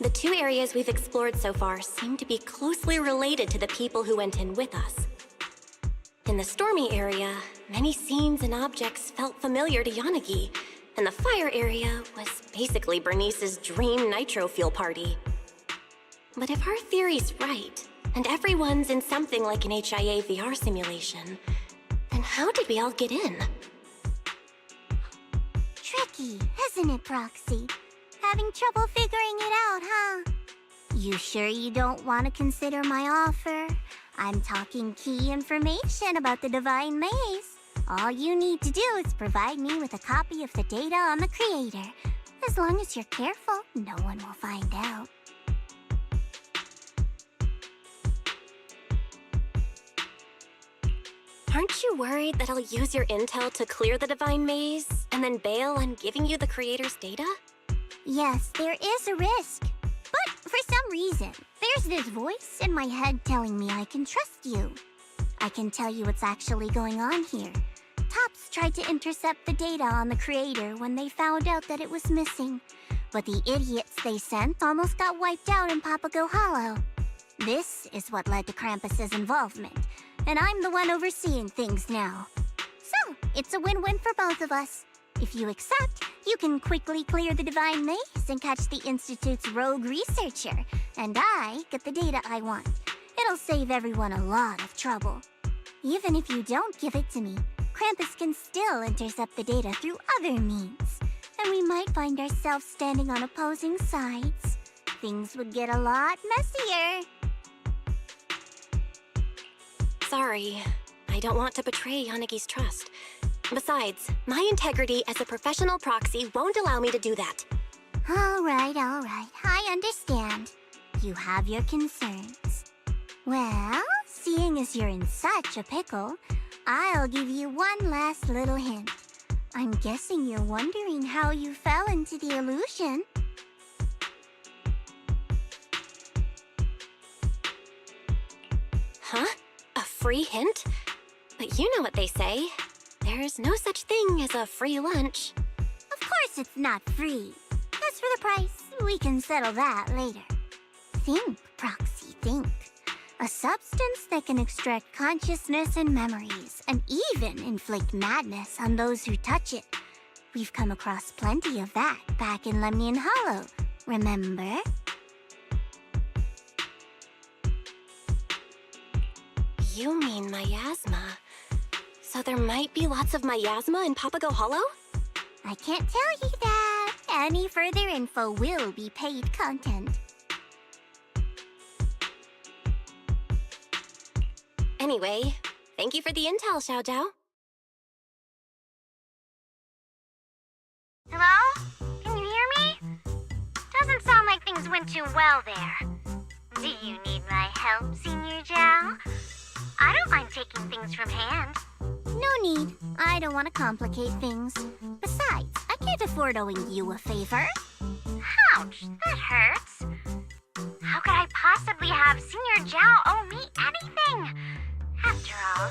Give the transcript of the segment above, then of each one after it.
The two areas we've explored so far seem to be closely related to the people who went in with us. In the stormy area, many scenes and objects felt familiar to Yanagi, and the fire area was basically Bernice's dream nitro fuel party. But if our theory's right, and everyone's in something like an HIA VR simulation, then how did we all get in? Tricky, isn't it, Proxy? Having trouble figuring it out, huh? You sure you don't want to consider my offer? I'm talking key information about the Divine Maze. All you need to do is provide me with a copy of the data on the creator. As long as you're careful, no one will find out. Aren't you worried that I'll use your intel to clear the Divine Maze, and then bail on giving you the creator's data? Yes, there is a risk. But for some reason, there's this voice in my head telling me I can trust you. I can tell you what's actually going on here. Tops tried to intercept the data on the creator when they found out that it was missing. But the idiots they sent almost got wiped out in Papago Hollow. This is what led to Krampus's involvement, and I'm the one overseeing things now. So, it's a win-win for both of us. If you accept, you can quickly clear the Divine Maze and catch the Institute's rogue researcher, and I get the data I want. It'll save everyone a lot of trouble. Even if you don't give it to me, Krampus can still intercept the data through other means, and we might find ourselves standing on opposing sides. Things would get a lot messier. Sorry, I don't want to betray Yanagi's trust. Besides, my integrity as a professional proxy won't allow me to do that. All right, I understand. You have your concerns. Well, seeing as you're in such a pickle, I'll give you one last little hint. I'm guessing you're wondering how you fell into the illusion. Huh? A free hint? But you know what they say. There's no such thing as a free lunch. Of course it's not free. As for the price, we can settle that later. Think, Proxy, think. A substance that can extract consciousness and memories, and even inflict madness on those who touch it. We've come across plenty of that back in Lemnian Hollow, remember? You mean miasma. So there might be lots of miasma in Papago Hollow? I can't tell you that. Any further info will be paid content. Anyway, thank you for the intel, Xiao Zhao. Hello? Can you hear me? Doesn't sound like things went too well there. Do you need my help, Senior Zhao? I don't mind taking things from hand. No need. I don't want to complicate things. Besides, I can't afford owing you a favor. Ouch, that hurts. How could I possibly have Senior Zhao owe me anything? After all,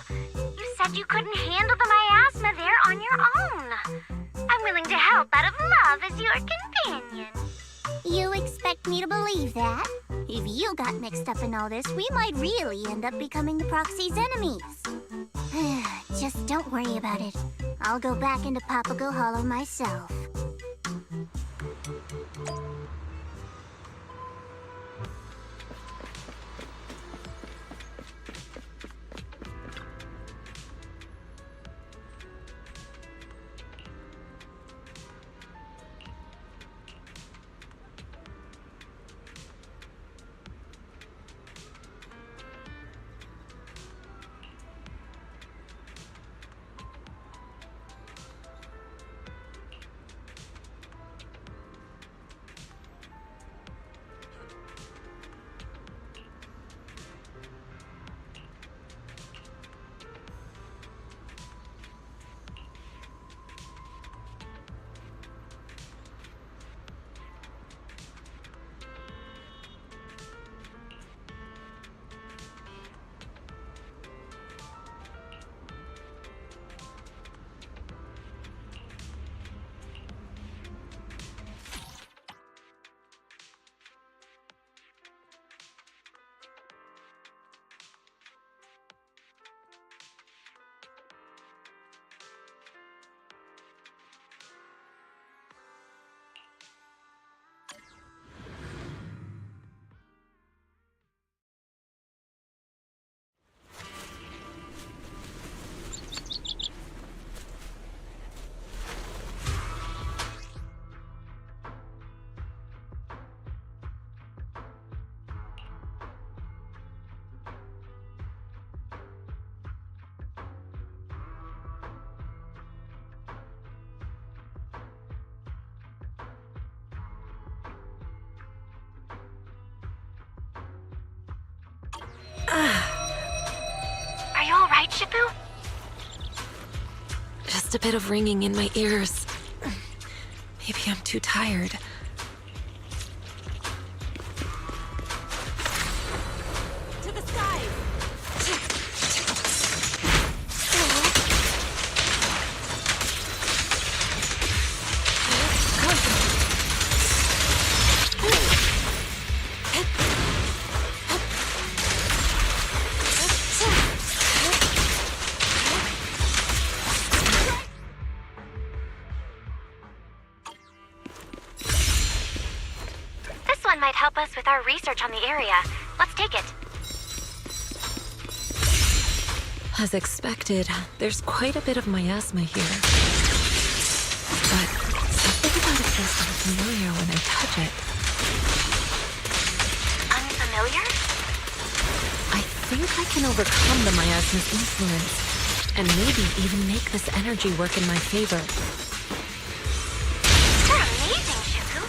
you said you couldn't handle the miasma there on your own. I'm willing to help out of love as your companion. You expect me to believe that? If you got mixed up in all this, we might really end up becoming the Proxy's enemies. Just don't worry about it. I'll go back into Papago Hollow myself. Shifu? Just a bit of ringing in my ears. Maybe I'm too tired. To the sky! This one might help us with our research on the area. Let's take it. As expected, there's quite a bit of miasma here. But something about it feels unfamiliar when I touch it. Unfamiliar? I think I can overcome the miasma's influence, and maybe even make this energy work in my favor. You're amazing, Shifu.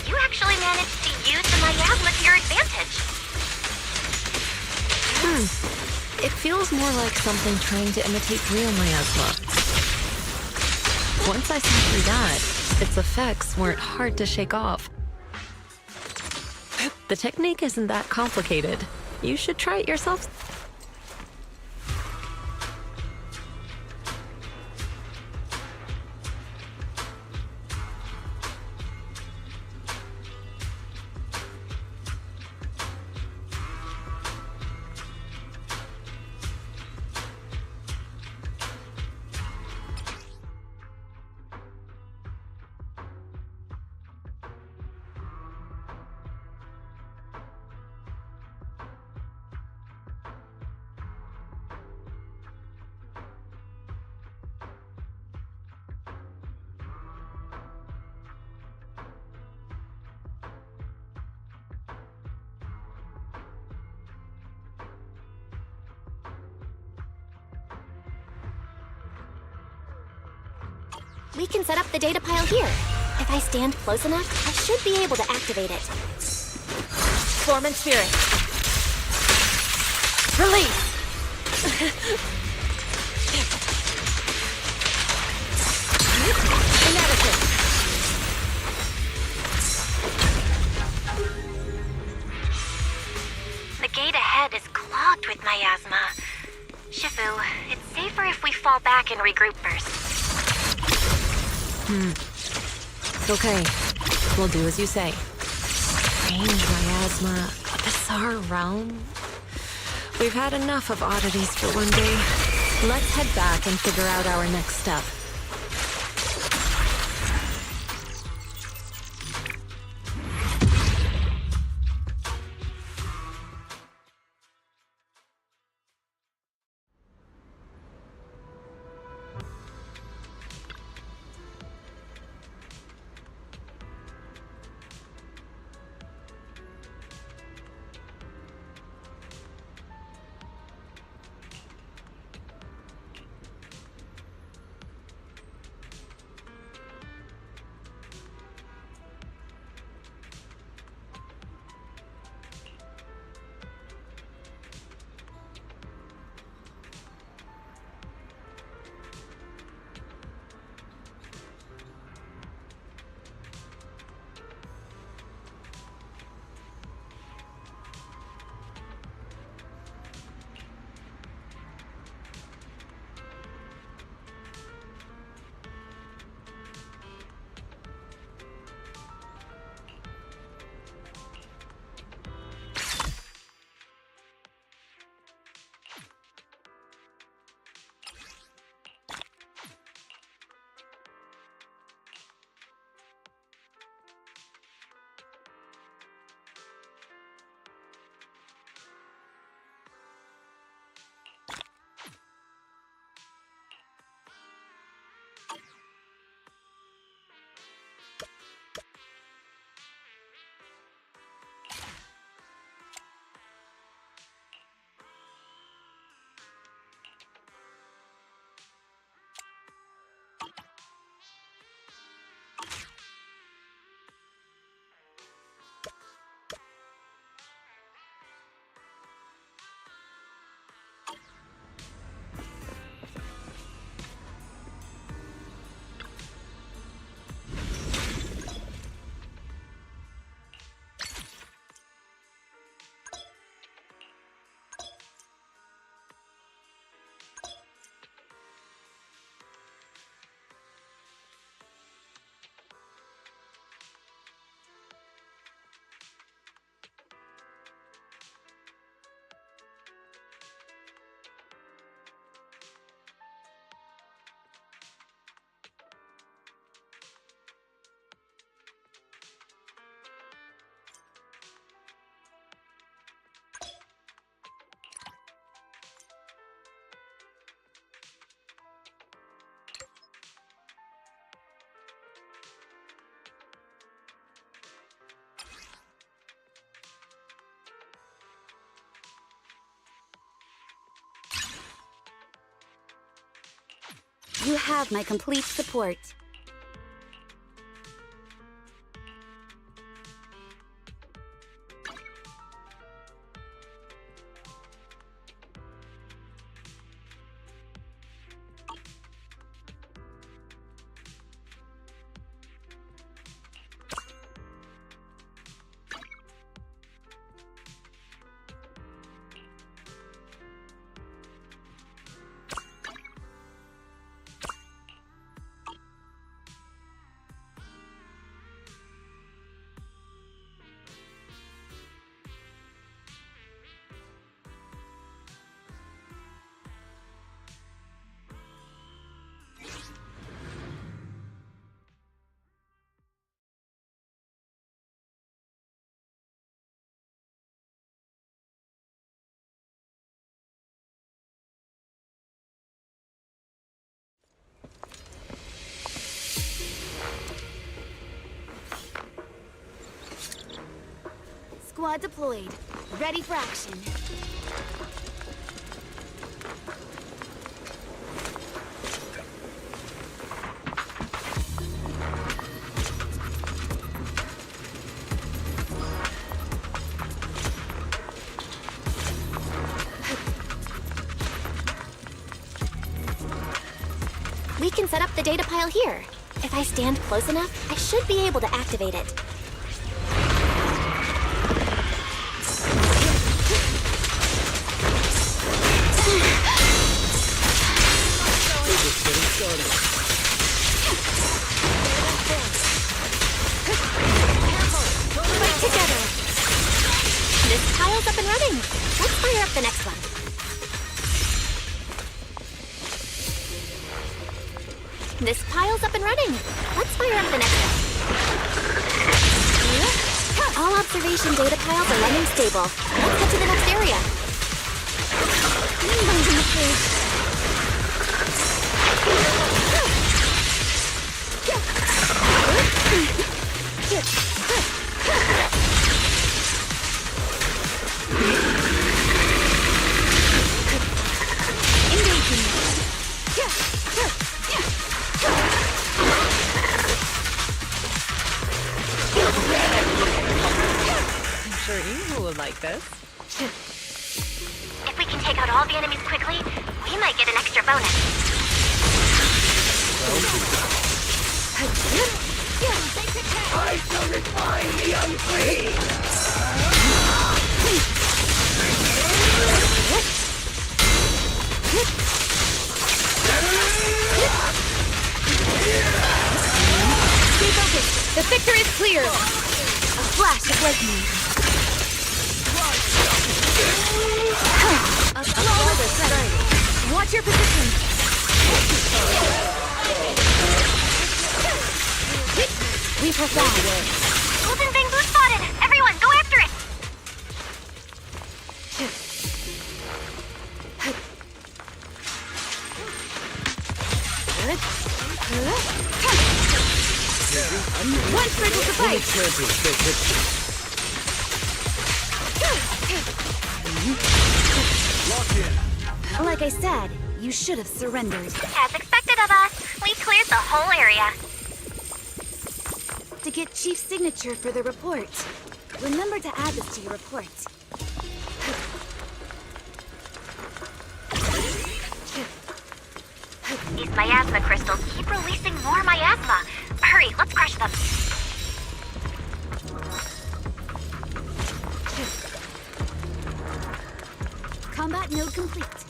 You actually managed to use the miasma to your advantage. It feels more like something trying to imitate real miasma. Once I saw through that, its effects weren't hard to shake off. The technique isn't that complicated. You should try it yourself. We can set up the data pile here. If I stand close enough, I should be able to activate it. Form and spirit. Release! Inadequate. The gate ahead is clogged with miasma. Shifu, it's safer if we fall back and regroup first. Okay, we'll do as you say. Strange miasma, a bizarre realm. We've had enough of oddities for one day. Let's head back and figure out our next step. You have my complete support. Squad deployed. Ready for action. We can set up the data pile here. If I stand close enough, I should be able to activate it. Fight together. This pile's up and running. Let's fire up the next one. This pile's up and running. Let's fire up the next one. All observation data piles are running stable. Let's get to the next area. Rainbows in the face. I'm sure Ingu will like this. If we can take out all the enemies quickly, we might get an extra bonus. I shall refine the unclean! Stay focused. The victor is clear. A flash of lightning. A flawless strike. Watch your position. We perform. Golden Fang boost spotted! Everyone, go after it! One circle to fight. Like I said, you should have surrendered. As expected of us, we cleared the whole area. To get Chief's signature for the report. Remember to add this to your report. These miasma crystals keep releasing more miasma. Hurry, let's crush them. Combat node complete.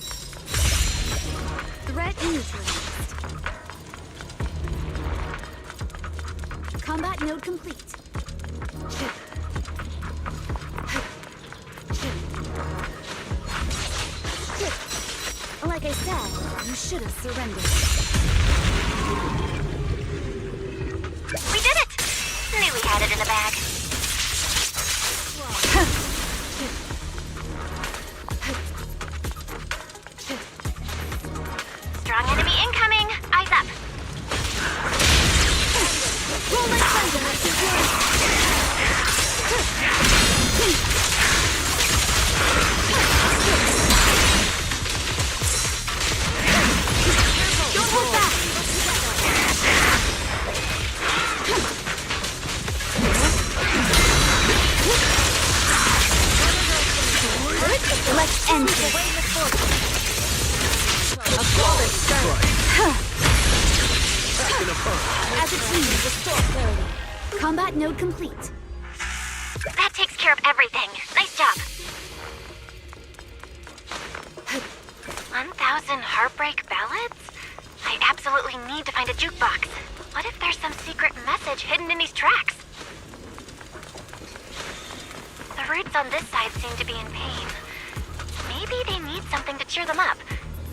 Threat neutralized. Combat node complete. Like I said, you should have surrendered. We did it! Knew we had it in the bag. Strong enemy incoming! Eyes up! Roll like thunder. Don't hold back. let's end this. A flawless start. As a team, restore clarity. Combat node complete. That takes care of everything. Nice job. 1,000 heartbreak ballads? I absolutely need to find a jukebox. What if there's some secret message hidden in these tracks? The roots on this side seem to be in pain. Maybe they need something to cheer them up.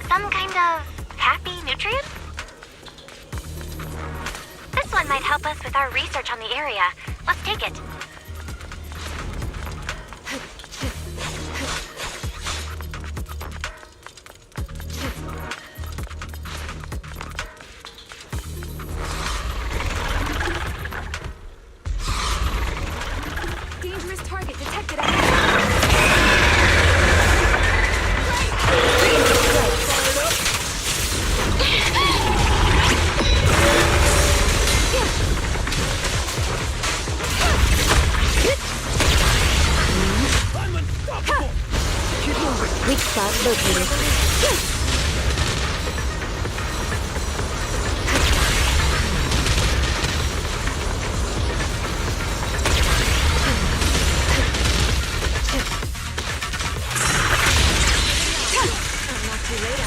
Some kind of happy nutrient? This one might help us with our research on the area. Let's take it. Dangerous target detected. Weak spot located.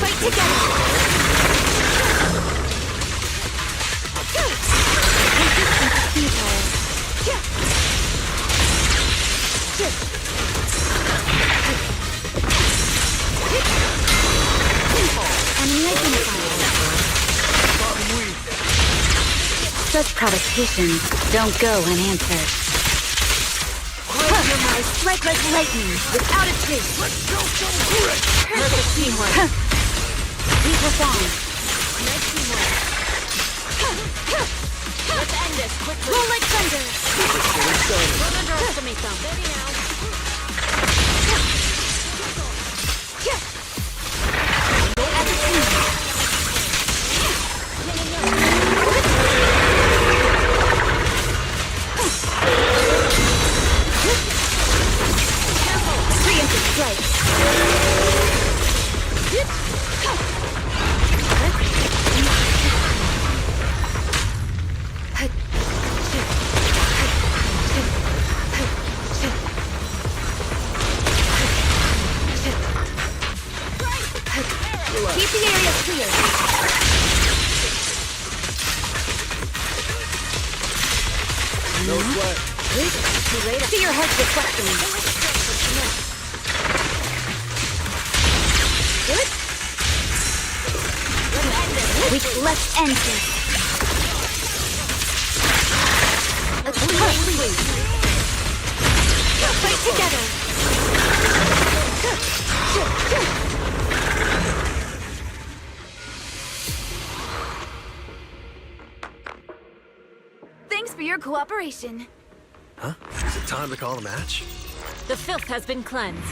Fight together. Enemy identified. Such provocations don't go unanswered. I strike like lightning without a trace. Perfect teamwork. We perform. Nice teamwork. Let's end this quickly. Roll like thunder. Don't underestimate them. Ready now. As a team. Preemptive strike. Keep the area clear. No sweat. See your heart's reflecting. Good. Let's end this. Fight together. Thanks for your cooperation. Huh? Is it time to call a match? The filth has been cleansed.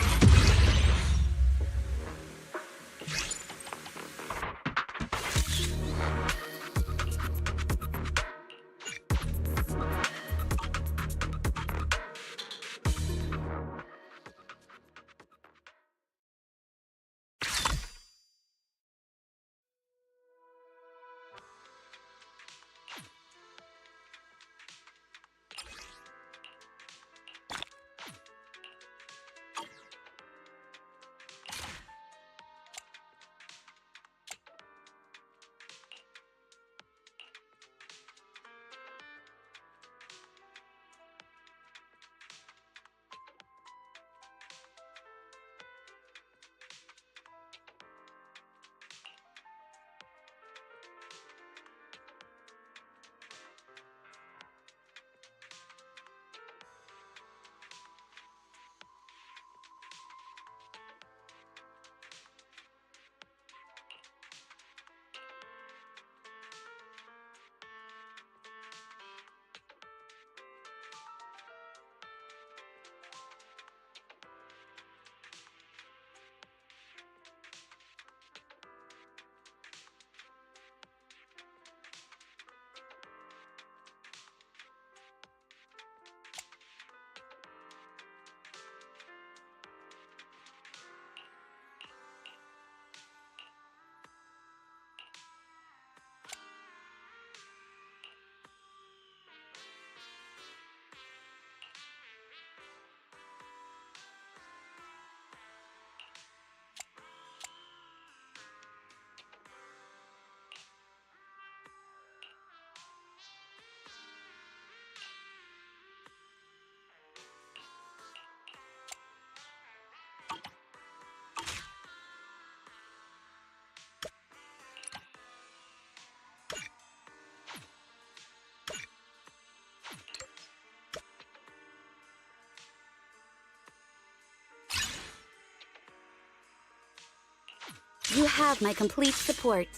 You have my complete support.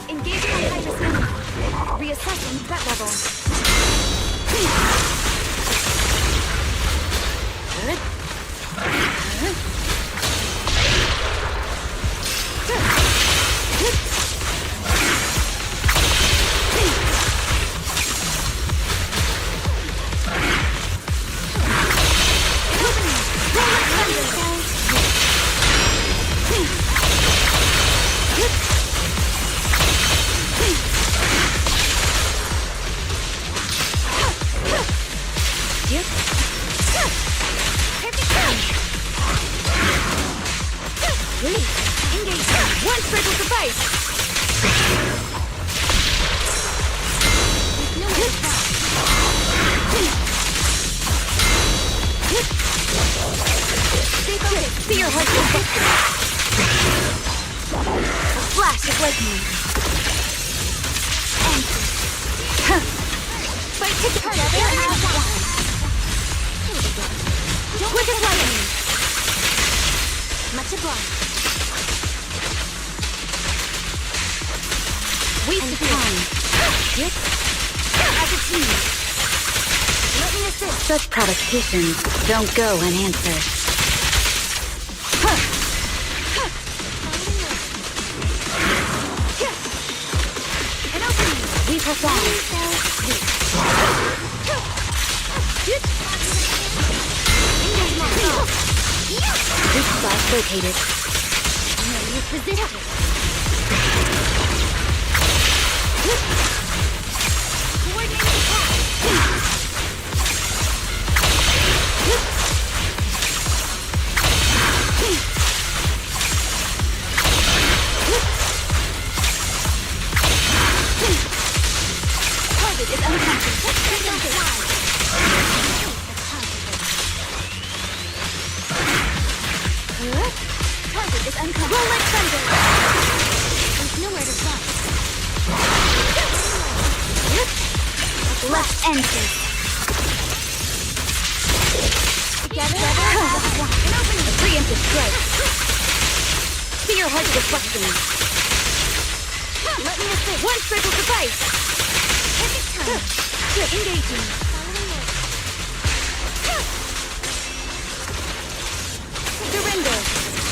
Engaging on hydrostatic. Reassessing threat level. One circle suffice! Stay focused. See your heart go. A flash of lightning. Fight together as one. Quick as lightning. Much obliged. Waste of time. As a team. Let me assist. Such provocations don't go unanswered. An opening. We perform. This spot located. No resistance. Coordinated attack. Target is unconscious. Target is unconscious. Roll like thunder. There's nowhere to run. Left entry. Together as one. A preemptive strike. See your heart reflecting. Let me assist. One circle suffice. Perfect time. Good. Engaging. Surrender.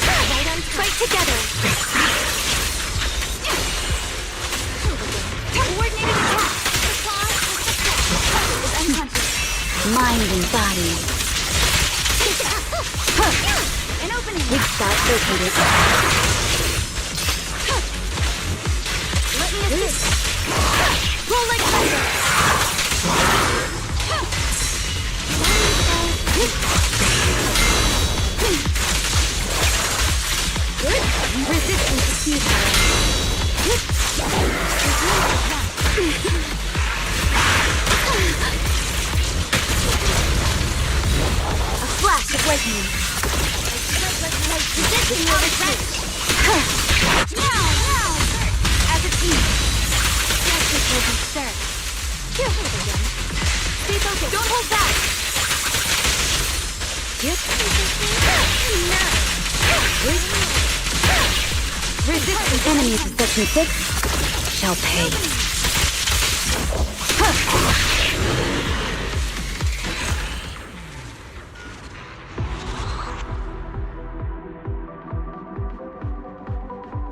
Right on. Fight together. Coordinated attack. Mind and body. An opening. Weak spot located. Let me assist. Roll like thunder. Resistance is futile. A flash of lightning. Resisting your retreat. Now! As a team. Justice will be served. Stay focused. Don't hold back. Resistance. Enemy to section 6. shall pay.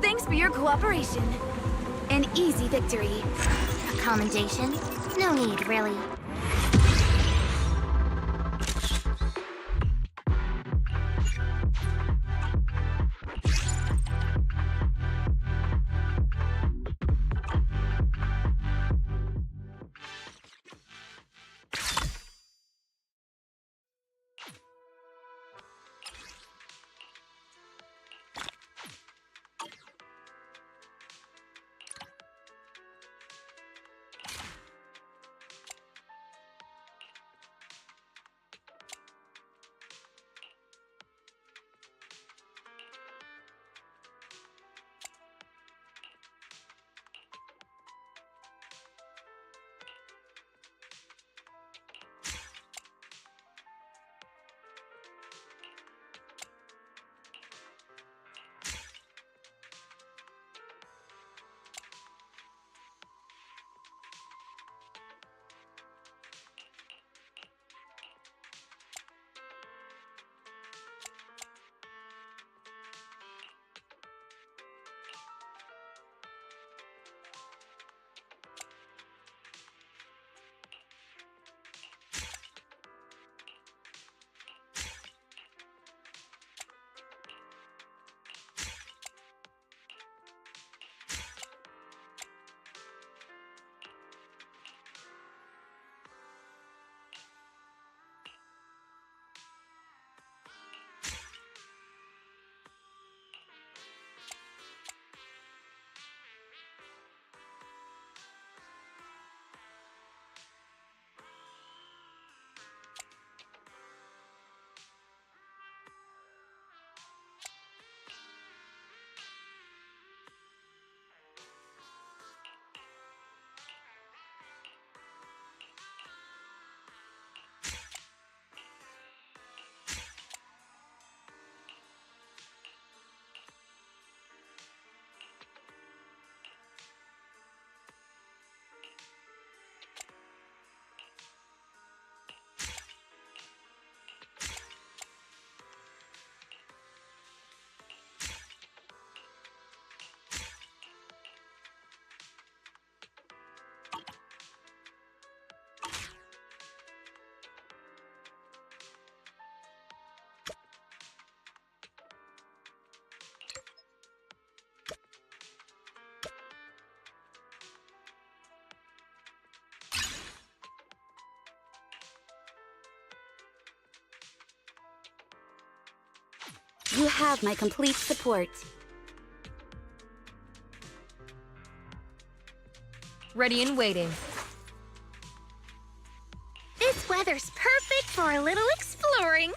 Thanks for your cooperation. An easy victory. A commendation? No need, really. You have my complete support. Ready and waiting. This weather's perfect for a little exploring.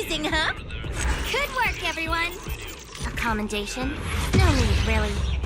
amazing, huh? Good work, everyone. A commendation? No need, really.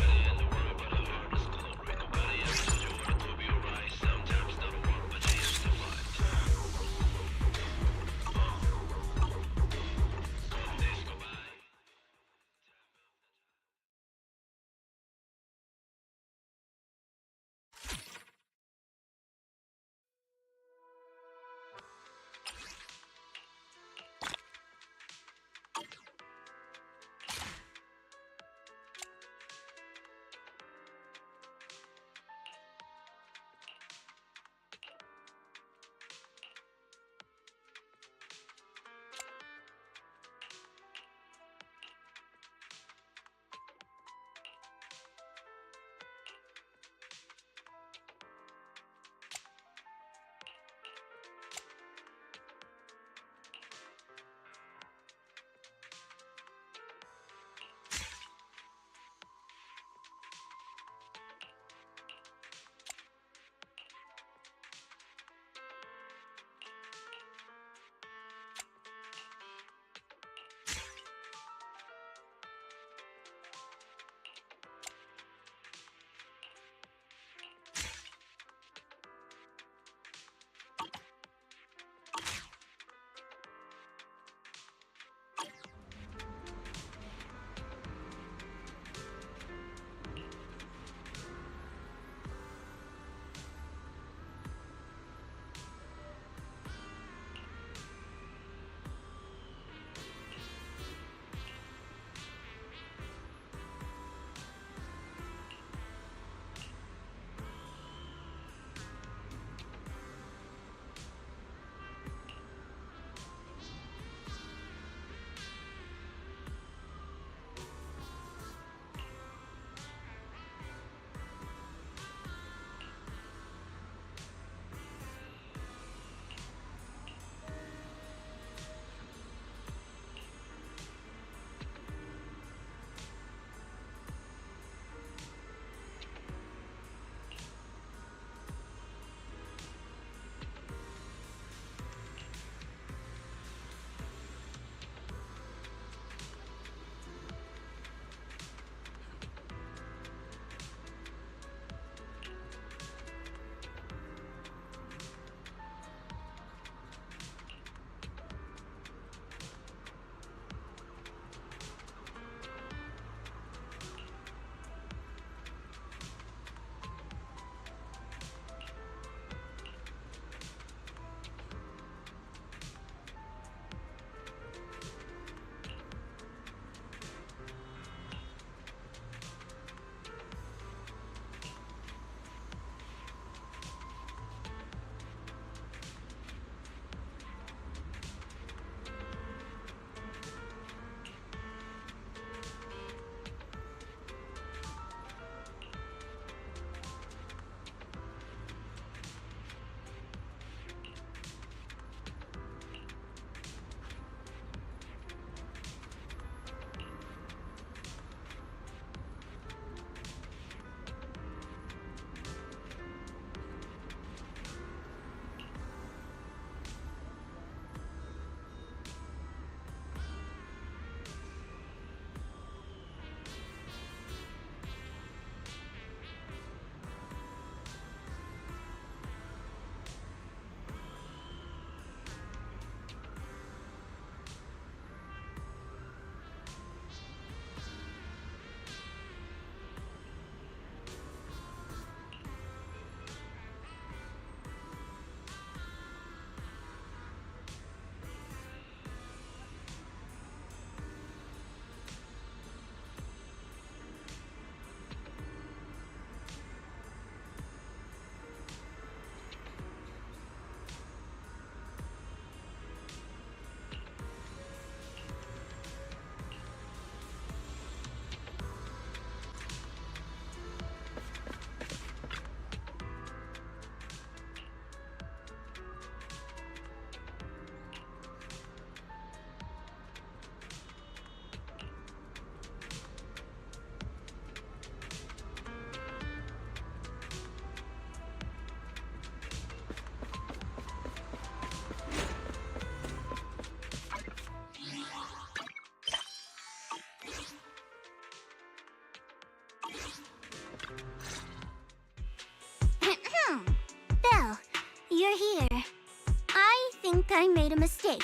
think I made a mistake.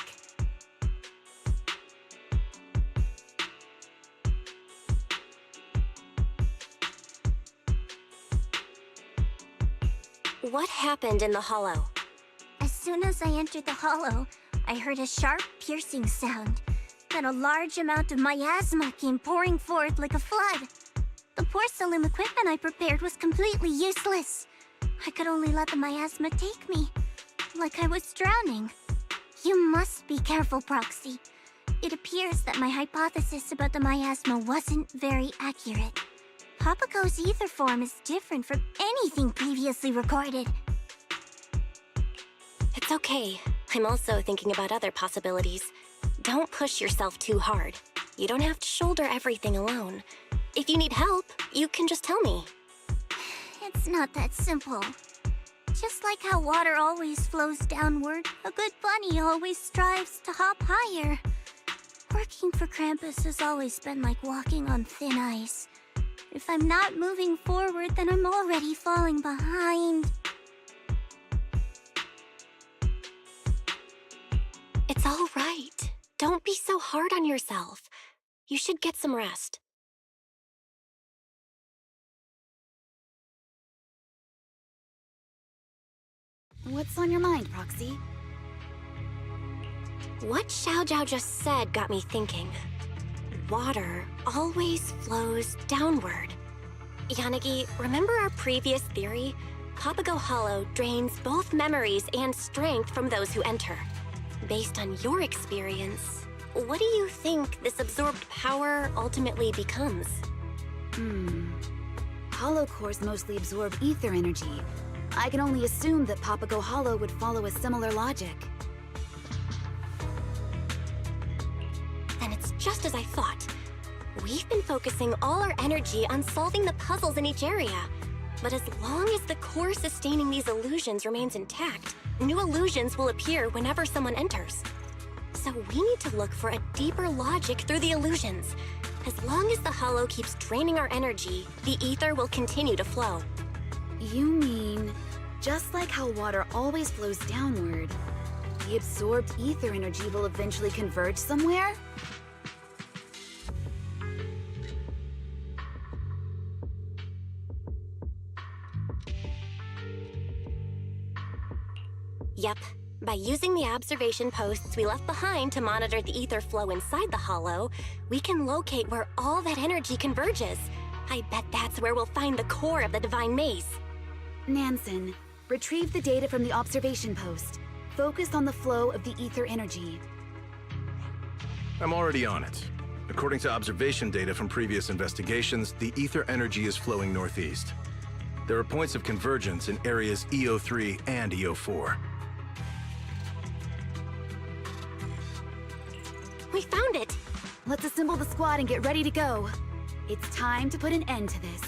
What happened in the hollow? As soon as I entered the hollow, I heard a sharp, piercing sound. Then a large amount of miasma came pouring forth like a flood. The porcelain equipment I prepared was completely useless. I could only let the miasma take me, like I was drowning. You must be careful, Proxy. It appears that my hypothesis about the miasma wasn't very accurate. Papago's ether form is different from anything previously recorded. It's okay. I'm also thinking about other possibilities. Don't push yourself too hard. You don't have to shoulder everything alone. If you need help, you can just tell me. It's not that simple. Just like how water always flows downward, a good bunny always strives to hop higher. Working for Krampus has always been like walking on thin ice. If I'm not moving forward, then I'm already falling behind. It's all right. Don't be so hard on yourself. You should get some rest. What's on your mind, Proxy? What Xiao Zhao just said got me thinking. Water always flows downward. Yanagi, remember our previous theory? Papago Hollow drains both memories and strength from those who enter. Based on your experience, what do you think this absorbed power ultimately becomes? Hollow cores mostly absorb ether energy. I can only assume that Papago Hollow would follow a similar logic. Then it's just as I thought. We've been focusing all our energy on solving the puzzles in each area. But as long as the core sustaining these illusions remains intact, new illusions will appear whenever someone enters. So we need to look for a deeper logic through the illusions. As long as the hollow keeps draining our energy, the ether will continue to flow. You mean, just like how water always flows downward, the absorbed ether energy will eventually converge somewhere? Yep. By using the observation posts we left behind to monitor the ether flow inside the hollow, we can locate where all that energy converges. I bet that's where we'll find the core of the Divine Maze. Nansen, retrieve the data from the observation post. Focus on the flow of the ether energy. I'm already on it. According to observation data from previous investigations, the ether energy is flowing northeast. There are points of convergence in areas EO3 and EO4. We found it! Let's assemble the squad and get ready to go. It's time to put an end to this.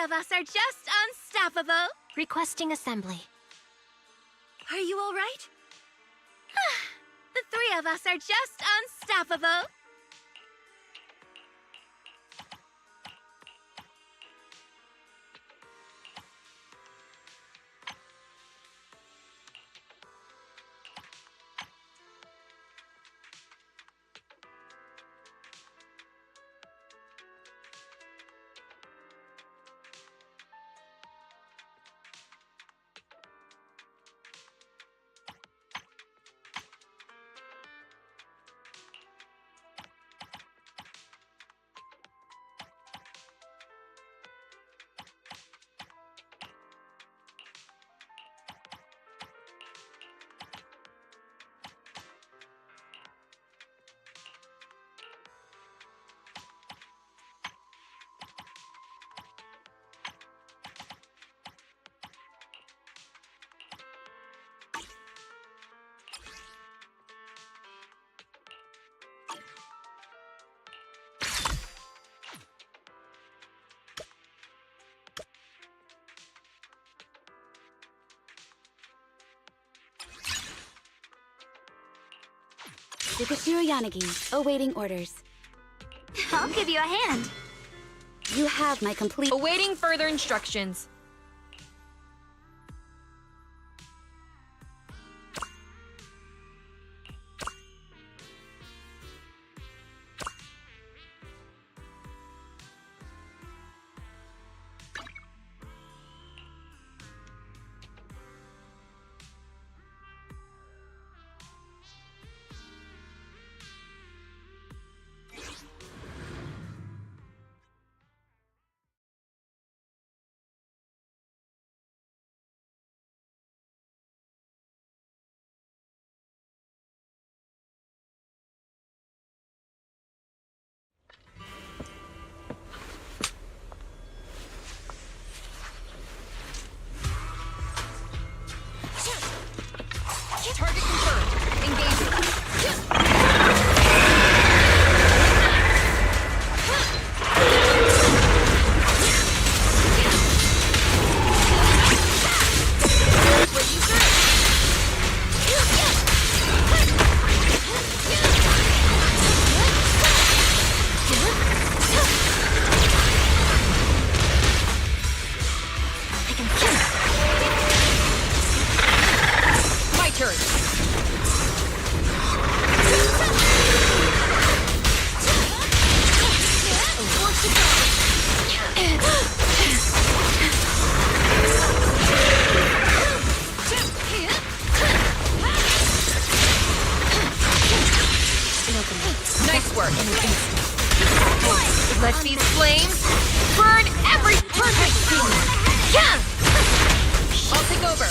of us are just unstoppable. Requesting assembly. Are you all right? The three of us are just unstoppable. Yukashiro Yanagi, awaiting orders. I'll give you a hand. You have my complete... Awaiting further instructions. Target confirmed. Engaging. My turn. Nice work. Let these flames burn every perfect. Yeah! I'll take over.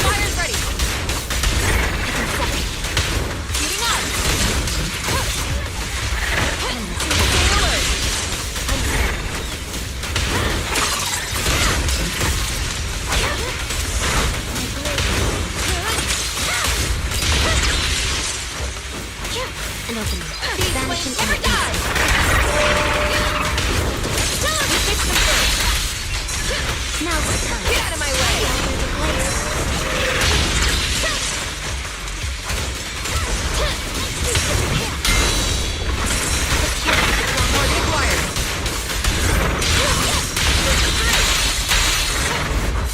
Fire's ready. Shooting up. Stay alert. An opening. These flames never die. Fix them first. Now's the time. Get out of my way. Target acquired.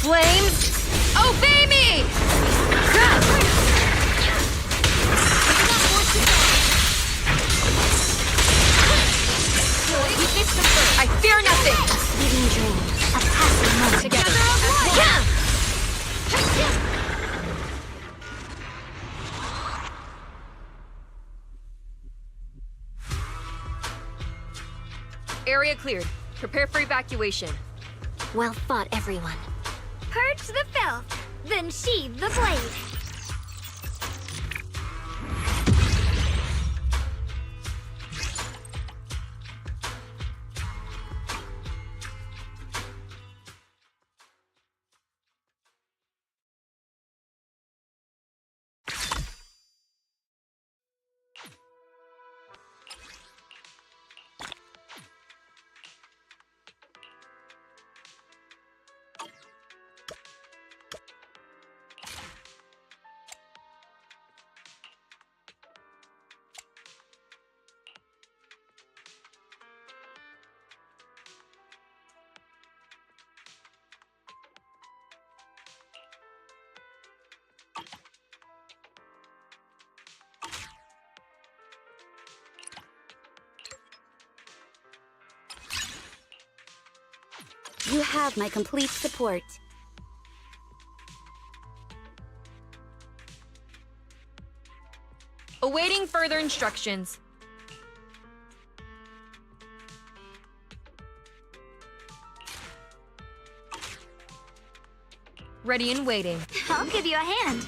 Flames, obey me! We fix them first. I fear nothing. Fleeting dream. A passing moment. Together as one. Area cleared. Prepare for evacuation. Well fought, everyone. Purge the filth, then sheathe the blade. You have my complete support. Awaiting further instructions. Ready and waiting. I'll give you a hand.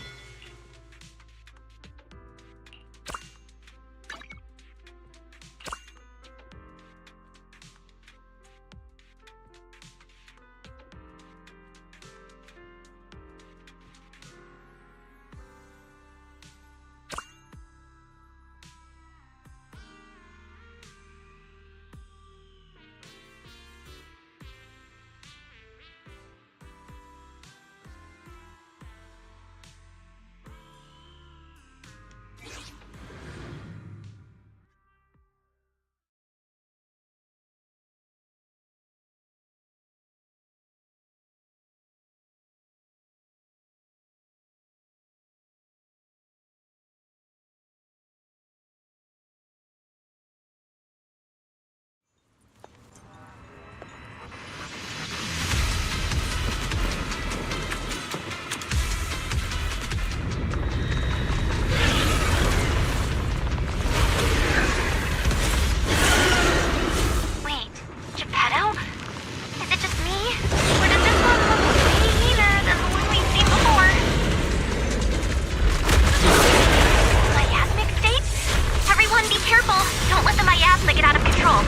Wait, Geppetto? Is it just me? Or does this one look way meaner than the one we've seen before? Miasmic state? Everyone be careful. Don't let the miasma get out of control.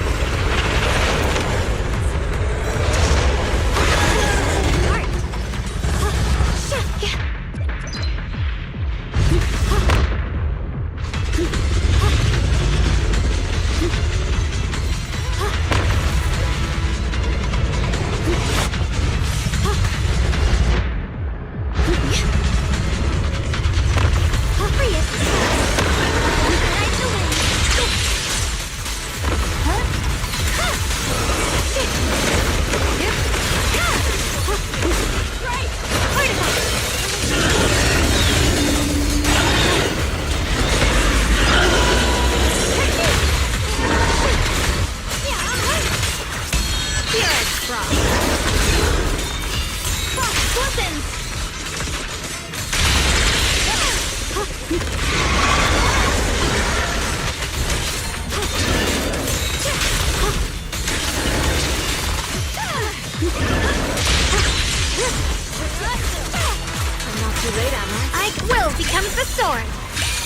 Ike will becomes the sword.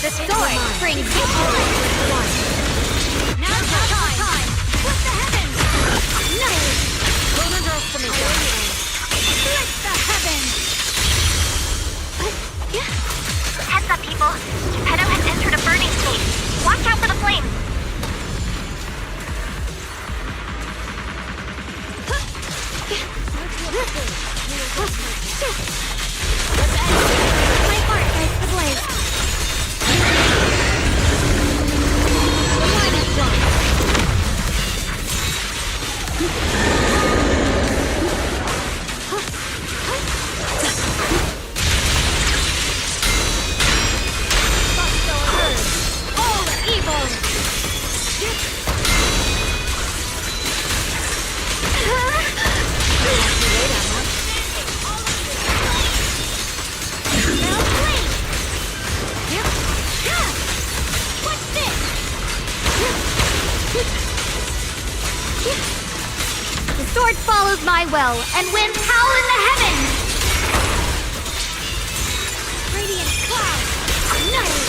The sword brings victory. Now's the time. With the heavens. Nice. Don't underestimate them. Split the heavens. Heads up, people. Geppetto has entered a burning state. Watch out for the flames. My heart fights the blaze. The line is drawn. All evil. What's this? The sword follows my will, and winds howl in the heavens! Radiant cloud! Nice!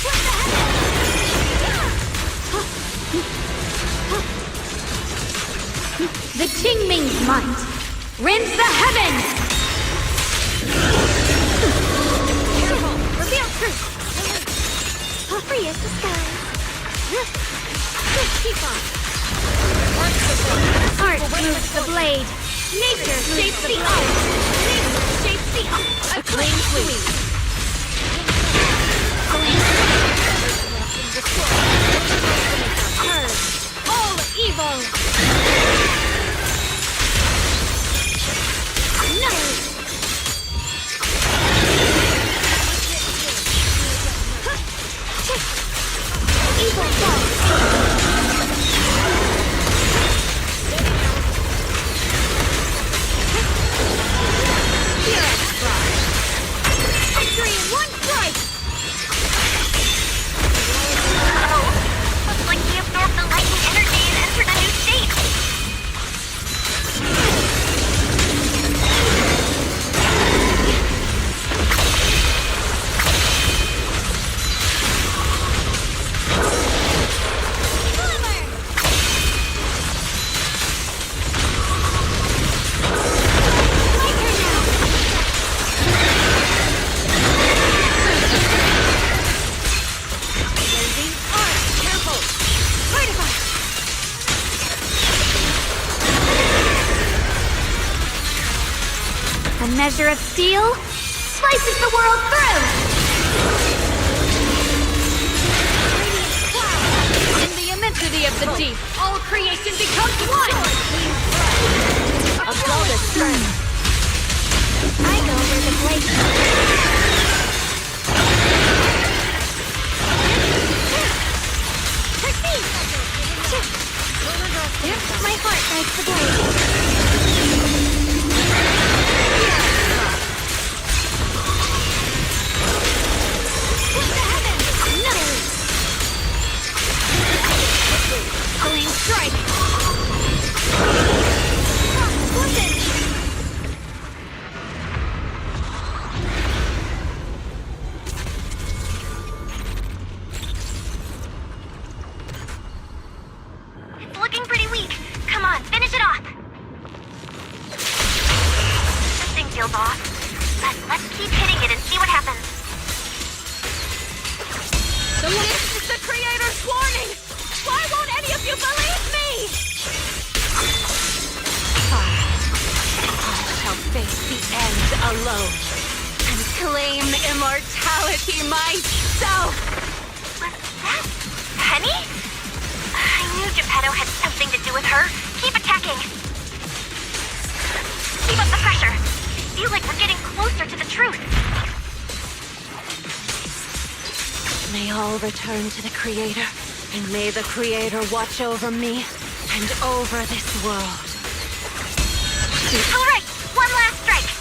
What the heavens? The Qingming's might rends the heavens! Reveal truth! Free as the sky. Keep on. Art moves the blade. Nature shapes the art. Nature shapes the art. Acclaim sweet. Purge all evil. Nice. Evil falls. A measure of steel slices the world through! In the immensity of the deep, all creation becomes one! A flawless strength. I go where the blade. My heart guides the blade. Clean strike! It's looking pretty weak. Come on, finish it off. This thing feels off. But let's keep hitting it and see what happens. This is the Creator's warning! Why won't any of you believe me? I shall face the end alone and claim immortality myself! Was that Penny? I knew Geppetto had something to do with her. Keep attacking. Keep up the pressure. I feel like we're getting closer to the truth. May all return to the Creator, and may the Creator watch over me and over this world. All right, one last strike.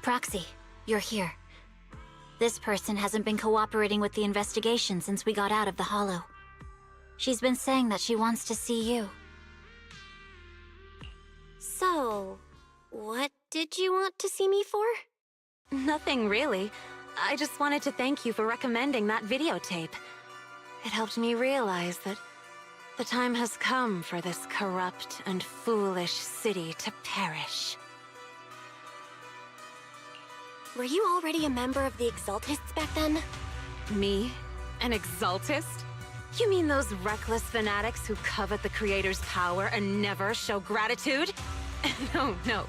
Proxy, you're here. This person hasn't been cooperating with the investigation since we got out of the Hollow. She's been saying that she wants to see you. So, what did you want to see me for? Nothing really. I just wanted to thank you for recommending that videotape. It helped me realize that the time has come for this corrupt and foolish city to perish. Were you already a member of the Exaltists back then? Me? An Exaltist? You mean those reckless fanatics who covet the Creator's power and never show gratitude? No.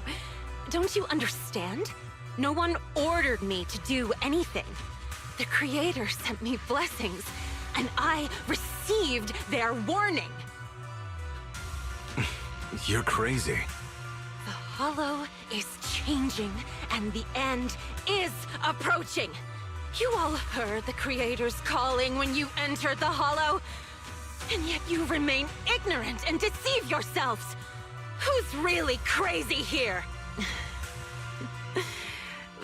Don't you understand? No one ordered me to do anything. The Creator sent me blessings, and I received their warning. You're crazy. The Hollow is changing, and the end is approaching. You all heard the Creator's calling when you entered the Hollow, and yet you remain ignorant and deceive yourselves. Who's really crazy here?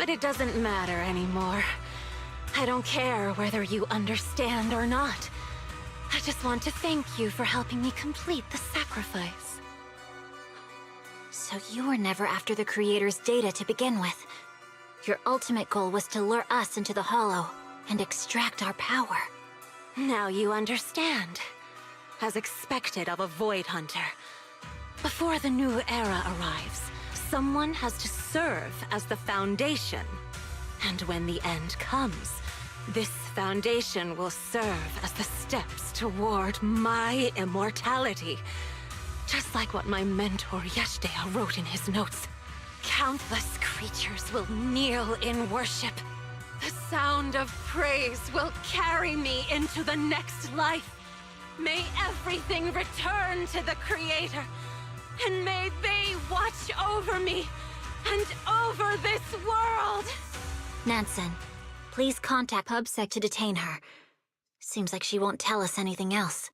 But it doesn't matter anymore. I don't care whether you understand or not. I just want to thank you for helping me complete the sacrifice. So you were never after the Creator's data to begin with. Your ultimate goal was to lure us into the Hollow and extract our power. Now you understand. As expected of a Void Hunter. Before the new era arrives, someone has to serve as the Foundation. And when the end comes, this Foundation will serve as the steps toward my immortality. Just like what my mentor Yeshdea wrote in his notes. Countless creatures will kneel in worship. The sound of praise will carry me into the next life. May everything return to the Creator. And may they watch over me and over this world. Nansen, please contact PubSec to detain her. Seems like she won't tell us anything else.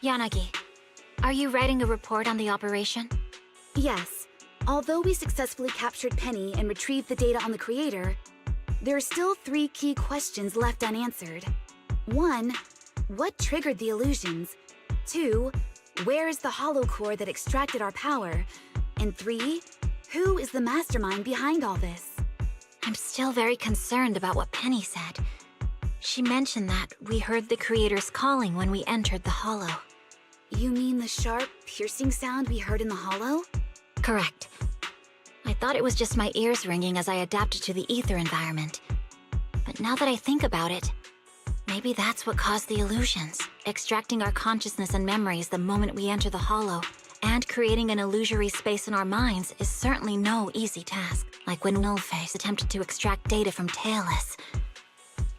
Yanagi, are you writing a report on the operation? Yes. Although we successfully captured Penny and retrieved the data on the Creator, there are still 3 key questions left unanswered. 1. What triggered the illusions? 2. Where is the hollow core that extracted our power? And 3. Who is the mastermind behind all this? I'm still very concerned about what Penny said. She mentioned that we heard the Creator's calling when we entered the Hollow. You mean the sharp, piercing sound we heard in the Hollow? Correct. I thought it was just my ears ringing as I adapted to the ether environment. But now that I think about it, maybe that's what caused the illusions. Extracting our consciousness and memories the moment we enter the Hollow, and creating an illusory space in our minds is certainly no easy task. Like when Nullface attempted to extract data from Tailless.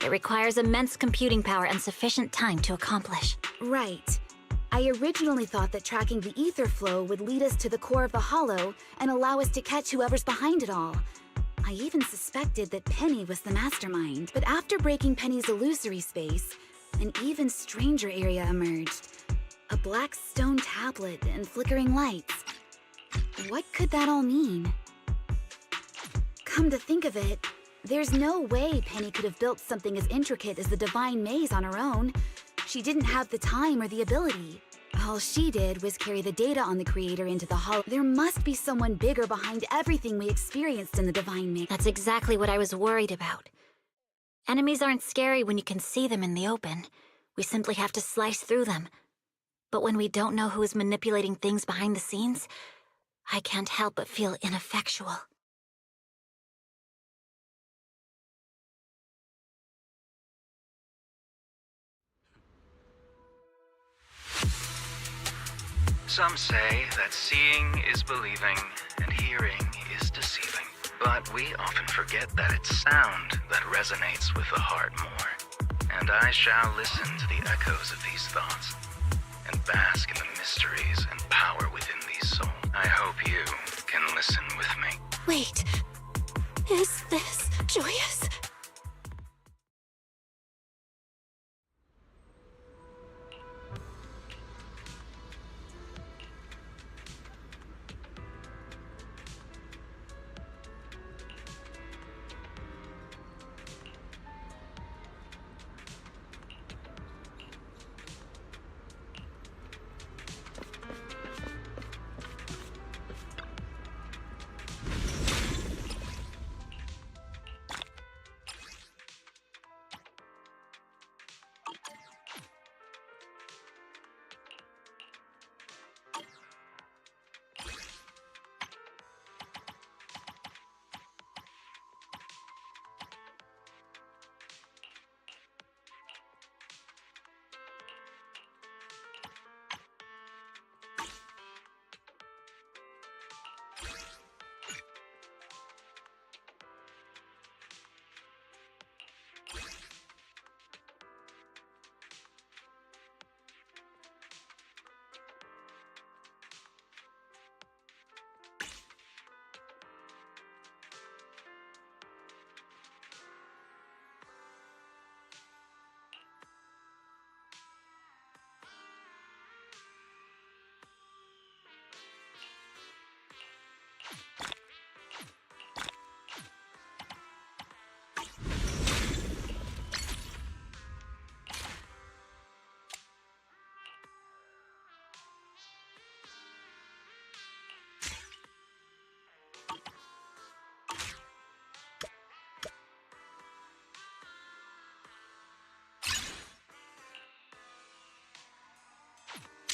It requires immense computing power and sufficient time to accomplish. Right. I originally thought that tracking the ether flow would lead us to the core of the Hollow and allow us to catch whoever's behind it all. I even suspected that Penny was the mastermind, but after breaking Penny's illusory space, an even stranger area emerged. A black stone tablet and flickering lights. What could that all mean? Come to think of it, there's no way Penny could have built something as intricate as the Divine Maze on her own. She didn't have the time or the ability. All she did was carry the data on the Creator into the Hollow. There must be someone bigger behind everything we experienced in the Divine Maze. That's exactly what I was worried about. Enemies aren't scary when you can see them in the open. We simply have to slice through them. But when we don't know who is manipulating things behind the scenes, I can't help but feel ineffectual. Some say that seeing is believing and hearing is deceiving. But we often forget that it's sound that resonates with the heart more. And I shall listen to the echoes of these thoughts and bask in the mysteries and power within these souls. I hope you can listen with me. Wait, is this joyous?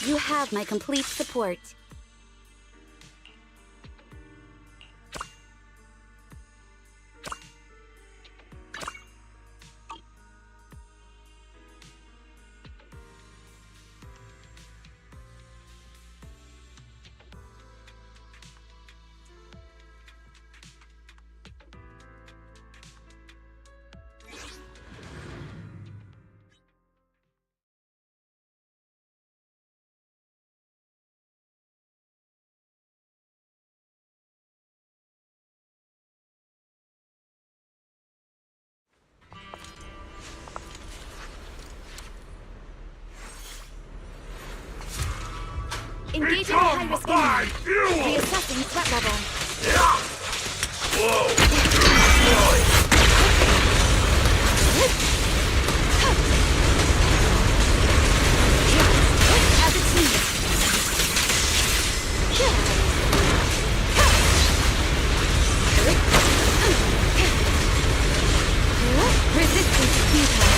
You have my complete support. Engaging the high-risk enemy. Reassessing threat level. As it's needed. Resistance futile.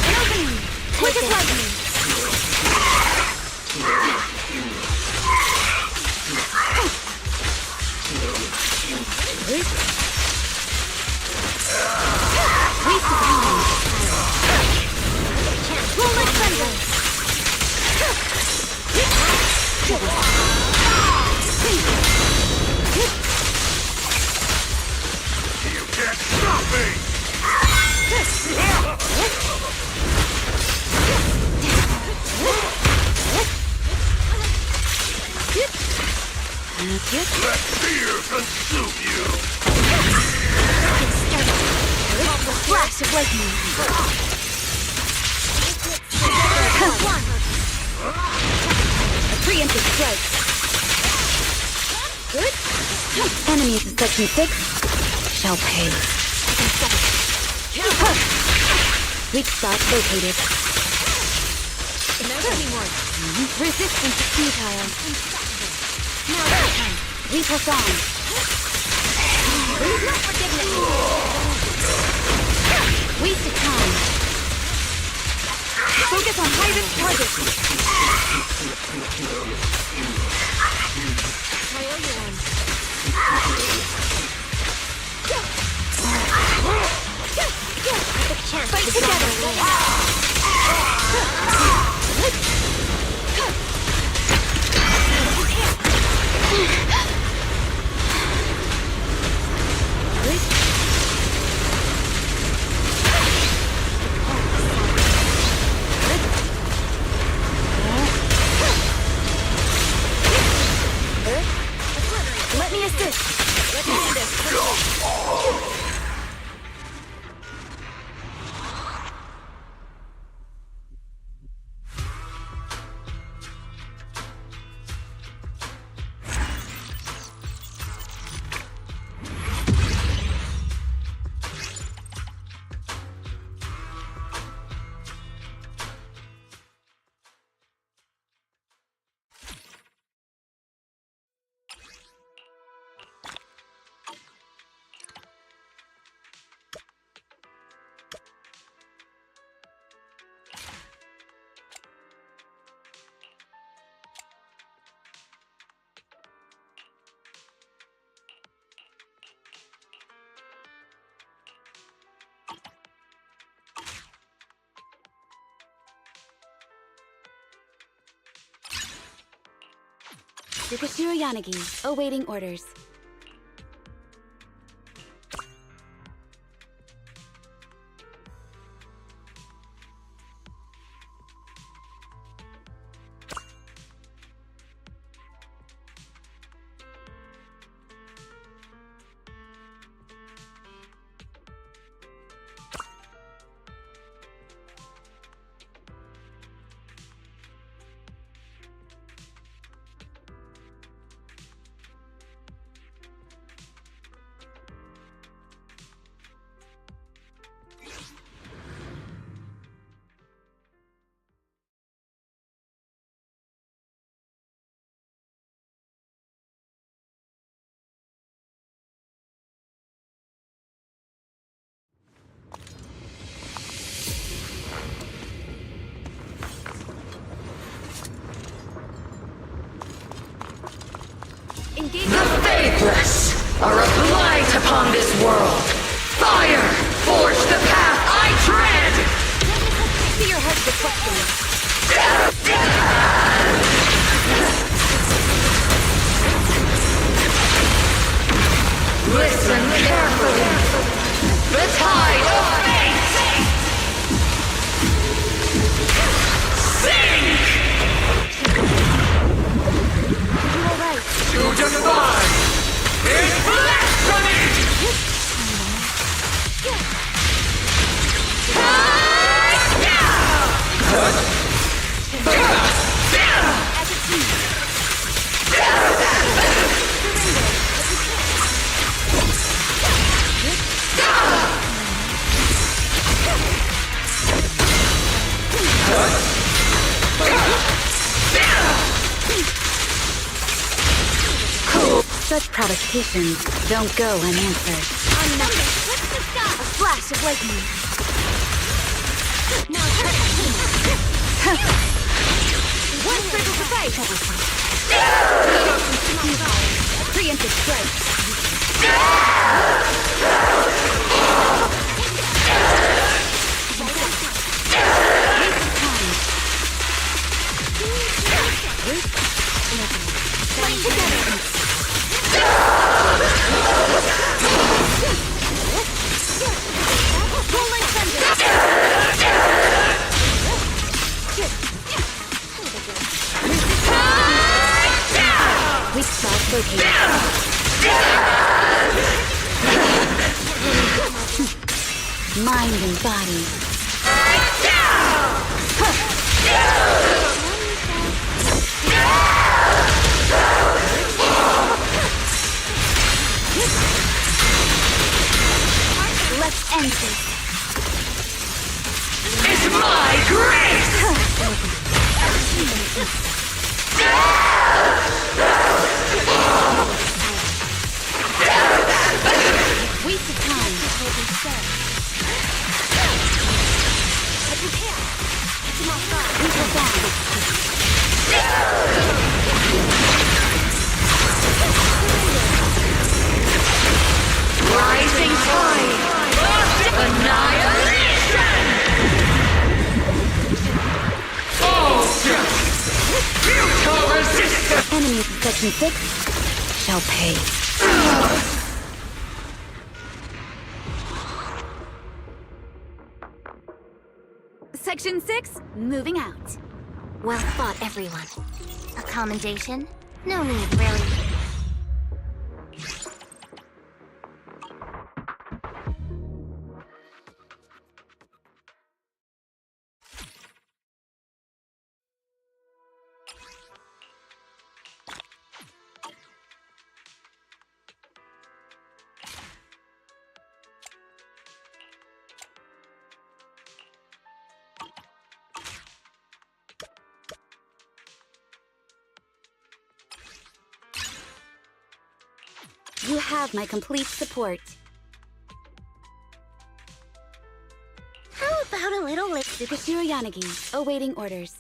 An opening. Quick as lightning. Waste of time. Roll like thunder. You can't stop me! Let fear consume you! Flash of lightning. A preemptive strike. Good. Enemies of Section 6 shall pay. Weak spot located. Resistance is futile. We press on. No forgiveness. Waste of time. Focus on high-risk targets. Fight together. Let me assist. Let's do this. Yukashiro Yanagi, awaiting orders. upon this world. Fire! Forge the path I tread! See your head deflecting. Listen carefully. The tide of fate! Sink! You alright? You just fine! It's blasphemy! As a team. Cool. Such provocations don't go unanswered. On nothing. Let's discuss. A flash of lightning. Now one critical device. A preemptive strike. Weak spot located. Mind and body. Let's end this. It's my grace! Waste of time. We go down. Rising tide! Annihilation! Ultra! Futile resistance! Enemies in Section 6 shall pay. Section 6, moving out. Well fought, everyone. A commendation? No need, really. You have my complete support. How about a little lip? Tsukashiro Yanagi, awaiting orders.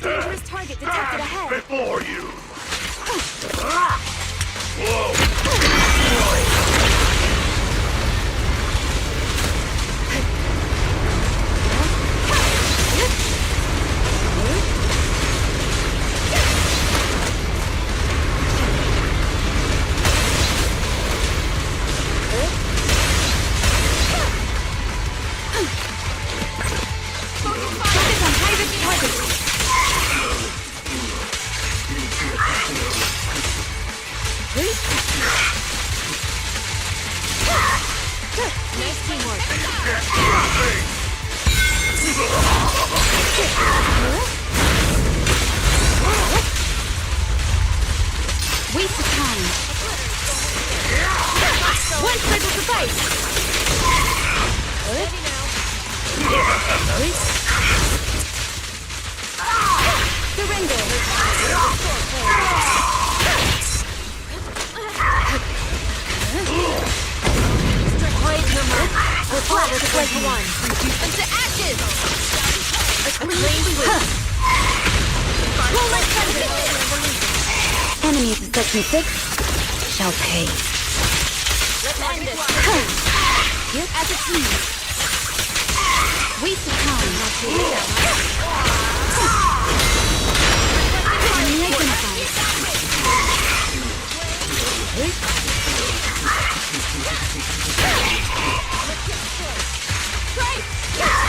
Dangerous target detected ahead. Before you! Focus on high-risk targets. Wait. Waste of time. One strike will suffice! Surrender. Quiet number. A flash to like one. Reduce them to ashes! A clean sweep. Roll like Enemies of Section 6 shall pay. Let's end this. As a team. Waste of time. Enemy identified.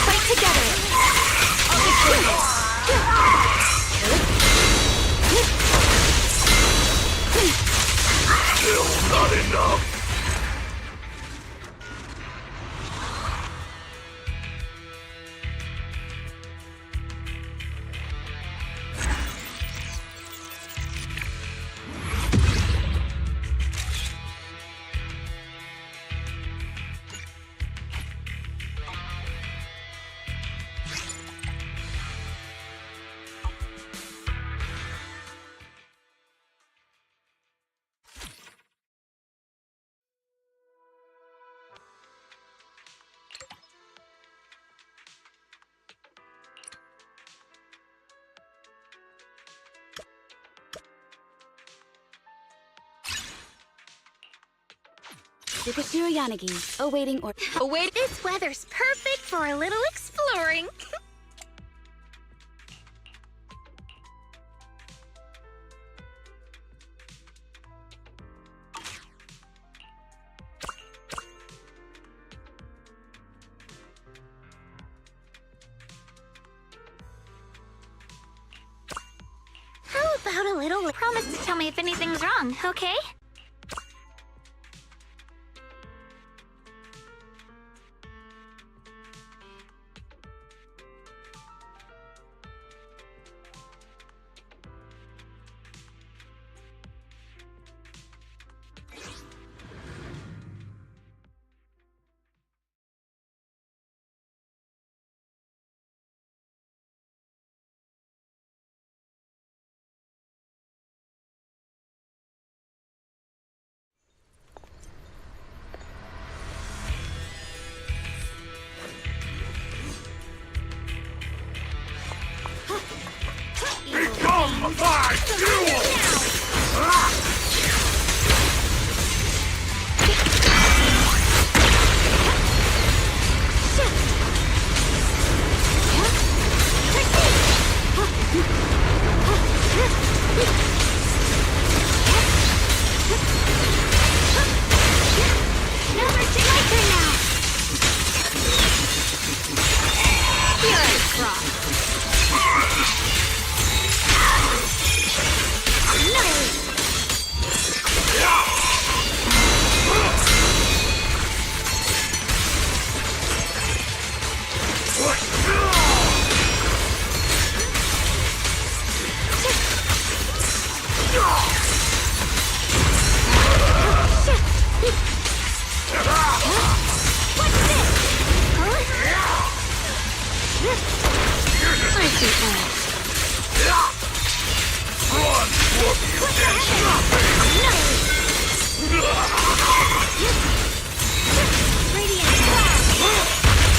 Fight together. Still not enough. Yukashiro Yanagi, awaiting order. Await. This weather's perfect for a little exploring. How about a little... Promise to tell me if anything's wrong, okay? Become my duel!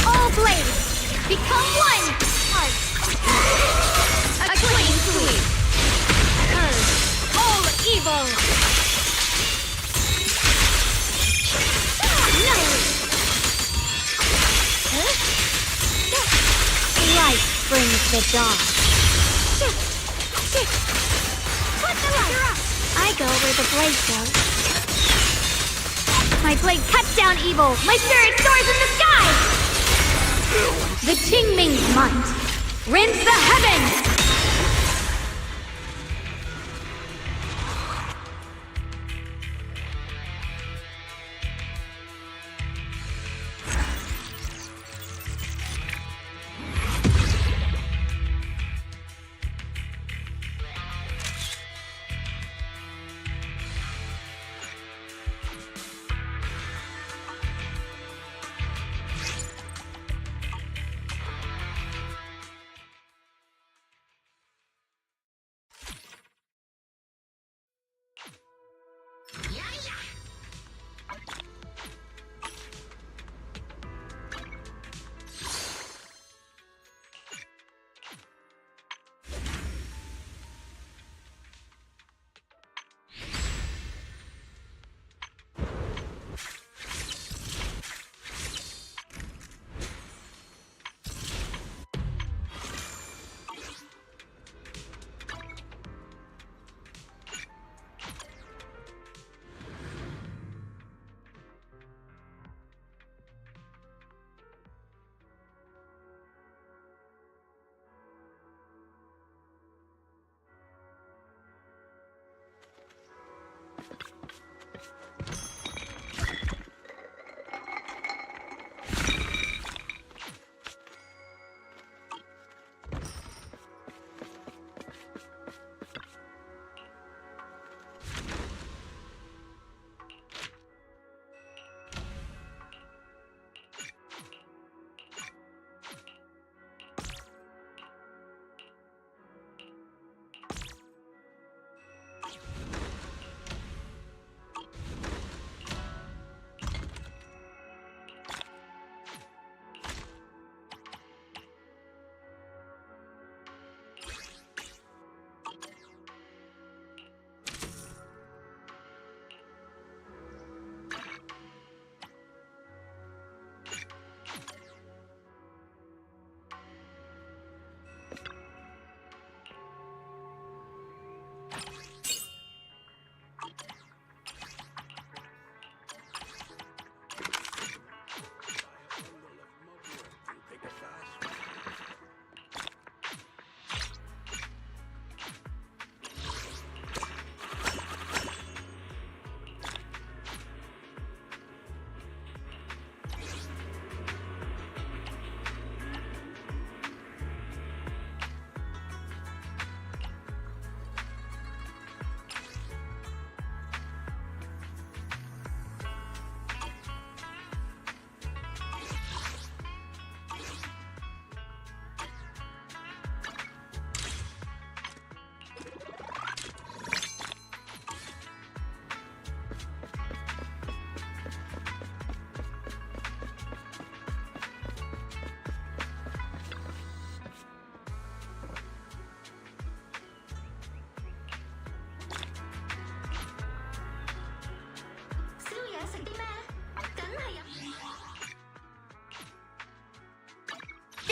All blades, become one! A clean sweep. Purge all evil. Light brings the dawn. Put the light up! I go where the blade goes. My blade cuts down evil. My spirit soars in the sky. The Qingming's might rends the heavens.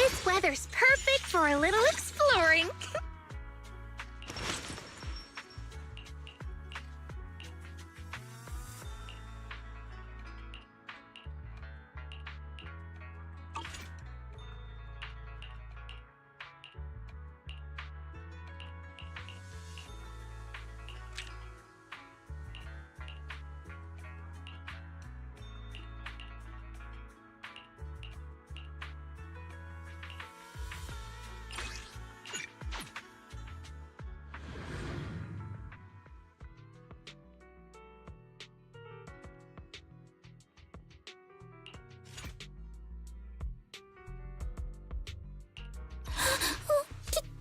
This weather's perfect for a little exploring.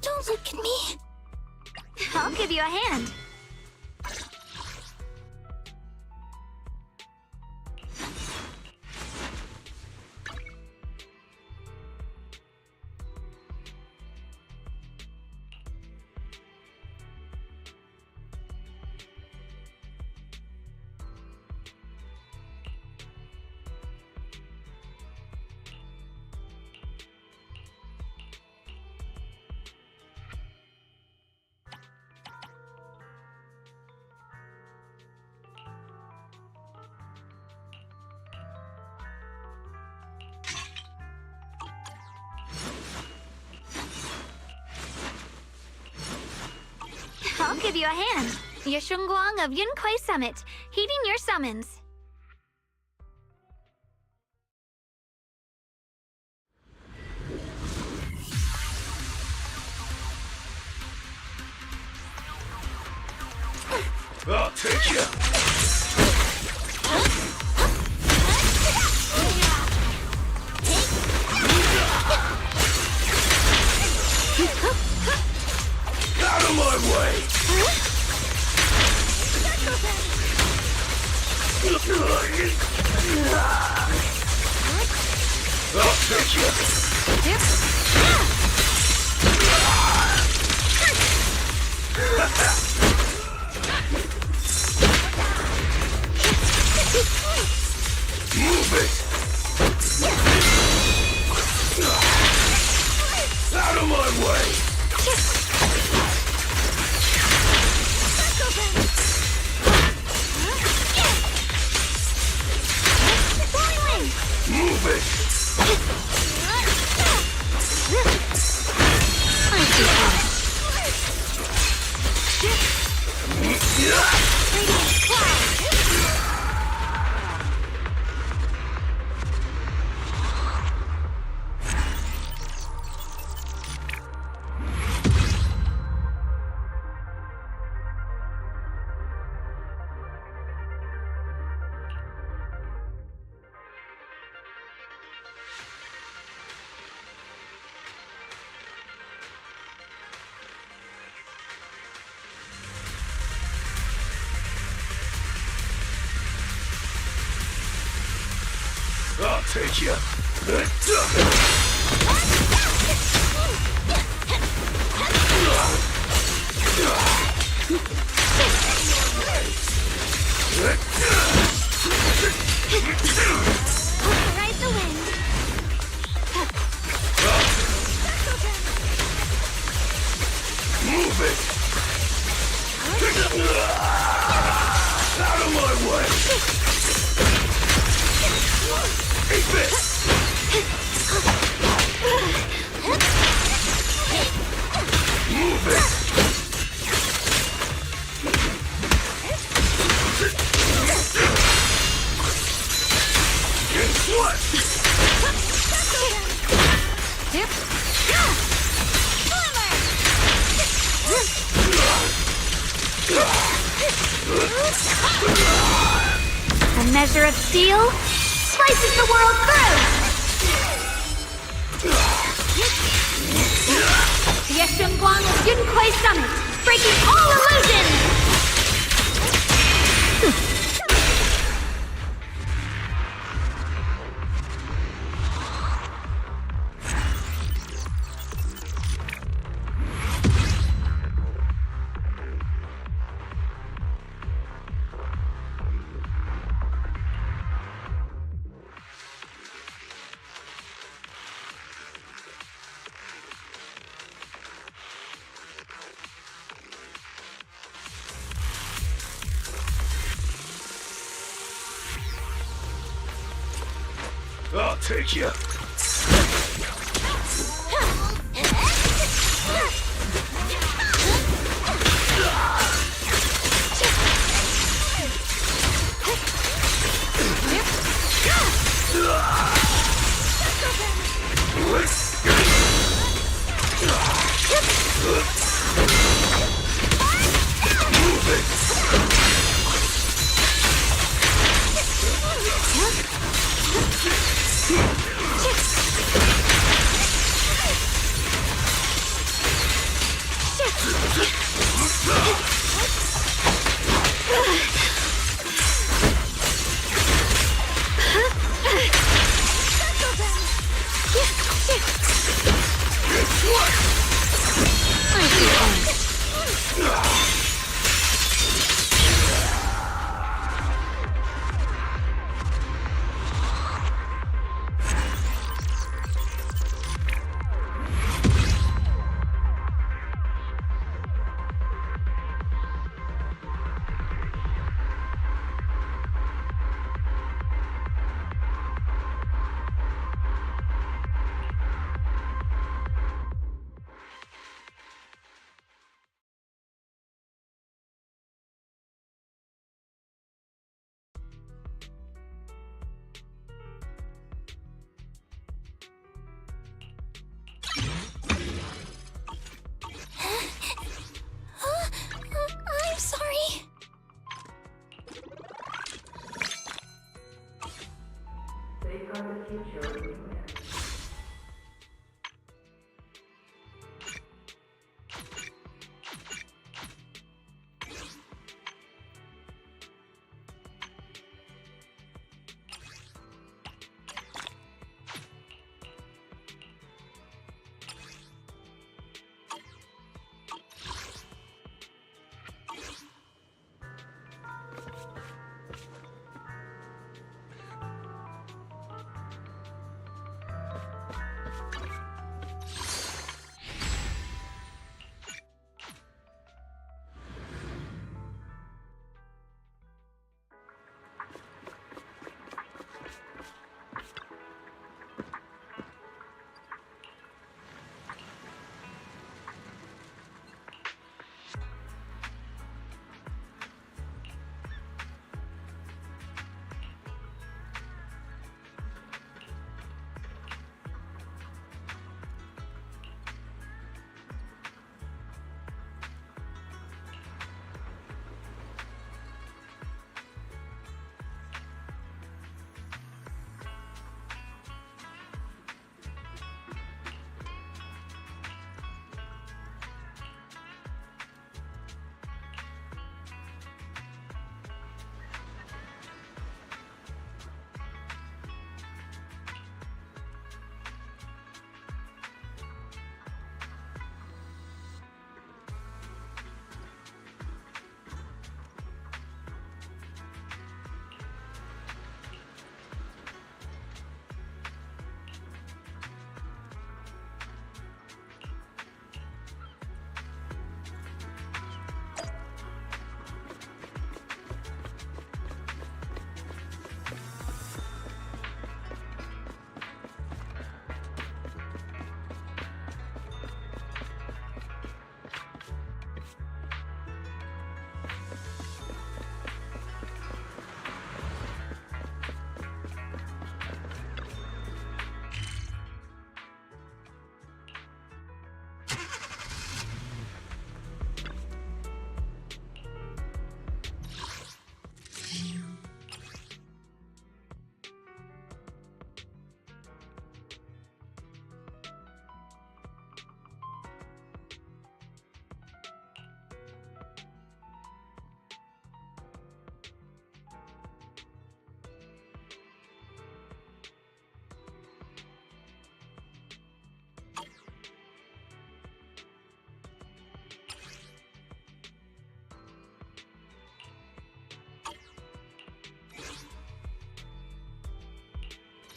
Don't look at me. I'll give you a hand. I'll give you a hand. Yeshungguang of Yunquai Summit, heeding your summons. I'll take you. Out of my way! I'll take you. Move it! Out of my way! Move it! I'll take you. Ride the wind. Move it! Out of my way! Keep it! Move it! Guess what? A measure of steel slices the world through! The Yeshungguang of Yunquai Summit, breaking all illusions! I'll take you. I'm sorry.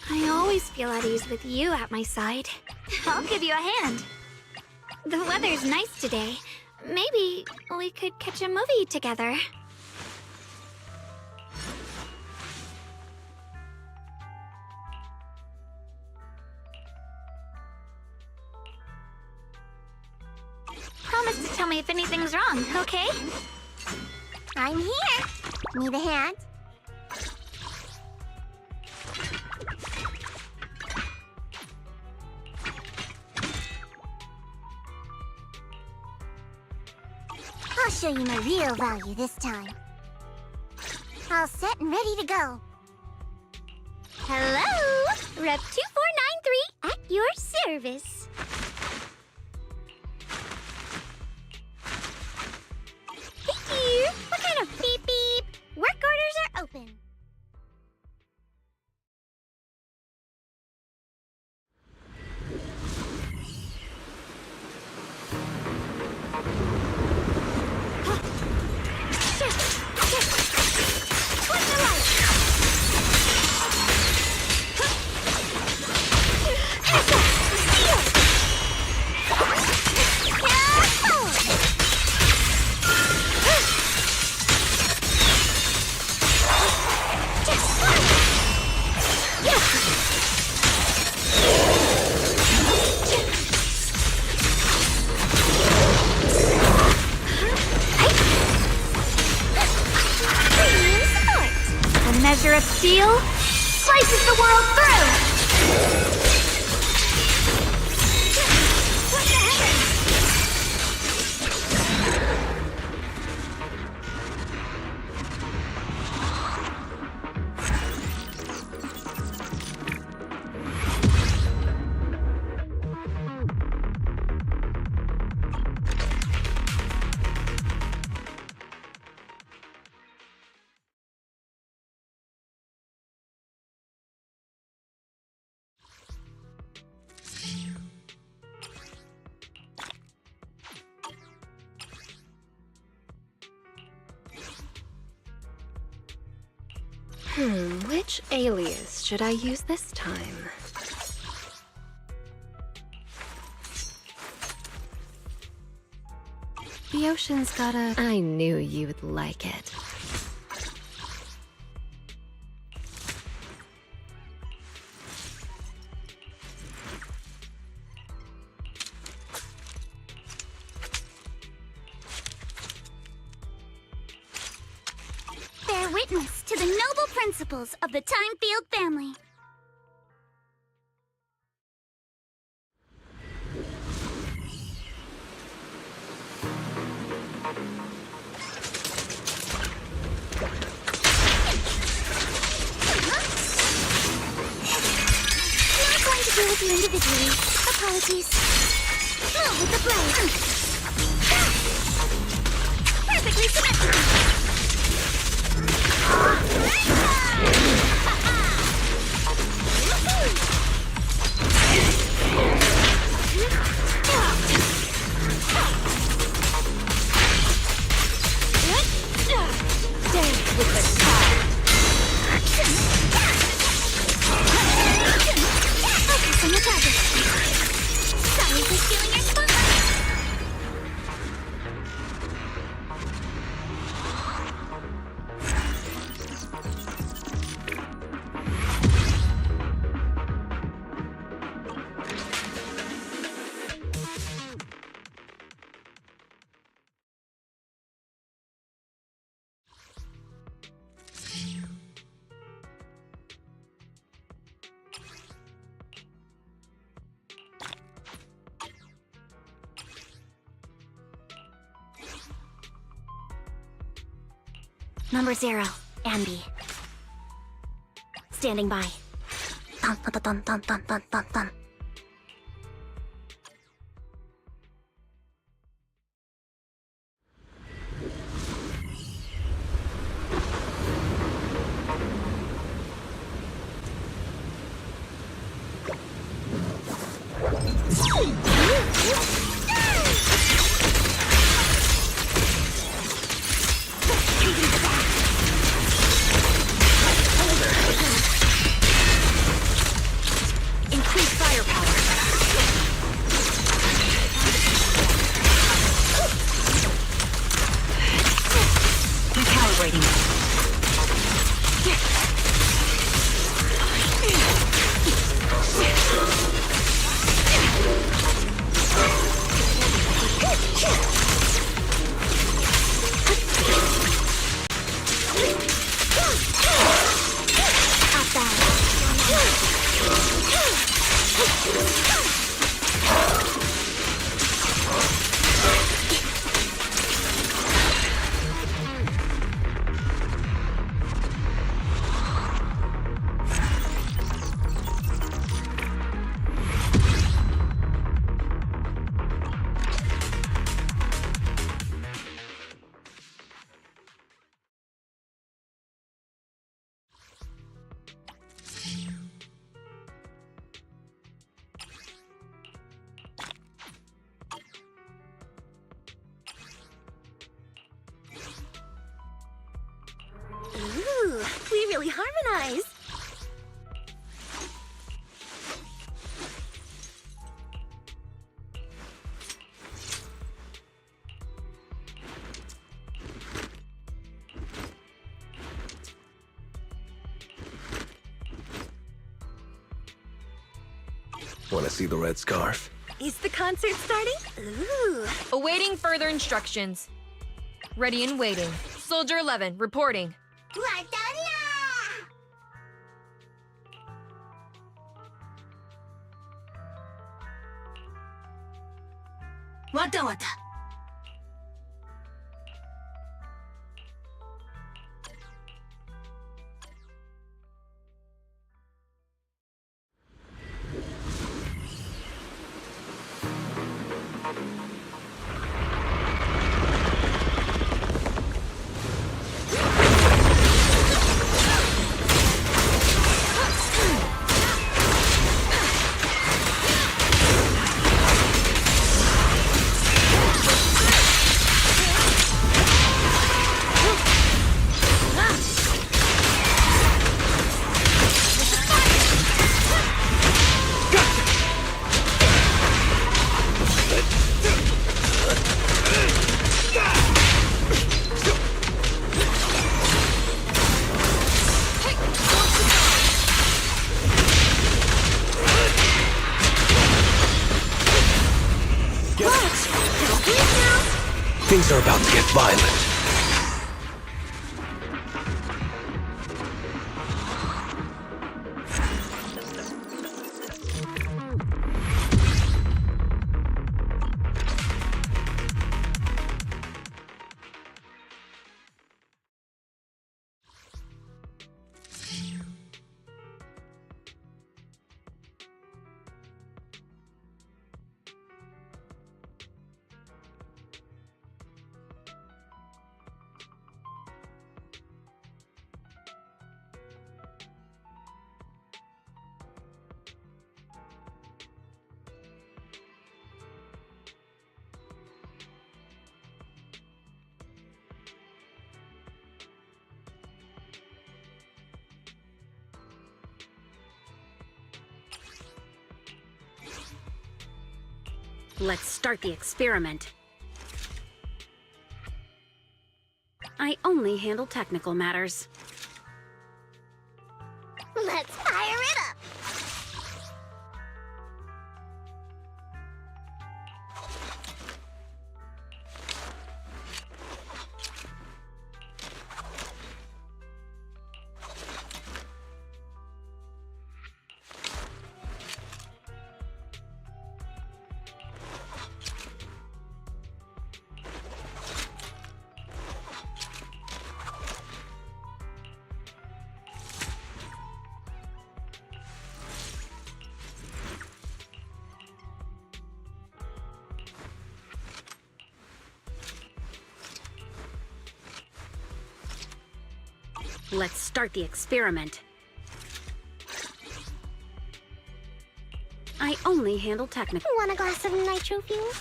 I always feel at ease with you at my side. I'll give you a hand. The weather's nice today. Maybe we could catch a movie together. Just tell me if anything's wrong, okay? I'm here. Need a hand? I'll show you my real value this time. All set and ready to go. Hello! Rep 2493 at your service. Hey here! What kind of beep beep? Work orders are open. A measure of steel slices the world through! Which alias should I use this time? The ocean's got a... I knew you would like it. Bear witness to the noble principles of the Timefield family. Not going to deal with you individually. Apologies. Move with the blade. Perfectly symmetrical. Focus on the target. Sorry for stealing your spotlight. Number 0, Ambi. Standing by. Dun, dun, dun, dun, dun, dun, dun, dun. Increase firepower. really harmonize. Want to see the red scarf? Is the concert starting? Ooh. Awaiting further instructions. Ready and waiting. Soldier 11, reporting. Wata wata. Things are about to get violent. Let's start the experiment. I only handle technical matters. Let's fire it up! Let's start the experiment. I only handle technical. Want a glass of nitro fuel?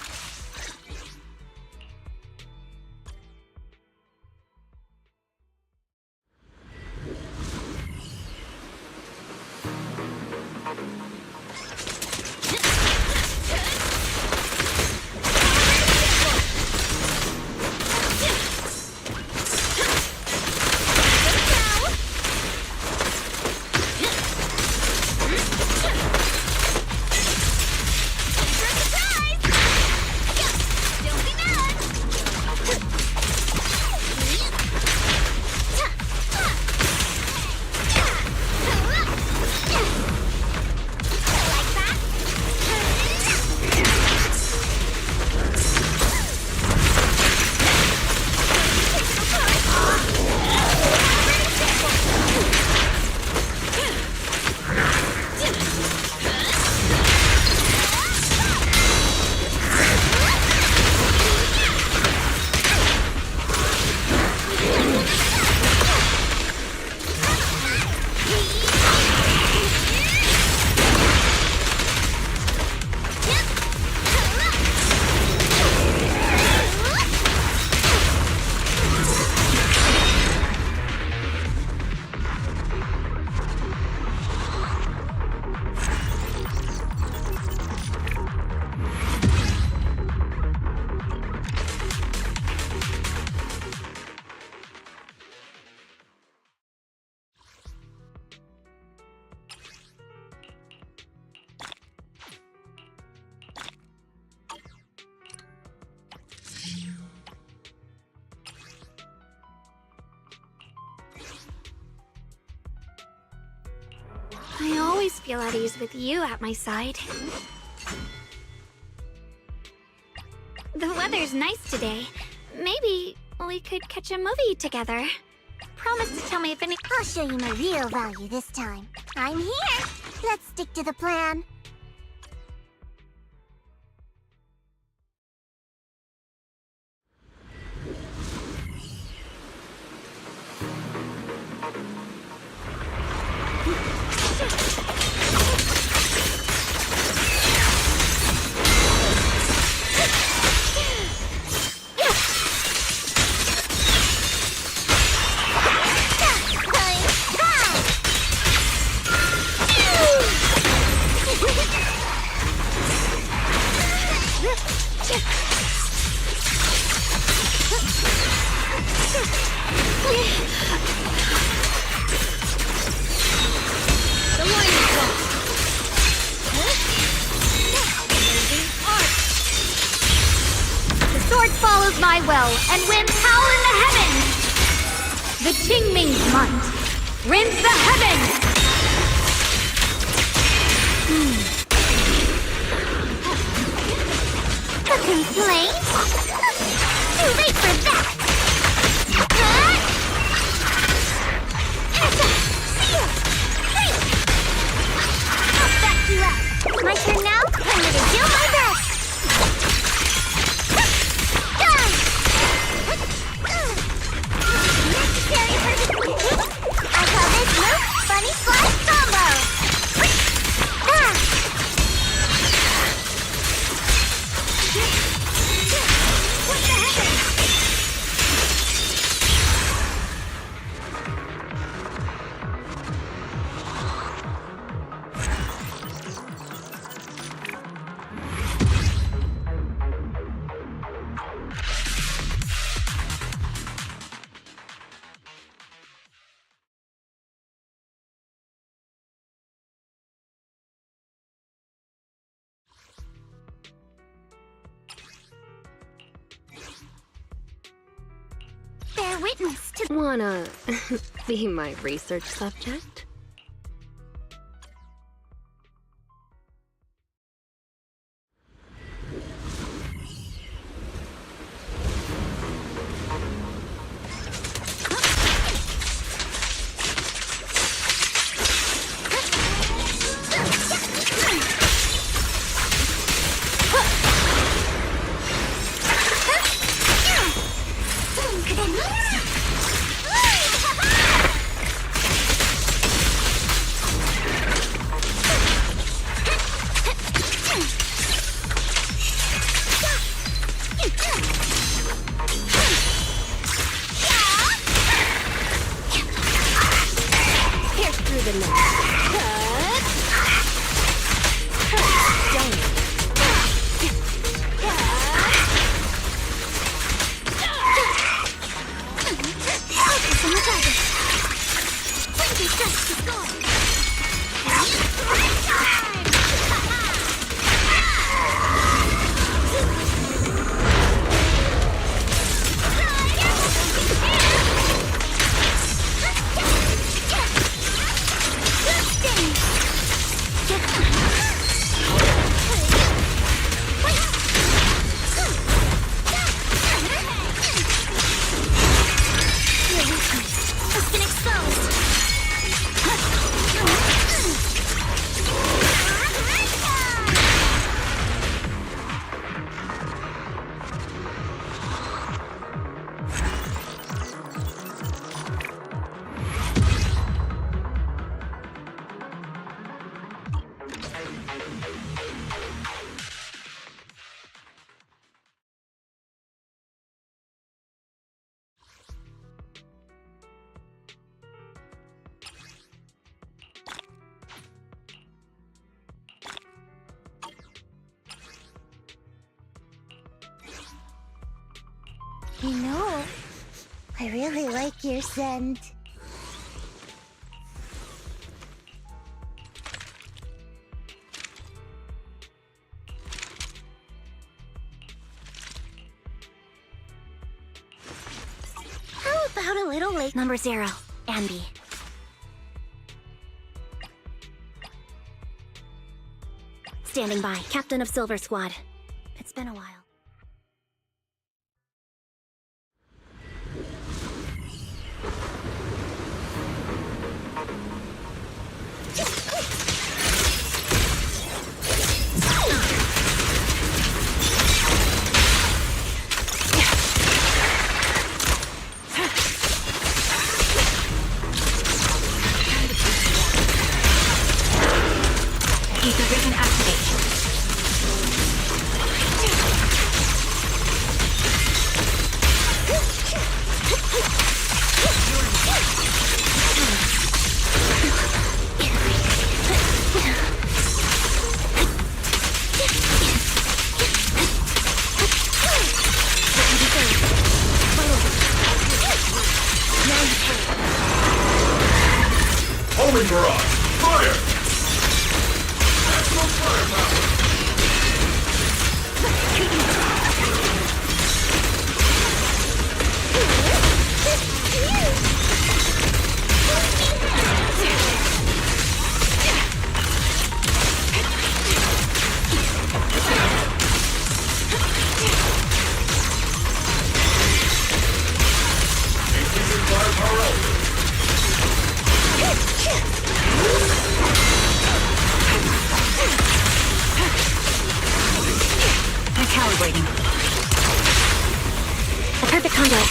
I always feel at ease with you at my side. The weather's nice today. Maybe we could catch a movie together. Promise to tell me if any— I'll show you my real value this time. I'm here. Let's stick to the plan. follows my will and wins power in the heavens! The Qingming's might rends the heavens! A complaint? Too late for that! I'll back you up! My turn now? I'm gonna do my best! Necessary for the... I call this move Bunny Slash Combo! What the heck? Bear witness to... Wanna be my research subject? You know, I really like your scent. How about a little late? Number 0, Ambi. standing by, captain of Silver Squad. It's been a while. Ether vision activate. Homing barrage! Fire! Maximum firepower! Increasing firepower output. I'm calibrating. The perfect conduit.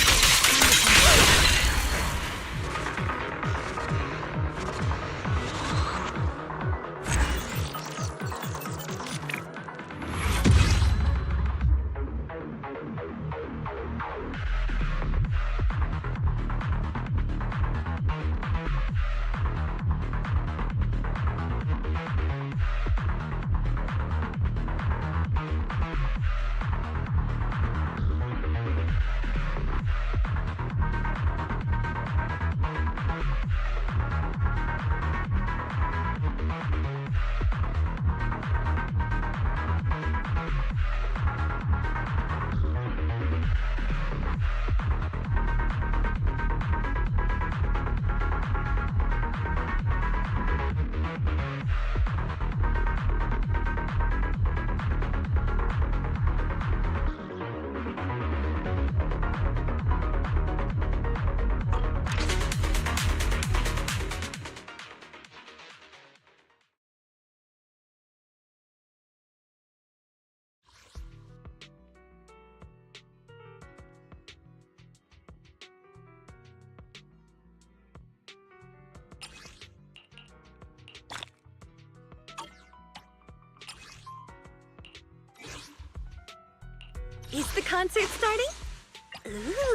Is the concert starting?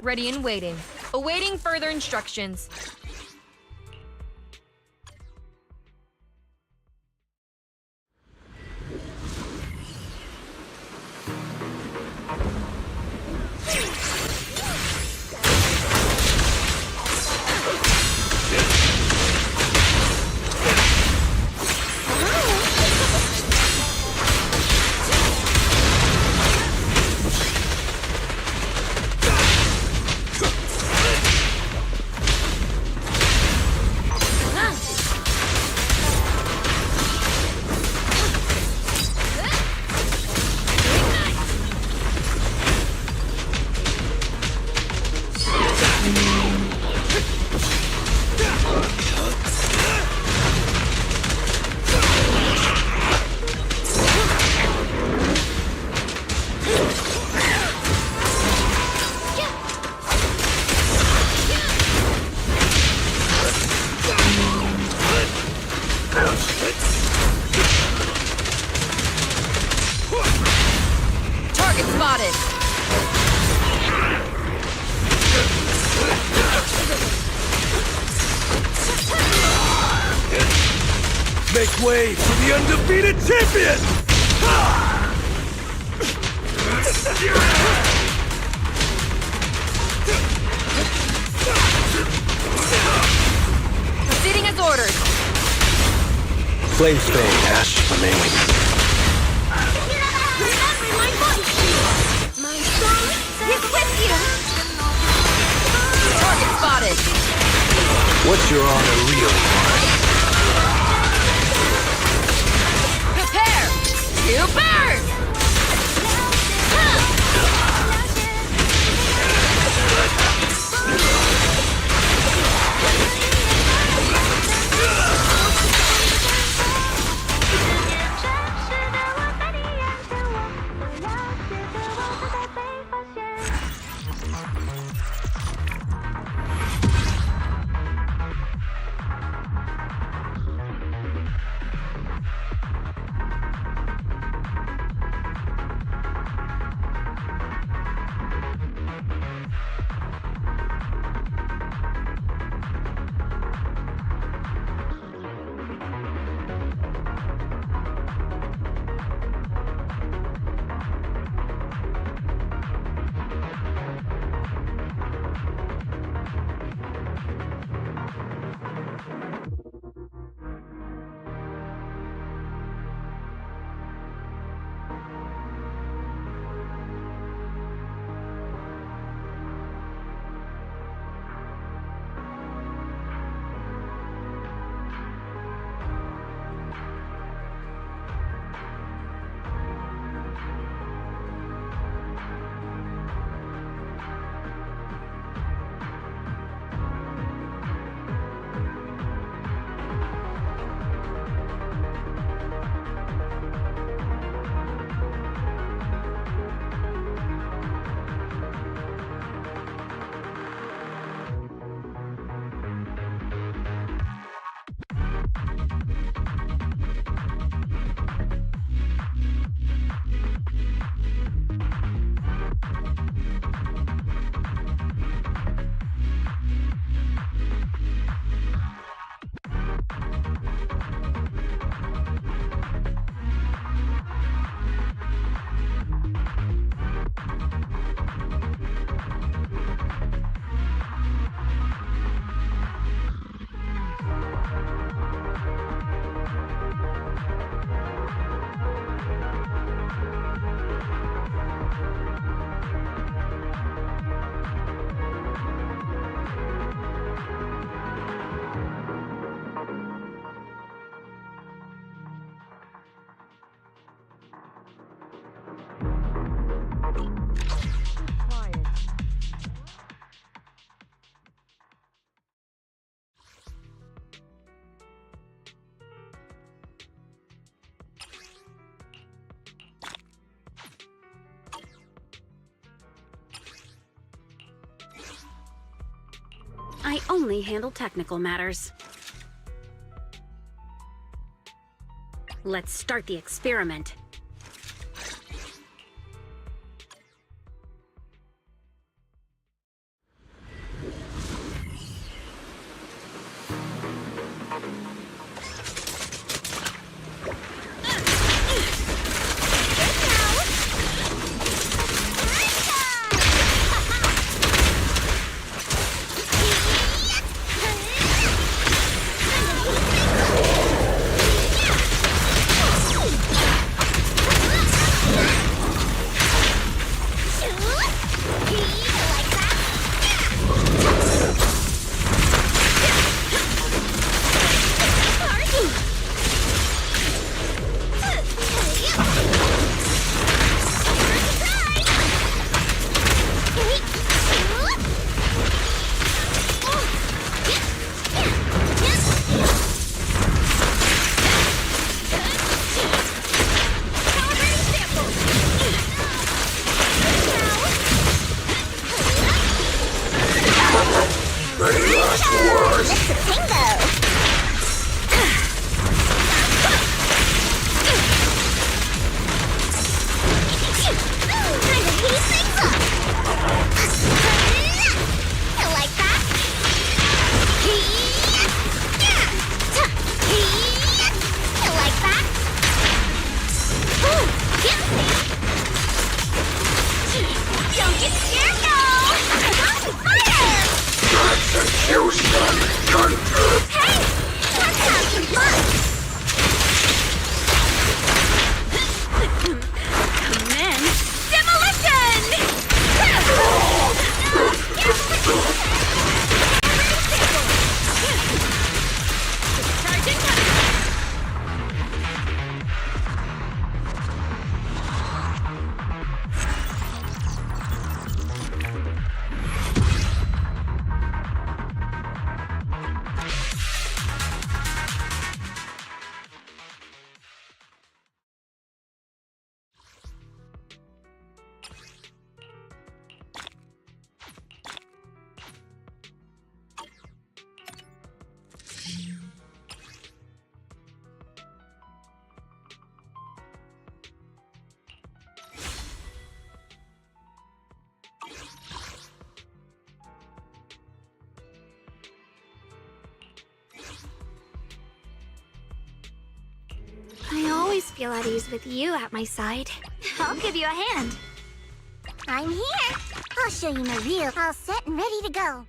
Ready and waiting. Awaiting further instructions. Target spotted. Make way for the undefeated champion! Proceeding as ordered. Flames fade, Ash. Remaining. My song is with you! Target spotted. What's your honor really? Prepare. You burn! I only handle technical matters. Let's start the experiment. always feel at ease with you at my side. I'll give you a hand. I'm here. I'll show you my reel. All set and ready to go.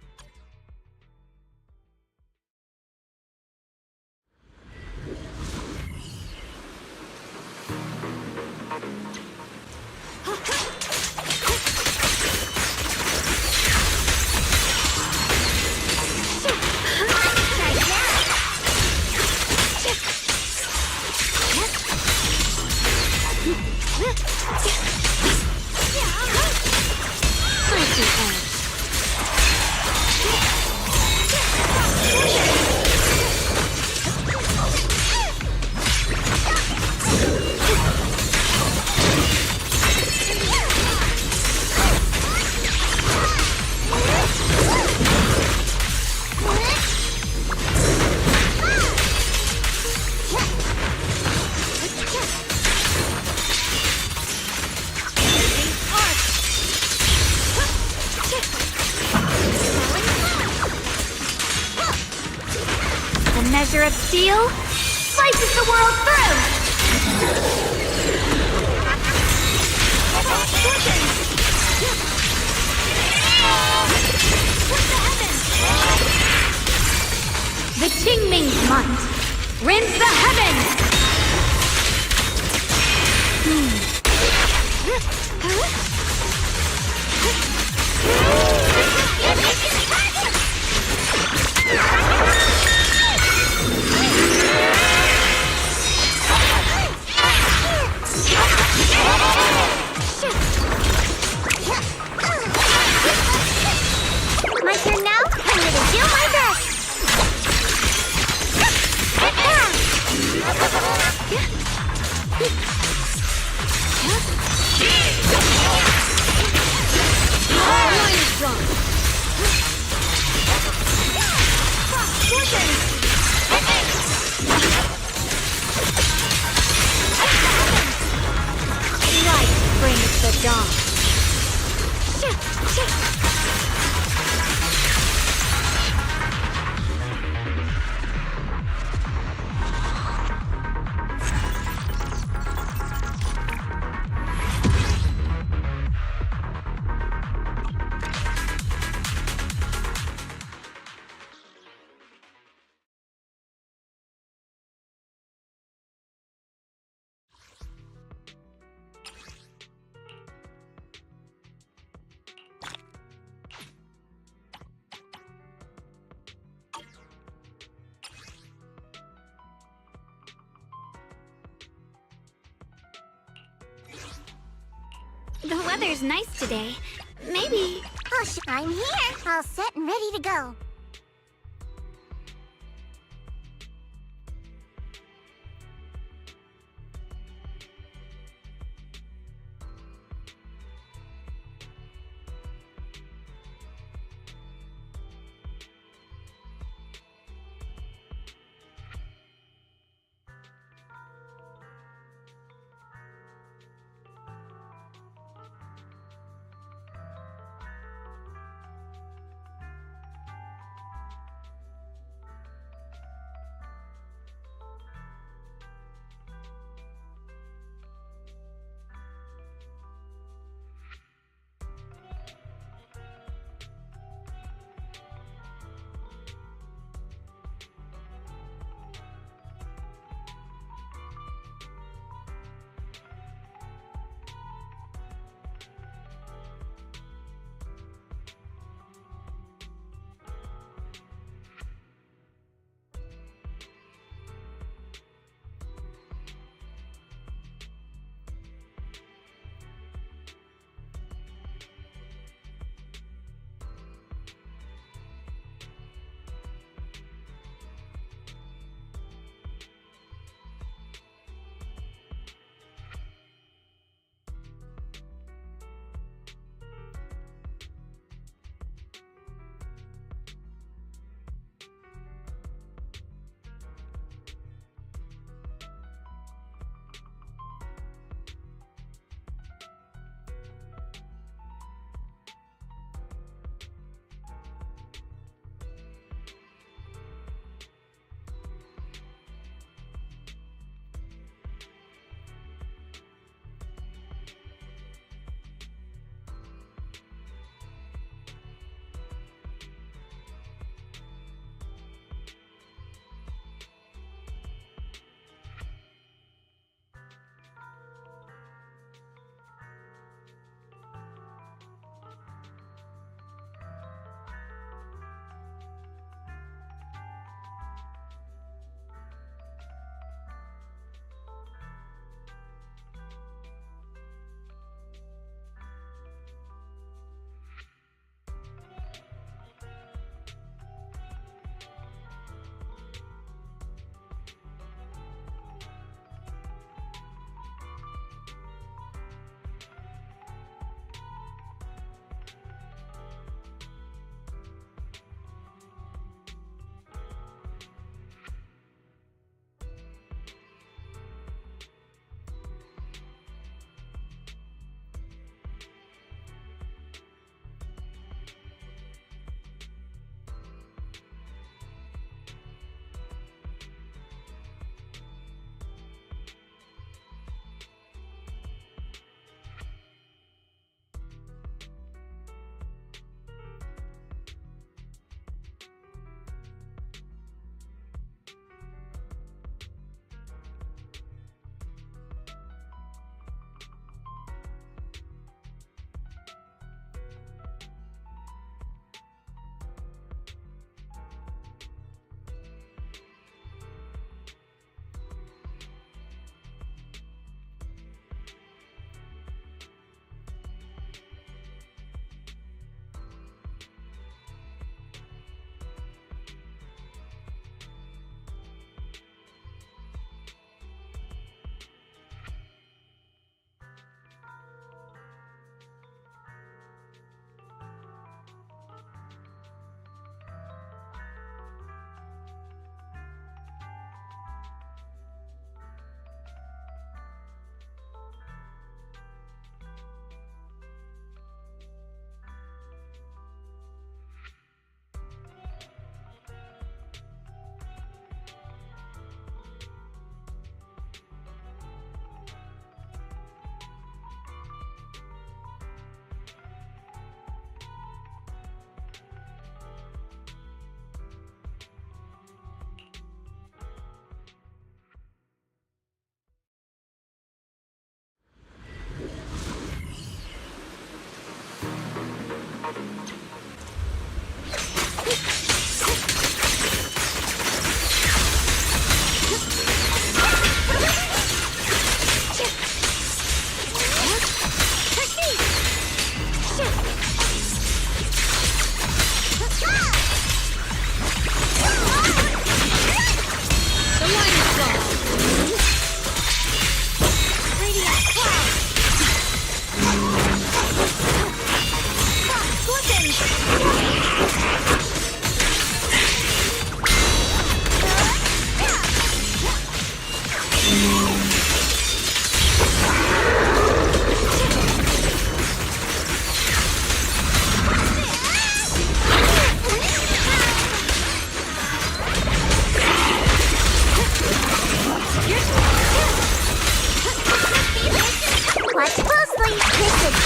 Measure of steel slices the world through! The Qingming's might rends the heavens! My turn now? I'm gonna do my best! Line is strong. Light brings the dawn. The weather's nice today. Maybe... I'm here. All set and ready to go.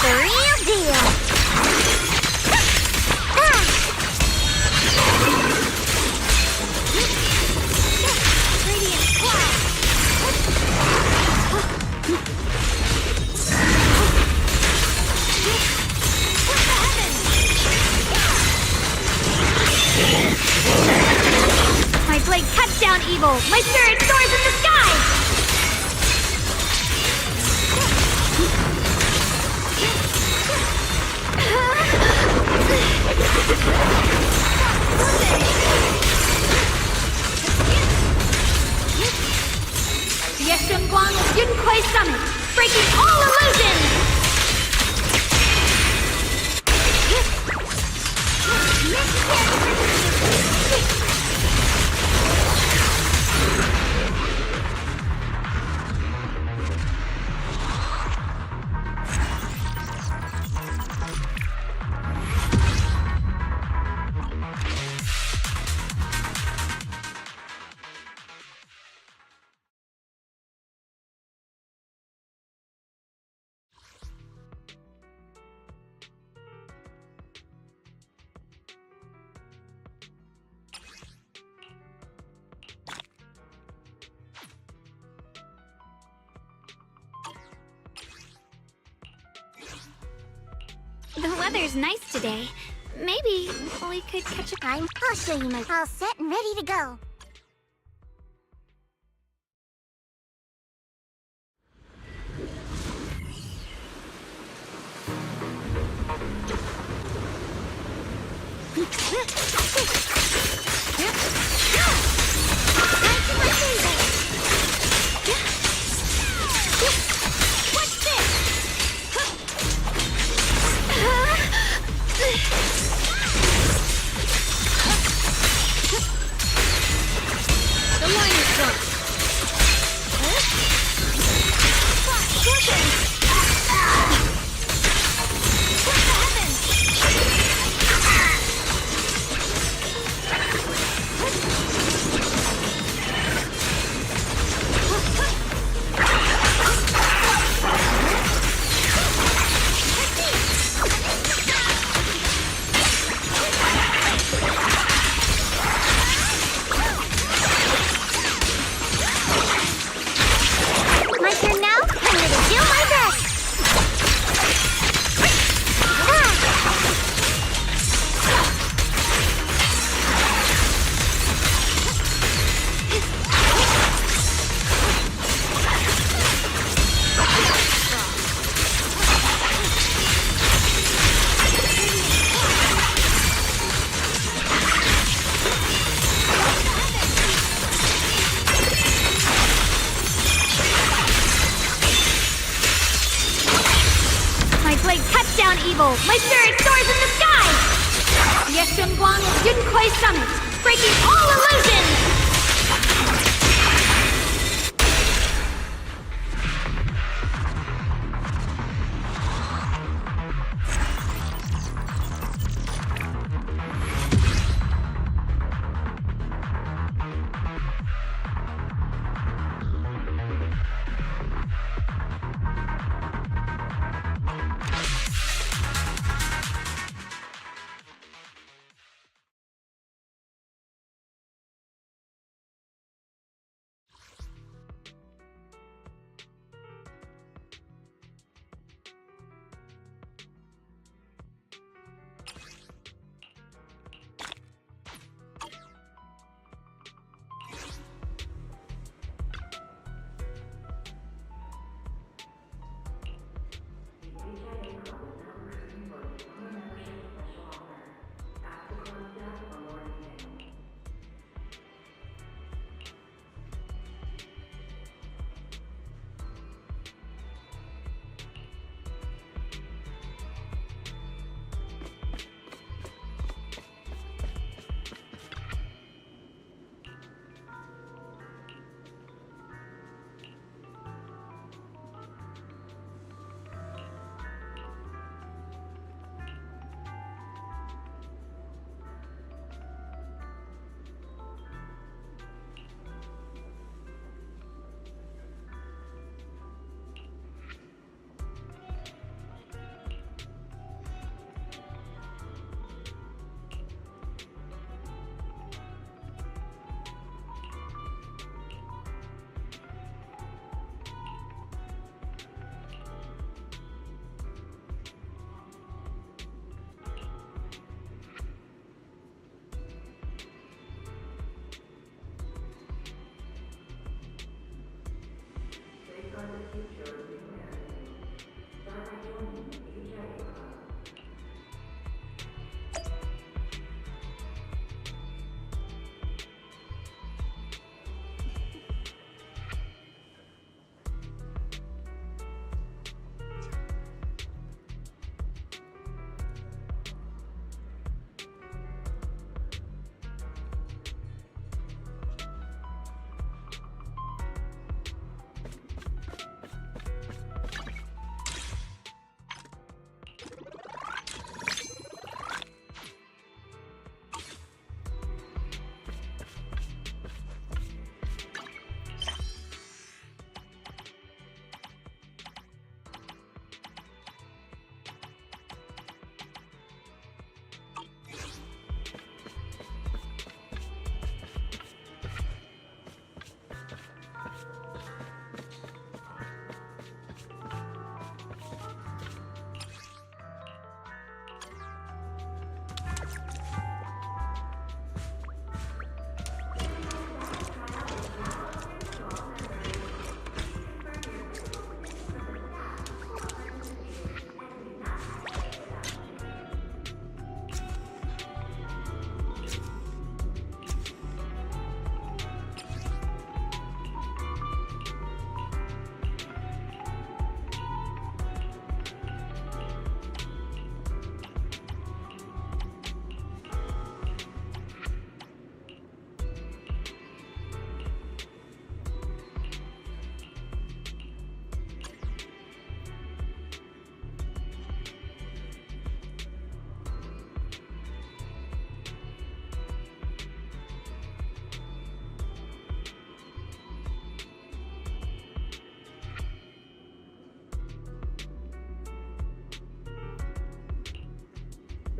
The real deal. Radiant cloud. My blade cuts down evil. My spirit soars in the sky. Yeshunguang Yunquai Summit, breaking all illusions! The weather's nice today. Maybe we could catch a time. I'll show you my all set and ready to go. The line is done. My turn now? I'm gonna do my best! My blade cuts down evil. My spirit soars in the sky. Yeshunguang Yunquai Summit, breaking all illusions!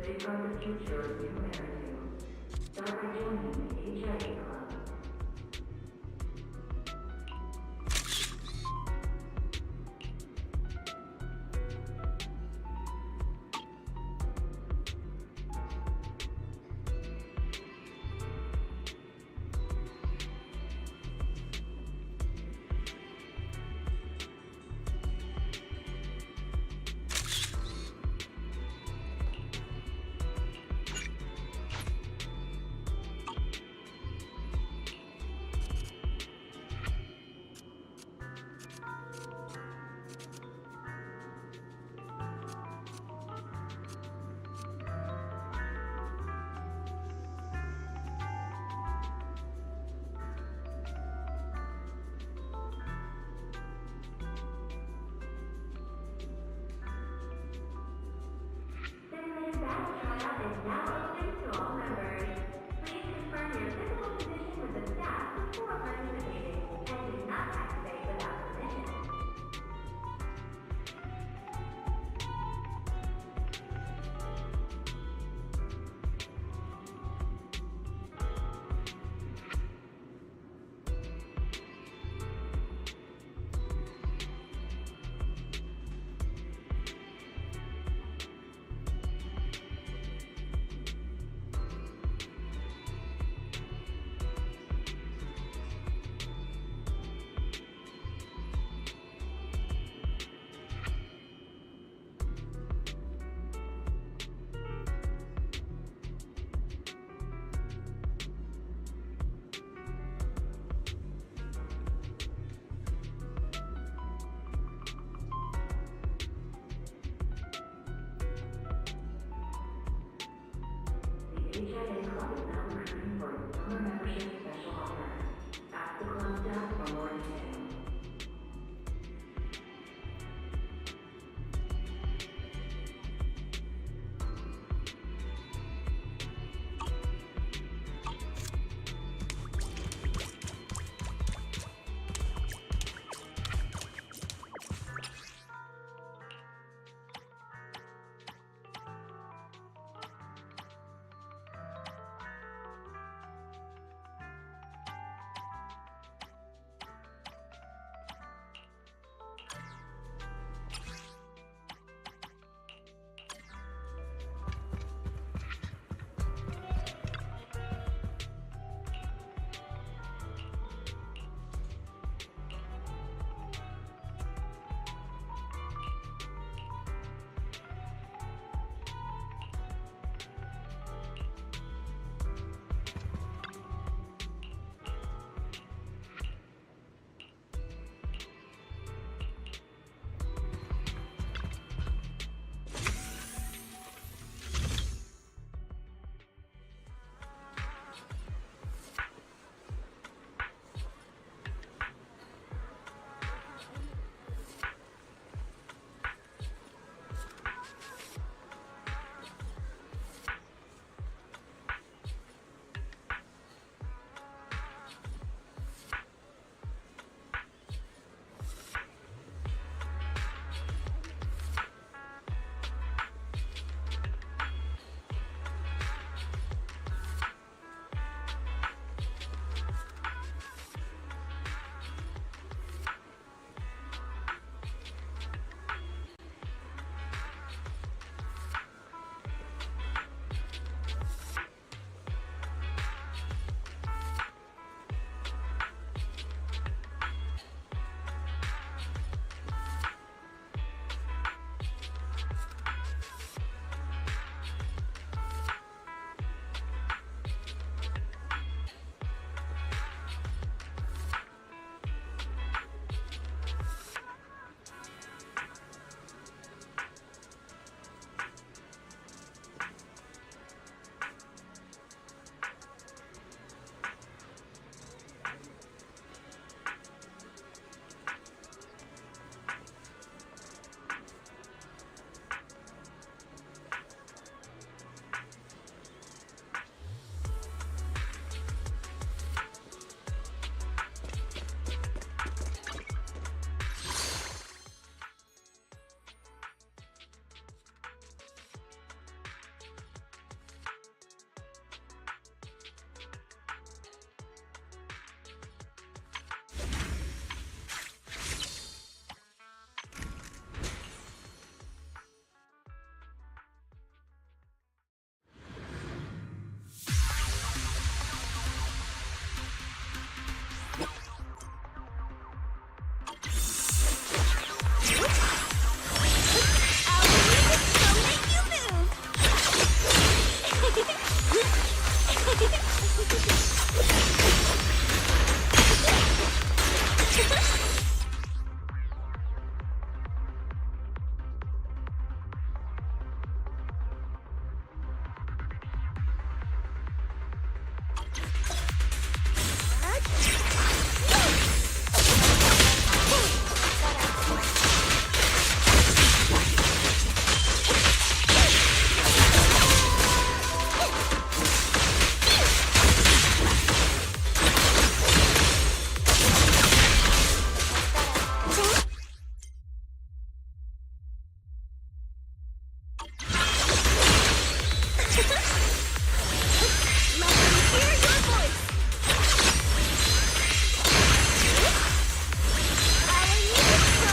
Safeguard the future of humanity. Start by joining the HIA Club.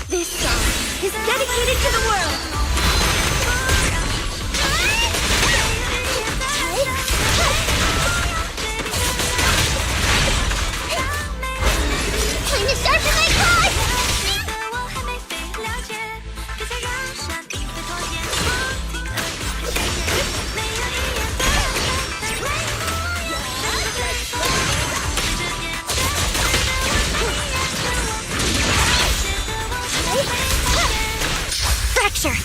This song is dedicated to the world! Time to start the night clock! Fracture!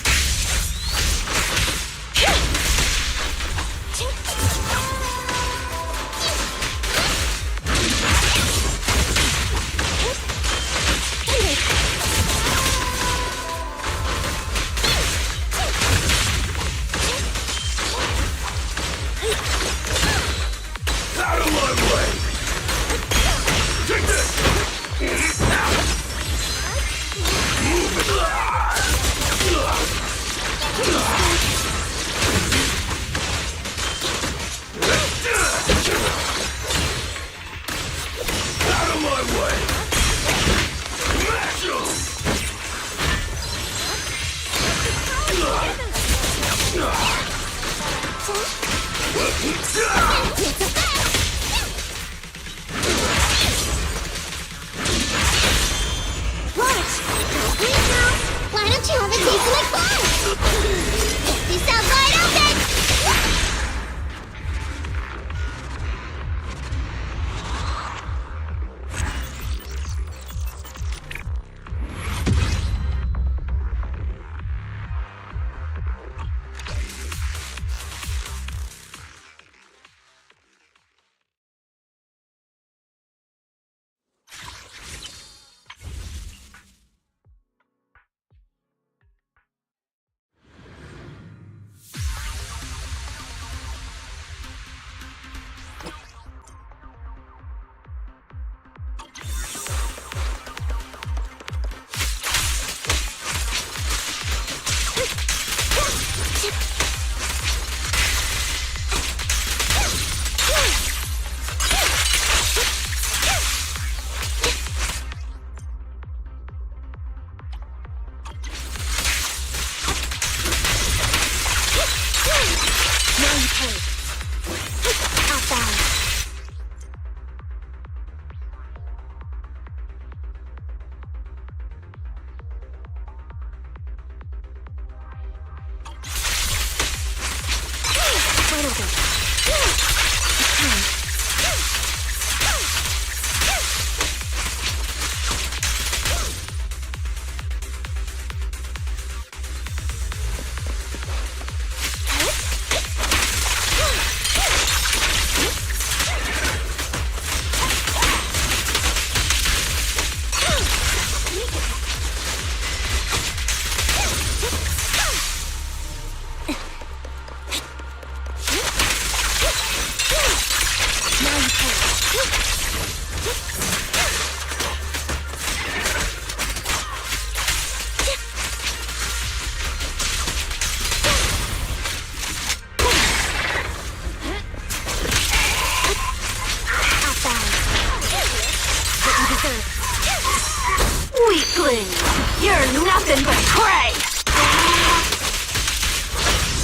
Out of my way! Take this! Move it! Out of my way! Smash 'em! Watch! Why don't you have a taste of my fun? Get this out wide open! Weakling! You're nothing but prey!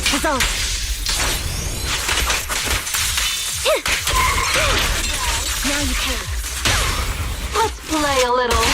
Huzzah! Now you can. Let's play a little.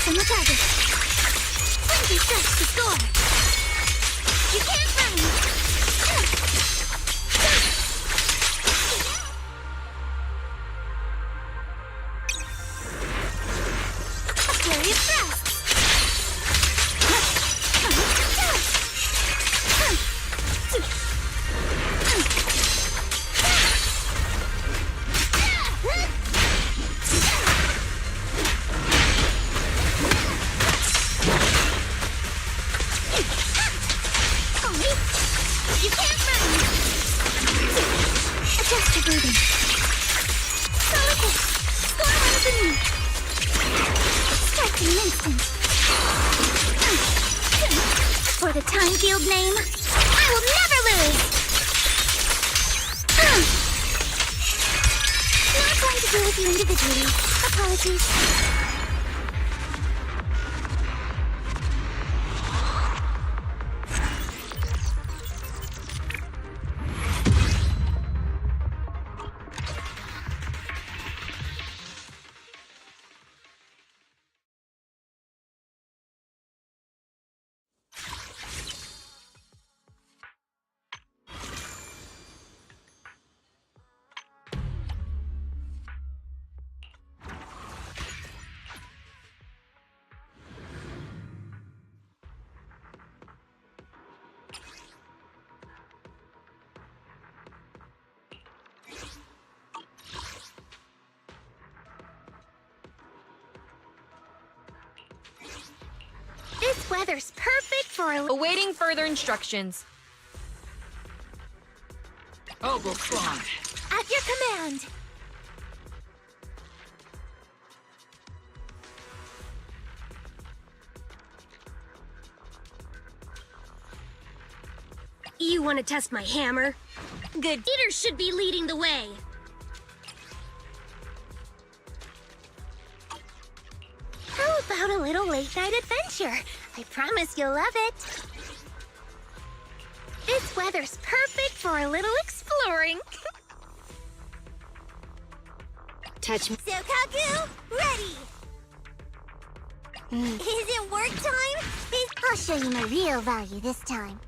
Focus on the target. Frenzy strikes to score. You can't run. A flurry of thrusts. You can't run! Adjust your breathing. Solid hit. Score one of the knee. Strike in an instant. For the time field name, I will never lose! Not going to deal with you individually. Apologies. This weather's perfect for Awaiting further instructions. Overfront. At your command. You want to test my hammer? Good eaters should be leading the way. How about a little late-night adventure? I promise you'll love it. This weather's perfect for a little exploring. Touch me. Sokaku, ready! Is it work time? I'll show you my real value this time.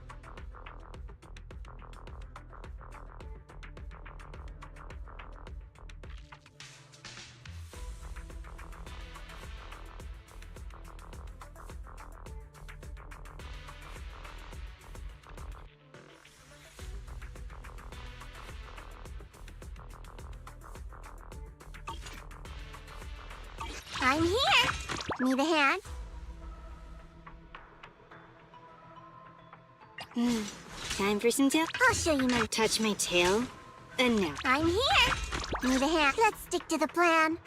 I'm here. Need a hand? Time for some tail. I'll show you my... Touch my tail. And now. I'm here. Need a hand? Let's stick to the plan.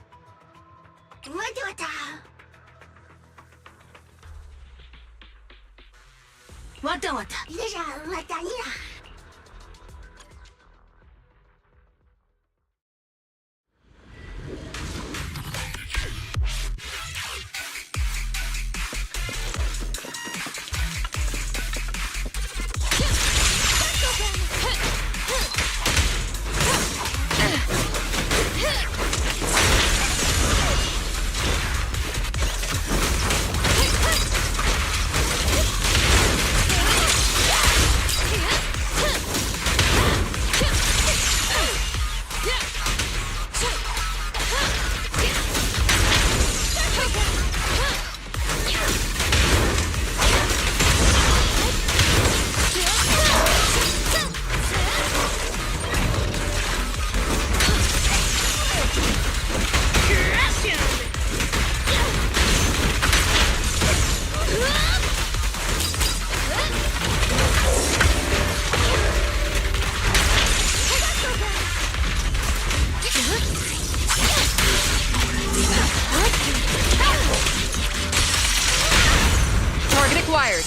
Target acquired.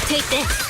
Take this.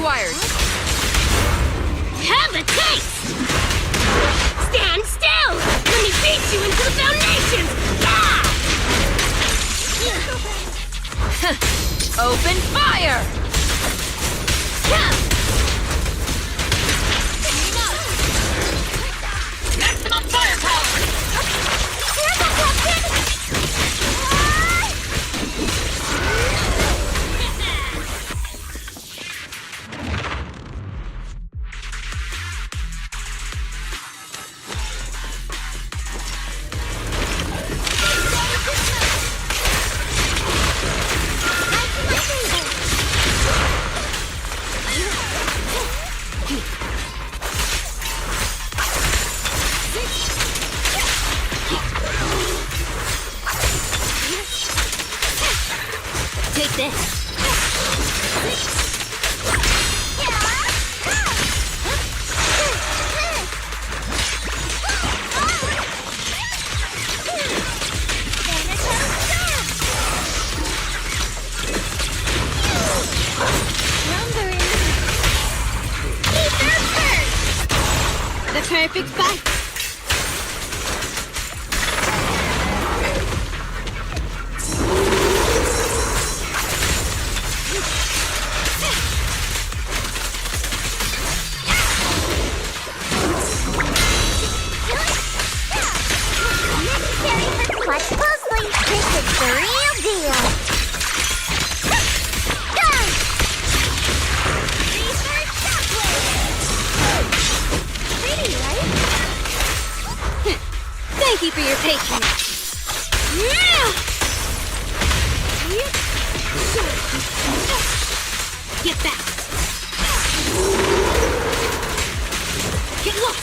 acquired. Have a taste! Stand still! Let me beat you into the foundations! Open fire! Maximum firepower! Take this. The perfect bite! Watch closely. This is the real deal. Done. Research shockwave. Pretty, right? Thank you for your patience. Get back. Get lost.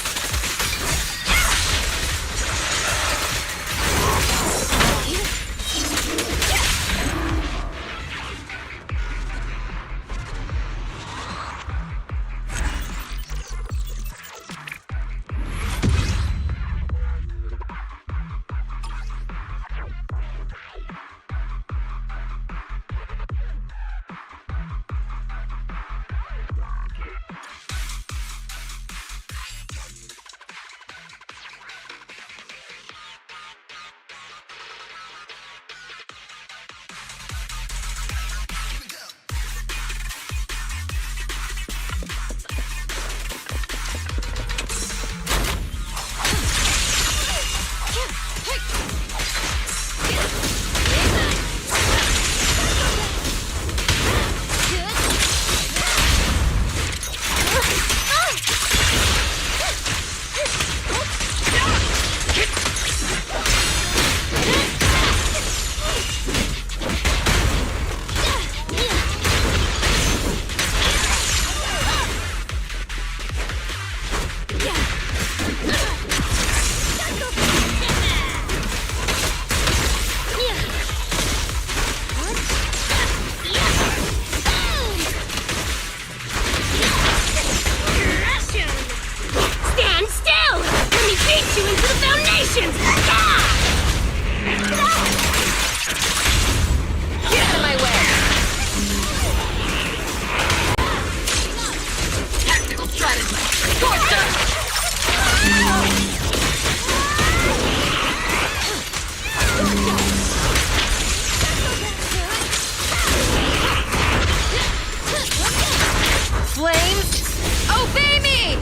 flames, obey me!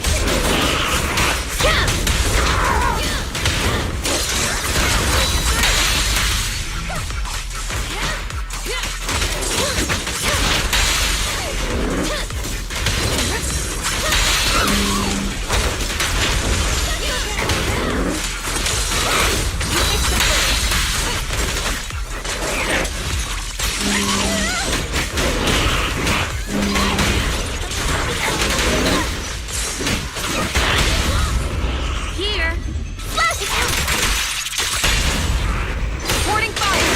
Here. Reporting fire!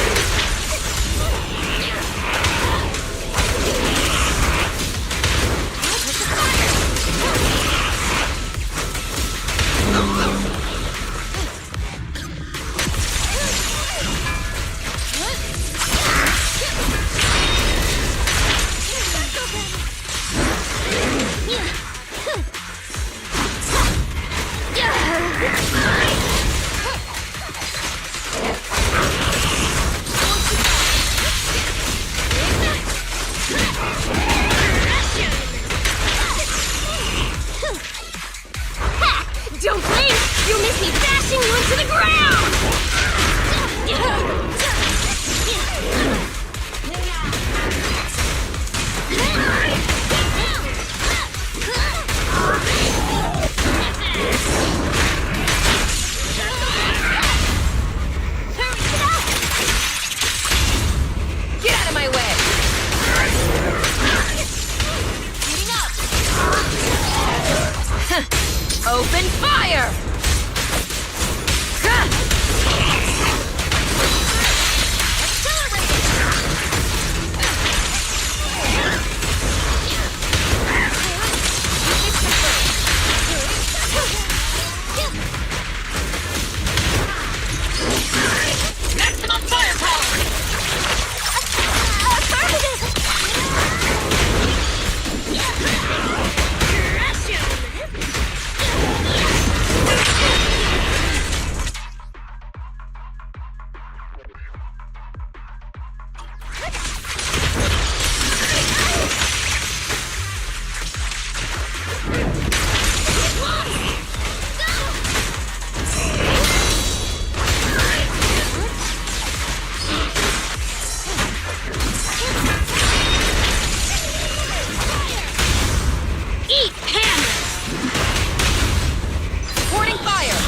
Don't blink! You'll miss me bashing you into the ground! Get out of my way! Open fire! Maximum firepower! Eat hammer! Reporting fire!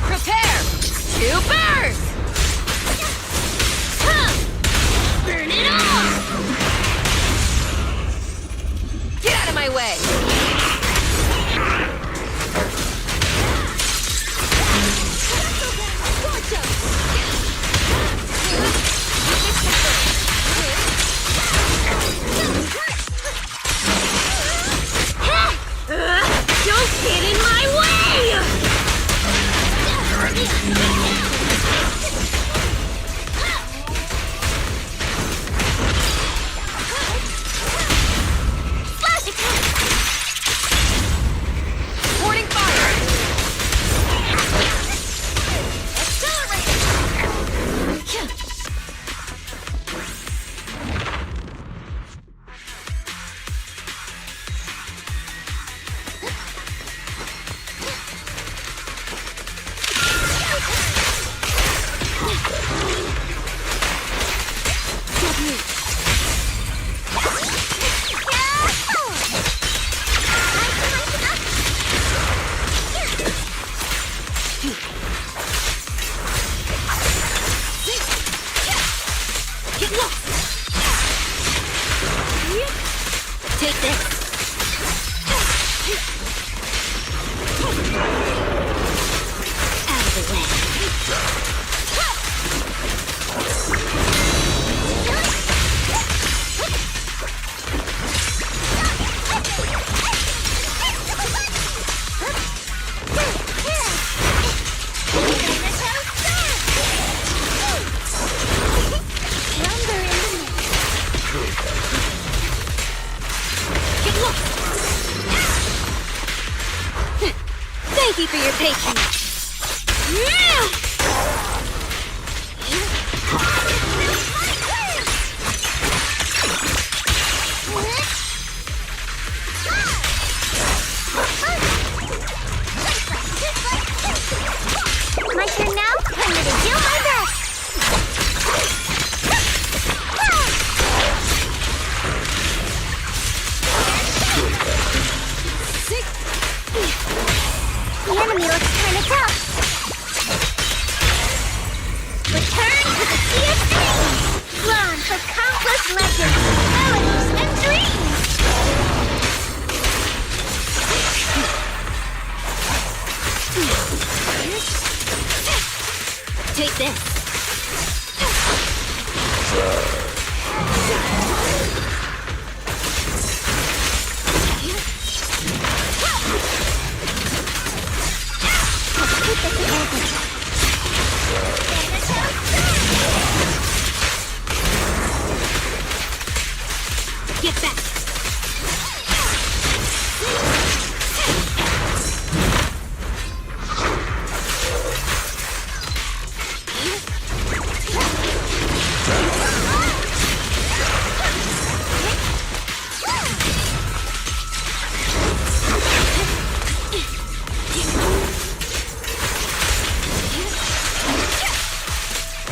Prepare to burn! Burn it all! Get out of my way! Don't get in my way! Reporting fire! Take this. Out of the way. Thank you for your patience. My turn now? I'm gonna do my best! The enemy looks kinda tough. Return to the Sea of Dreams! Drawn for countless legends, melodies, and dreams! Take this. Get back!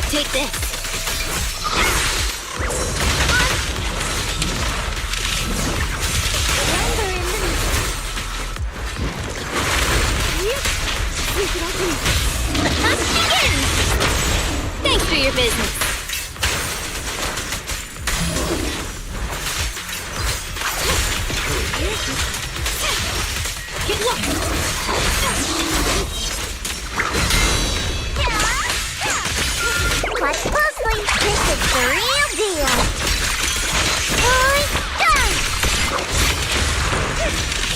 Take this. The hunt begins! Thanks for your business. Get low! Watch closely. This is the real deal. Boy, done!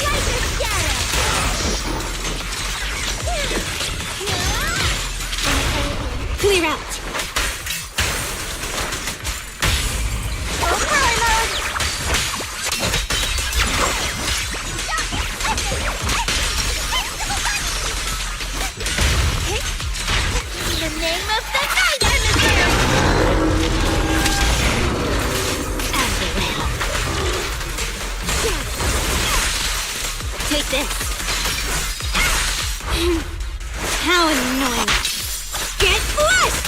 Like a shadow. Clear out. Overlay mode. In the name of the night emissary! Take this. How annoying. Get flushed!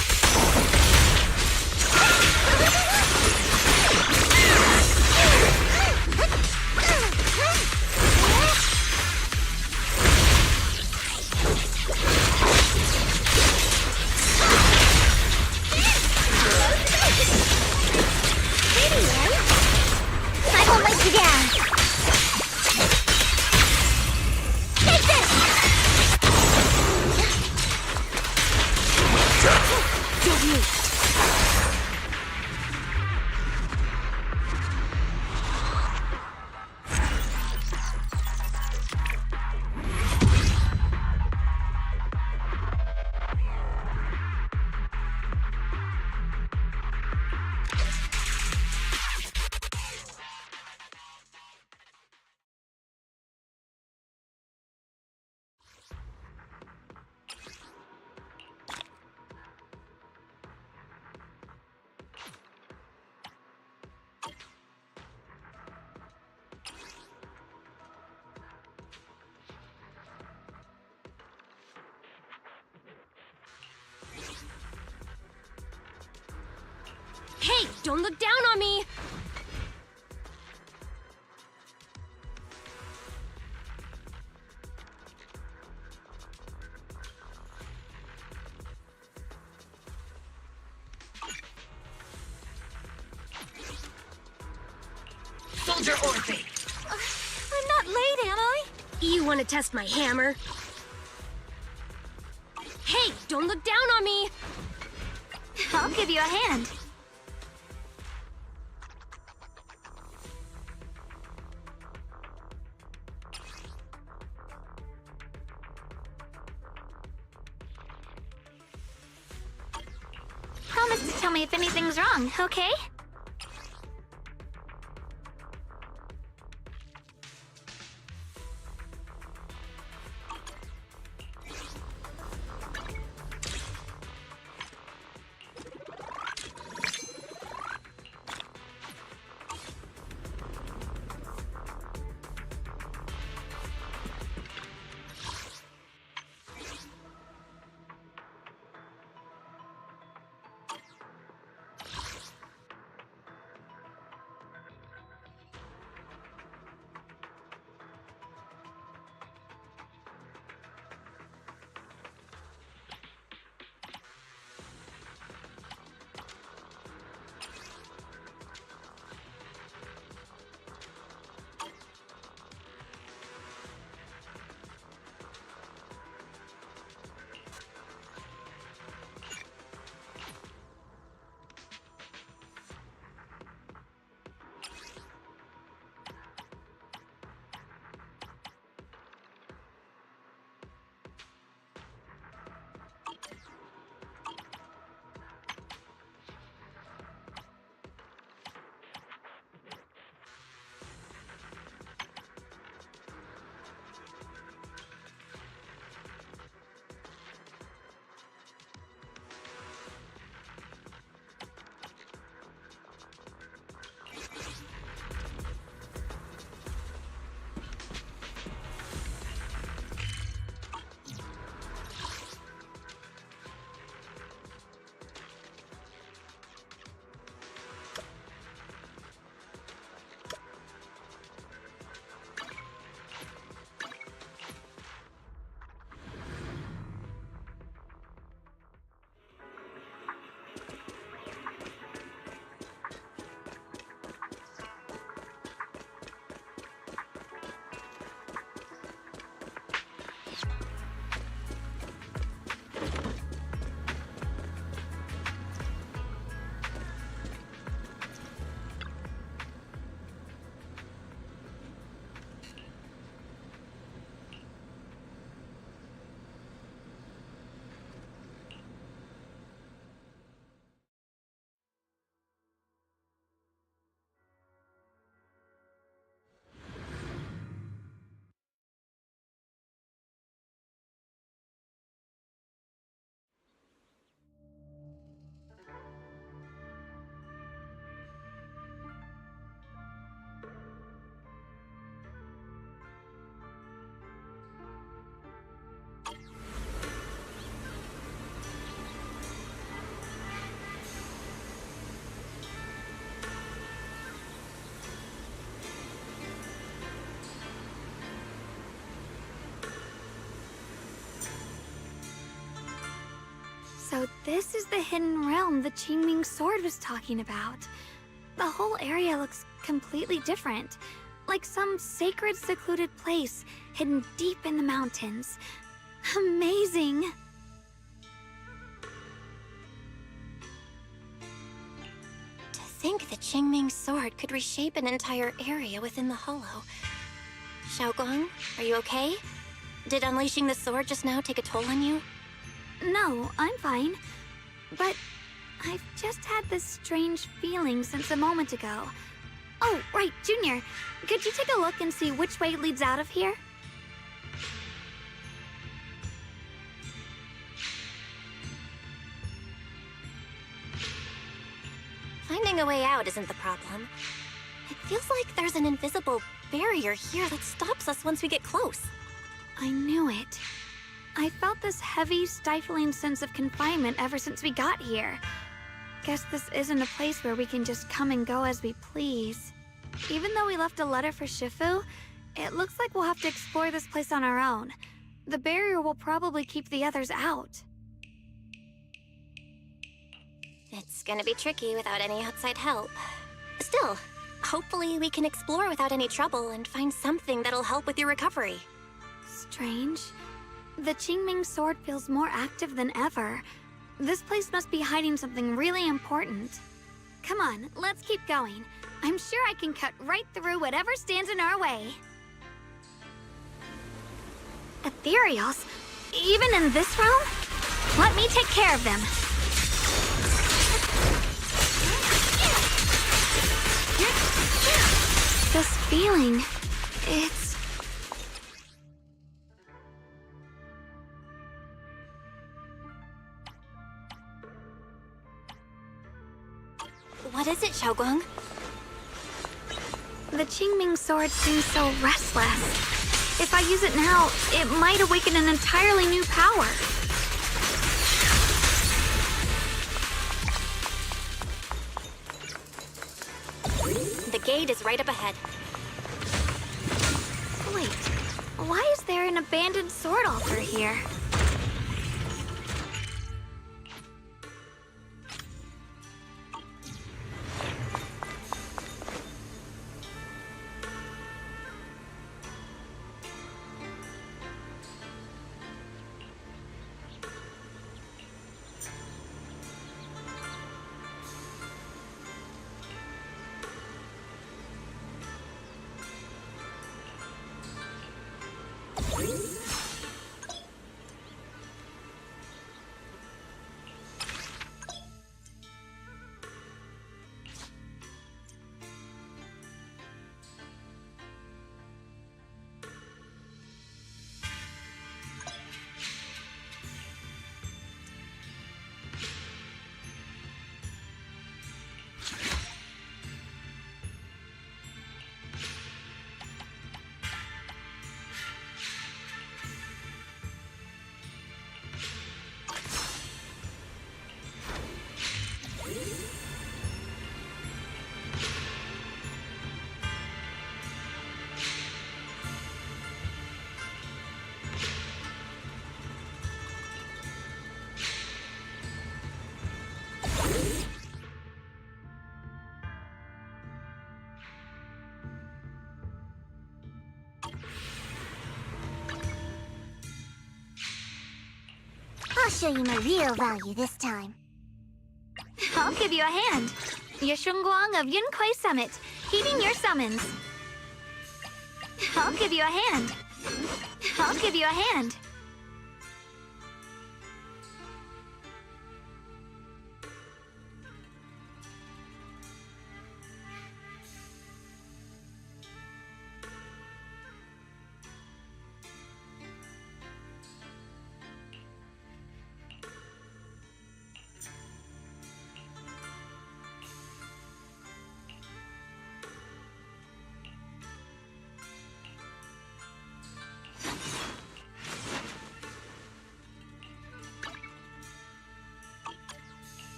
I won't let you down. Take this! Don't move. Hey, don't look down on me! Soldier Orphan! I'm not late, am I? You want to test my hammer? Hey, don't look down on me! I'll give you a hand. Promise to tell me if anything's wrong, okay? So this is the hidden realm the Qingming sword was talking about. The whole area looks completely different. Like some sacred, secluded place hidden deep in the mountains. Amazing! To think the Qingming sword could reshape an entire area within the hollow. Xiaoguang, are you okay? Did unleashing the sword just now take a toll on you? No, I'm fine. But I've just had this strange feeling since a moment ago. Oh, right, Junior. Could you take a look and see which way leads out of here? Finding a way out isn't the problem. It feels like there's an invisible barrier here that stops us once we get close. I knew it. I felt this heavy, stifling sense of confinement ever since we got here. Guess this isn't a place where we can just come and go as we please. Even though we left a letter for Shifu, it looks like we'll have to explore this place on our own. The barrier will probably keep the others out. It's gonna be tricky without any outside help. Still, hopefully we can explore without any trouble and find something that'll help with your recovery. Strange. The Qingming sword feels more active than ever. This place must be hiding something really important. Come on, let's keep going. I'm sure I can cut right through whatever stands in our way. Ethereals? Even in this realm? Let me take care of them. This feeling, it's... What is it, Xiaoguang? The Qingming sword seems so restless. If I use it now, it might awaken an entirely new power. The gate is right up ahead. Wait, why is there an abandoned sword altar here? I'll show you my real value this time. I'll give you a hand. Yeshungguang of Yunkuei Summit, heeding your summons. I'll give you a hand. I'll give you a hand.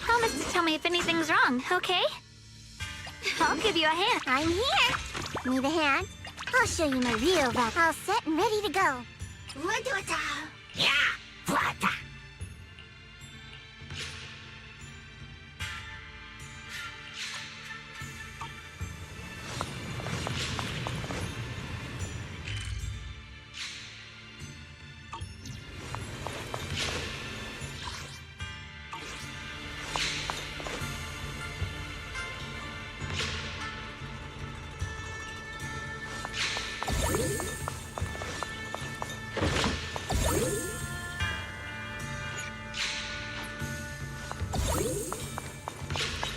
Promise to tell me if anything's wrong, okay? I'll give you a hand. I'm here. Need a hand? I'll show you my real vibe. All set and ready to go. Yeah, Flata.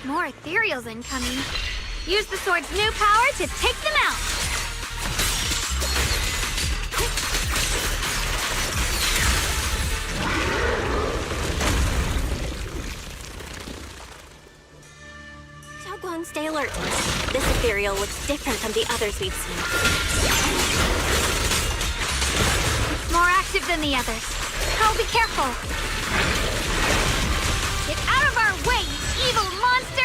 More ethereals incoming. Use the sword's new power to take them out! Xiaoguang, stay alert. This ethereal looks different from the others we've seen. It's more active than the others. I'll be careful. Get out of our way, you evil monster!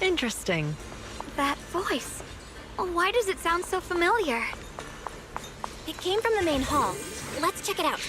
Interesting. That voice. Why does it sound so familiar? It came from the main hall. Let's check it out.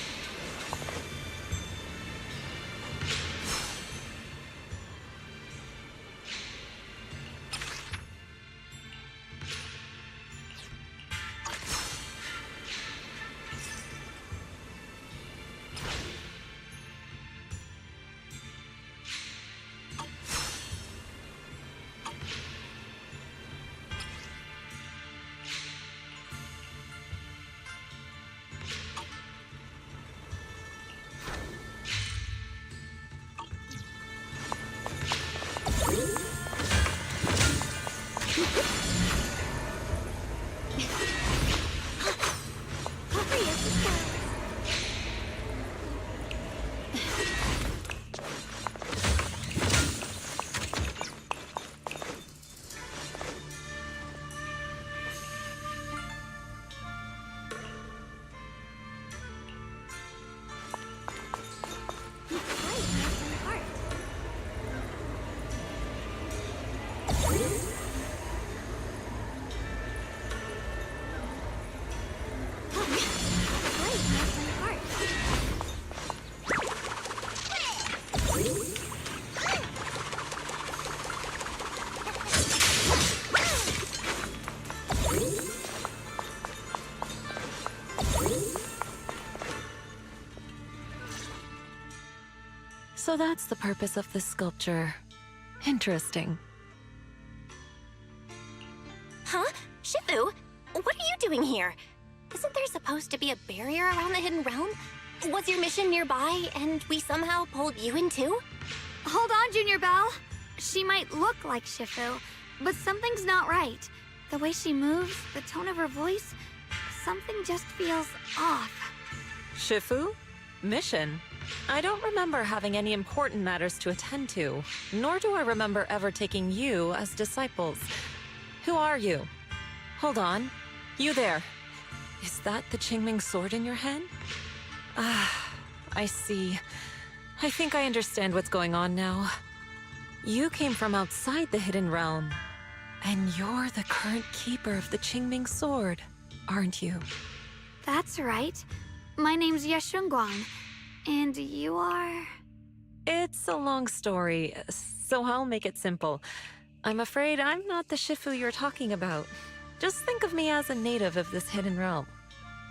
So that's the purpose of this sculpture. Interesting. Huh? Shifu? What are you doing here? Isn't there supposed to be a barrier around the hidden realm? Was your mission nearby, and we somehow pulled you in too? Hold on, Junior Belle. She might look like Shifu, but something's not right. The way she moves, the tone of her voice, something just feels off. Shifu? Mission? I don't remember having any important matters to attend to, nor do I remember ever taking you as disciples. Who are you? Hold on. You there. Is that the Qingming sword in your hand? Ah, I see. I think I understand what's going on now. You came from outside the Hidden Realm, and you're the current keeper of the Qingming sword, aren't you? That's right. My name's Yeshunguang, and you are... It's a long story, so I'll make it simple. I'm afraid I'm not the Shifu you're talking about. Just think of me as a native of this hidden realm.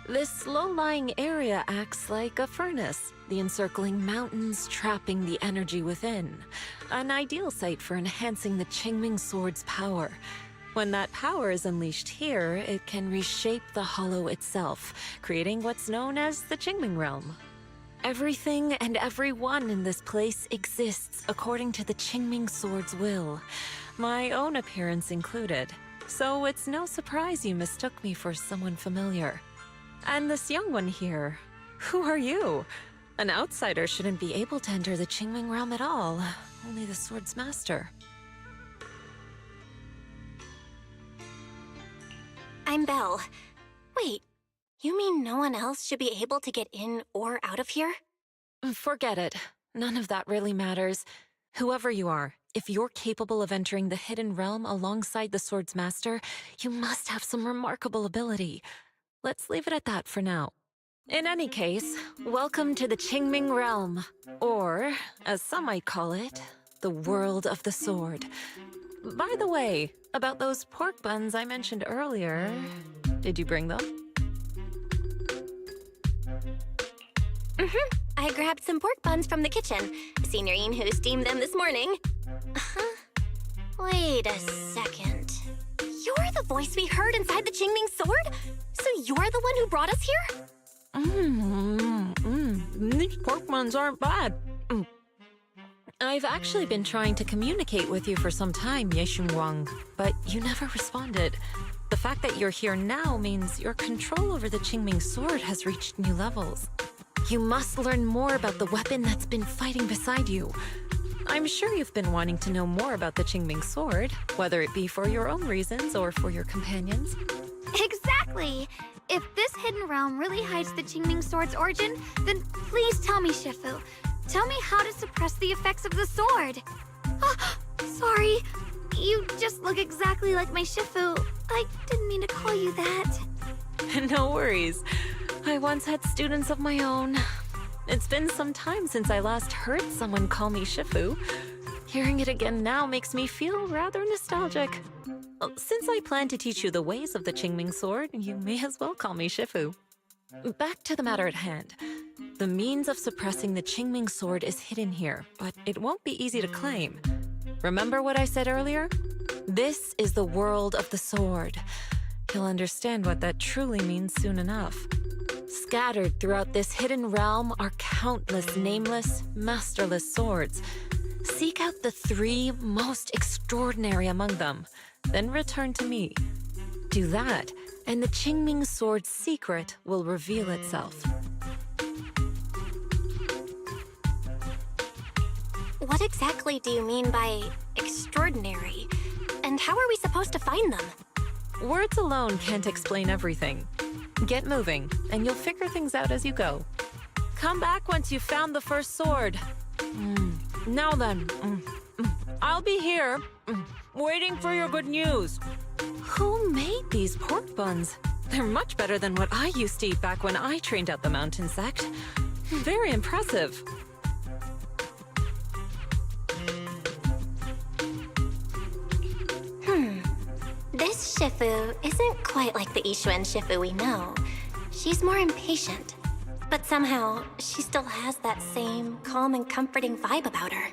This low-lying area acts like a furnace, the encircling mountains trapping the energy within. An ideal site for enhancing the Qingming sword's power. When that power is unleashed here, it can reshape the hollow itself, creating what's known as the Qingming realm. Everything and everyone in this place exists according to the Qingming sword's will, my own appearance included. So it's no surprise you mistook me for someone familiar. And this young one here, who are you? An outsider shouldn't be able to enter the Qingming realm at all, only the sword's master. I'm Belle. Wait, you mean no one else should be able to get in or out of here? Forget it. None of that really matters. Whoever you are, if you're capable of entering the hidden realm alongside the sword's master, you must have some remarkable ability. Let's leave it at that for now. In any case, welcome to the Qingming realm, or, as some might call it, the world of the sword. By the way, about those pork buns I mentioned earlier, did you bring them? I grabbed some pork buns from the kitchen. Signorine who steamed them this morning. Wait a second. You're the voice we heard inside the Qingming sword? So you're the one who brought us here? These pork buns aren't bad. I've actually been trying to communicate with you for some time, Yeshunguang, but you never responded. The fact that you're here now means your control over the Qingming sword has reached new levels. You must learn more about the weapon that's been fighting beside you. I'm sure you've been wanting to know more about the Qingming sword, whether it be for your own reasons or for your companions. Exactly! If this hidden realm really hides the Qingming sword's origin, then please tell me, Shifu. Tell me how to suppress the effects of the sword. Sorry. You just look exactly like my Shifu. I didn't mean to call you that. No worries. I once had students of my own. It's been some time since I last heard someone call me Shifu. Hearing it again now makes me feel rather nostalgic. Since I plan to teach you the ways of the Qingming sword, you may as well call me Shifu. Back to the matter at hand. The means of suppressing the Qingming sword is hidden here, but it won't be easy to claim. Remember what I said earlier? This is the world of the sword. You'll understand what that truly means soon enough. Scattered throughout this hidden realm are countless nameless, masterless swords. Seek out the 3 most extraordinary among them, then return to me. Do that, and the Qingming sword's secret will reveal itself. What exactly do you mean by extraordinary? And how are we supposed to find them? Words alone can't explain everything. Get moving, and you'll figure things out as you go. Come back once you've found the first sword. Now then, I'll be here, waiting for your good news. Who made these pork buns? They're much better than what I used to eat back when I trained at the mountain sect. Very impressive. This Shifu isn't quite like the Ishuan Shifu we know. She's more impatient. But somehow, she still has that same calm and comforting vibe about her.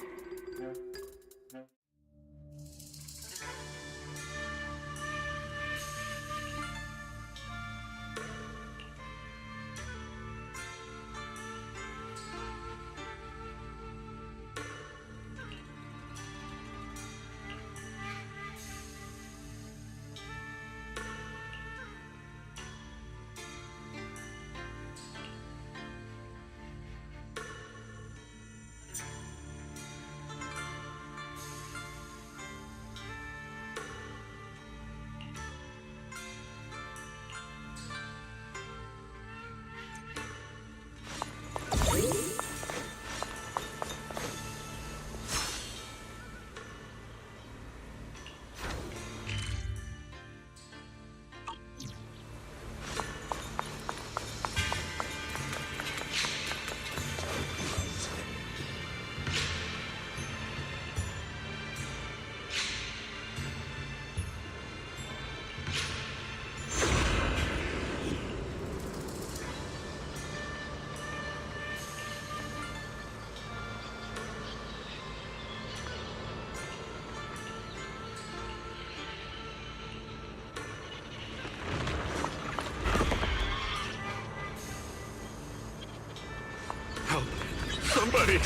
me!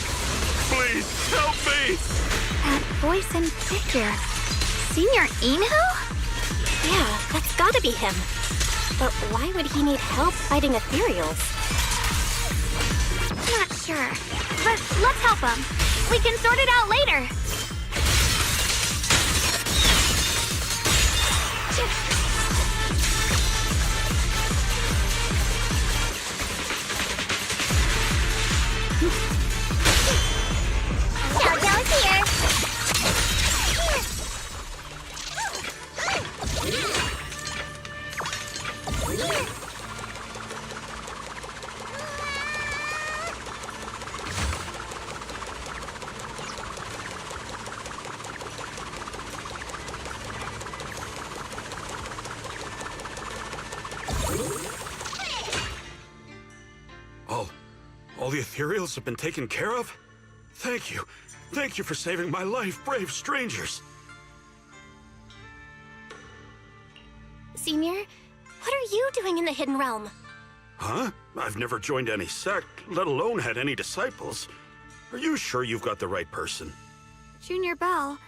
Please, help me! That voice and figure. Senior Inhu? Yeah, that's gotta be him. But why would he need help fighting ethereals? Not sure. But let's help him. We can sort it out later. Countdown's here. All the ethereals have been taken care of? Thank you. Thank you for saving my life, brave strangers. Senior, what are you doing in the Hidden Realm? Huh? I've never joined any sect, let alone had any disciples. Are you sure you've got the right person? Junior Bell,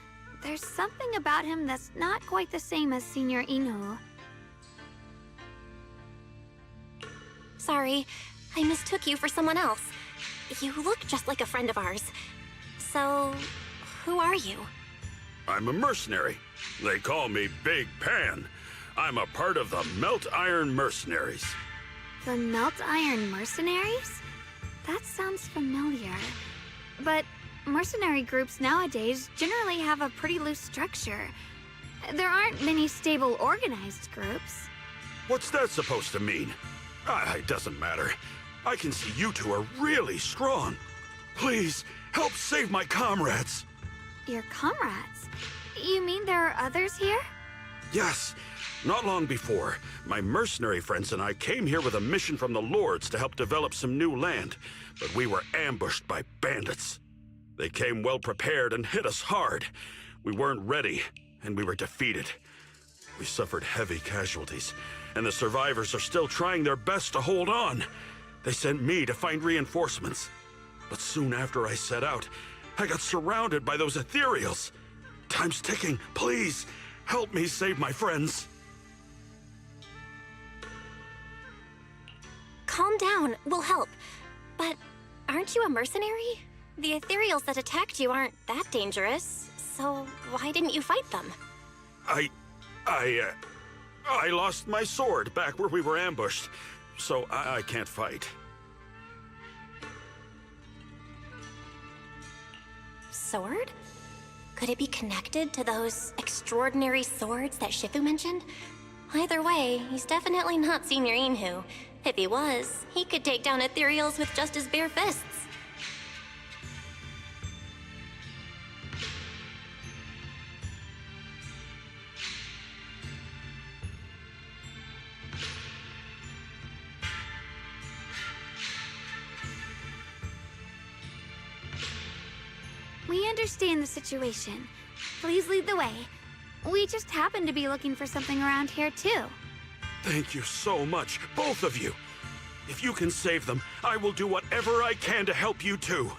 there's something about him that's not quite the same as Senior Inhu. Sorry, I mistook you for someone else. You look just like a friend of ours. So, who are you? I'm a mercenary. They call me Big Pan. I'm a part of the Melt Iron Mercenaries. The Melt Iron Mercenaries? That sounds familiar. But mercenary groups nowadays generally have a pretty loose structure. There aren't many stable organized groups. What's that supposed to mean? It doesn't matter. I can see you two are really strong. Please, help save my comrades. Your comrades? You mean there are others here? Yes. Not long before, my mercenary friends and I came here with a mission from the Lords to help develop some new land, but we were ambushed by bandits. They came well prepared and hit us hard. We weren't ready, and we were defeated. We suffered heavy casualties, and the survivors are still trying their best to hold on. They sent me to find reinforcements. But soon after I set out, I got surrounded by those ethereals. Time's ticking. Please, help me save my friends. Calm down, we'll help. But aren't you a mercenary? The ethereals that attacked you aren't that dangerous, so why didn't you fight them? I lost my sword back where we were ambushed, so I can't fight. Sword? Could it be connected to those extraordinary swords that Shifu mentioned? Either way, he's definitely not Senior Inhu. If he was, he could take down ethereals with just his bare fists. We understand the situation. Please lead the way. We just happen to be looking for something around here, too. Thank you so much, both of you. If you can save them, I will do whatever I can to help you too.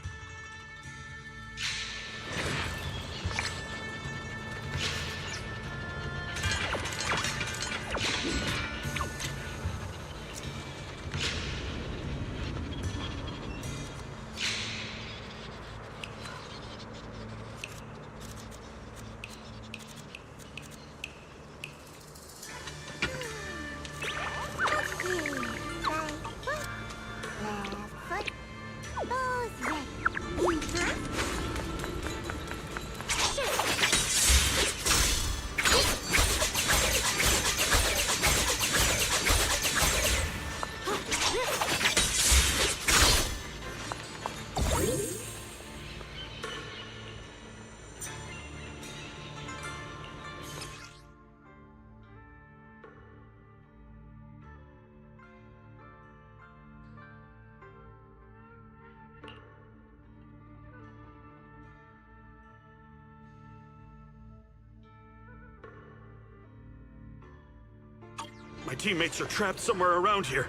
My teammates are trapped somewhere around here.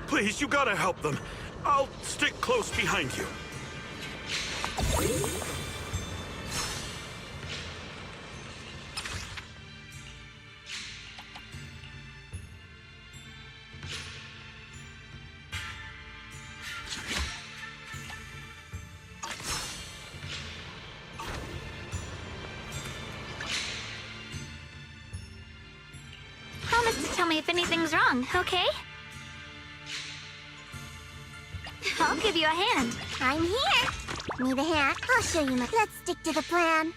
Please, you gotta help them. I'll stick close behind you. Promise to tell me if anything's wrong, okay? I'll give you a hand. I'm here. Need a hand? I'll show you my... Let's stick to the plan.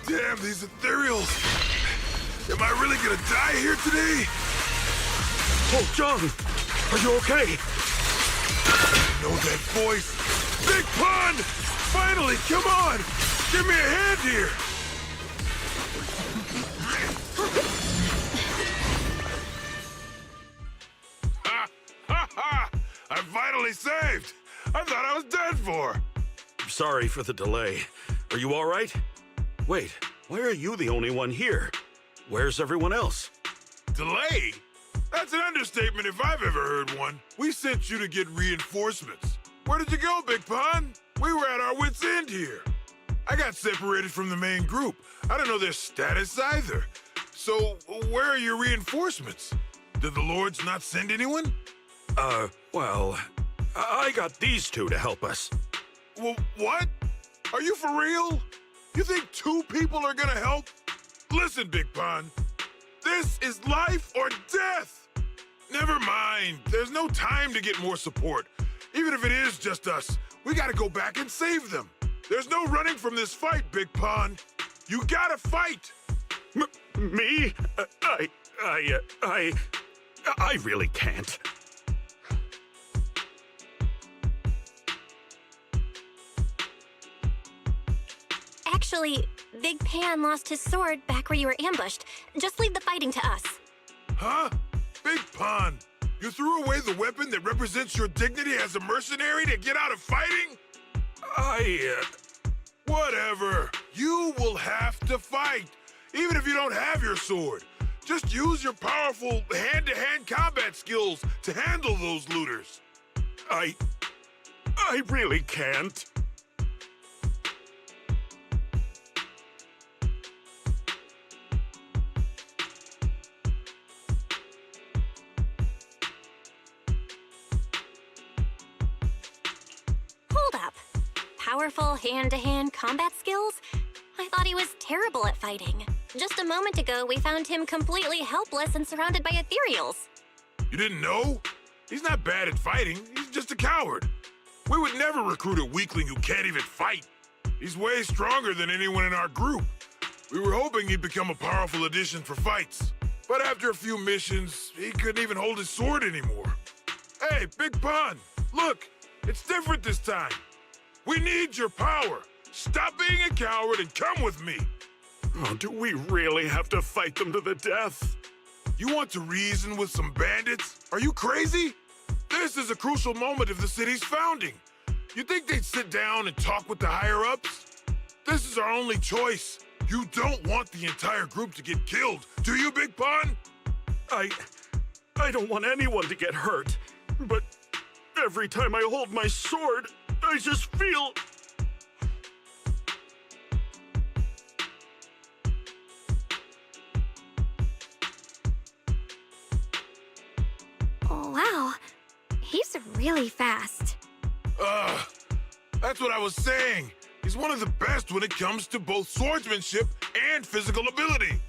Damn, these ethereals! Am I really gonna die here today? Oh, John! Are you okay? Know that voice? Big Pun! Finally, come on! Give me a hand here! Ha! Ha ha! I'm finally saved! I thought I was dead for! Sorry for the delay. Are you all right? Wait, why are you the only one here? Where's everyone else? Delay? That's an understatement if I've ever heard one. We sent you to get reinforcements. Where did you go, Big Pun? We were at our wits' end here. I got separated from the main group. I don't know their status either. So, where are your reinforcements? Did the Lords not send anyone? Well, I got these two to help us. What? Are you for real? You think 2 people are gonna help? Listen, Big Pun. This is life or death. Never mind. There's no time to get more support. Even if it is just us, we gotta go back and save them. There's no running from this fight, Big Pun. You gotta fight. Me? I really can't. Actually, Big Pan lost his sword back where you were ambushed. Just leave the fighting to us. Huh? Big Pun, you threw away the weapon that represents your dignity as a mercenary to get out of fighting? Whatever. You will have to fight, even if you don't have your sword. Just use your powerful hand-to-hand combat skills to handle those looters. I really can't. Hold up. Powerful hand-to-hand combat skills? I thought he was terrible at fighting. Just a moment ago, we found him completely helpless and surrounded by ethereals. You didn't know? He's not bad at fighting. He's just a coward. We would never recruit a weakling who can't even fight. He's way stronger than anyone in our group. We were hoping he'd become a powerful addition for fights. But after a few missions, he couldn't even hold his sword anymore. Hey, Big Pun, look, it's different this time. We need your power. Stop being a coward and come with me. Oh, do we really have to fight them to the death? You want to reason with some bandits? Are you crazy? This is a crucial moment of the city's founding. You think they'd sit down and talk with the higher-ups? This is our only choice. You don't want the entire group to get killed, do you, Big Pun? I don't want anyone to get hurt, but every time I hold my sword, I just feel... Oh, wow. He's really fast. That's what I was saying. He's one of the best when it comes to both swordsmanship and physical ability.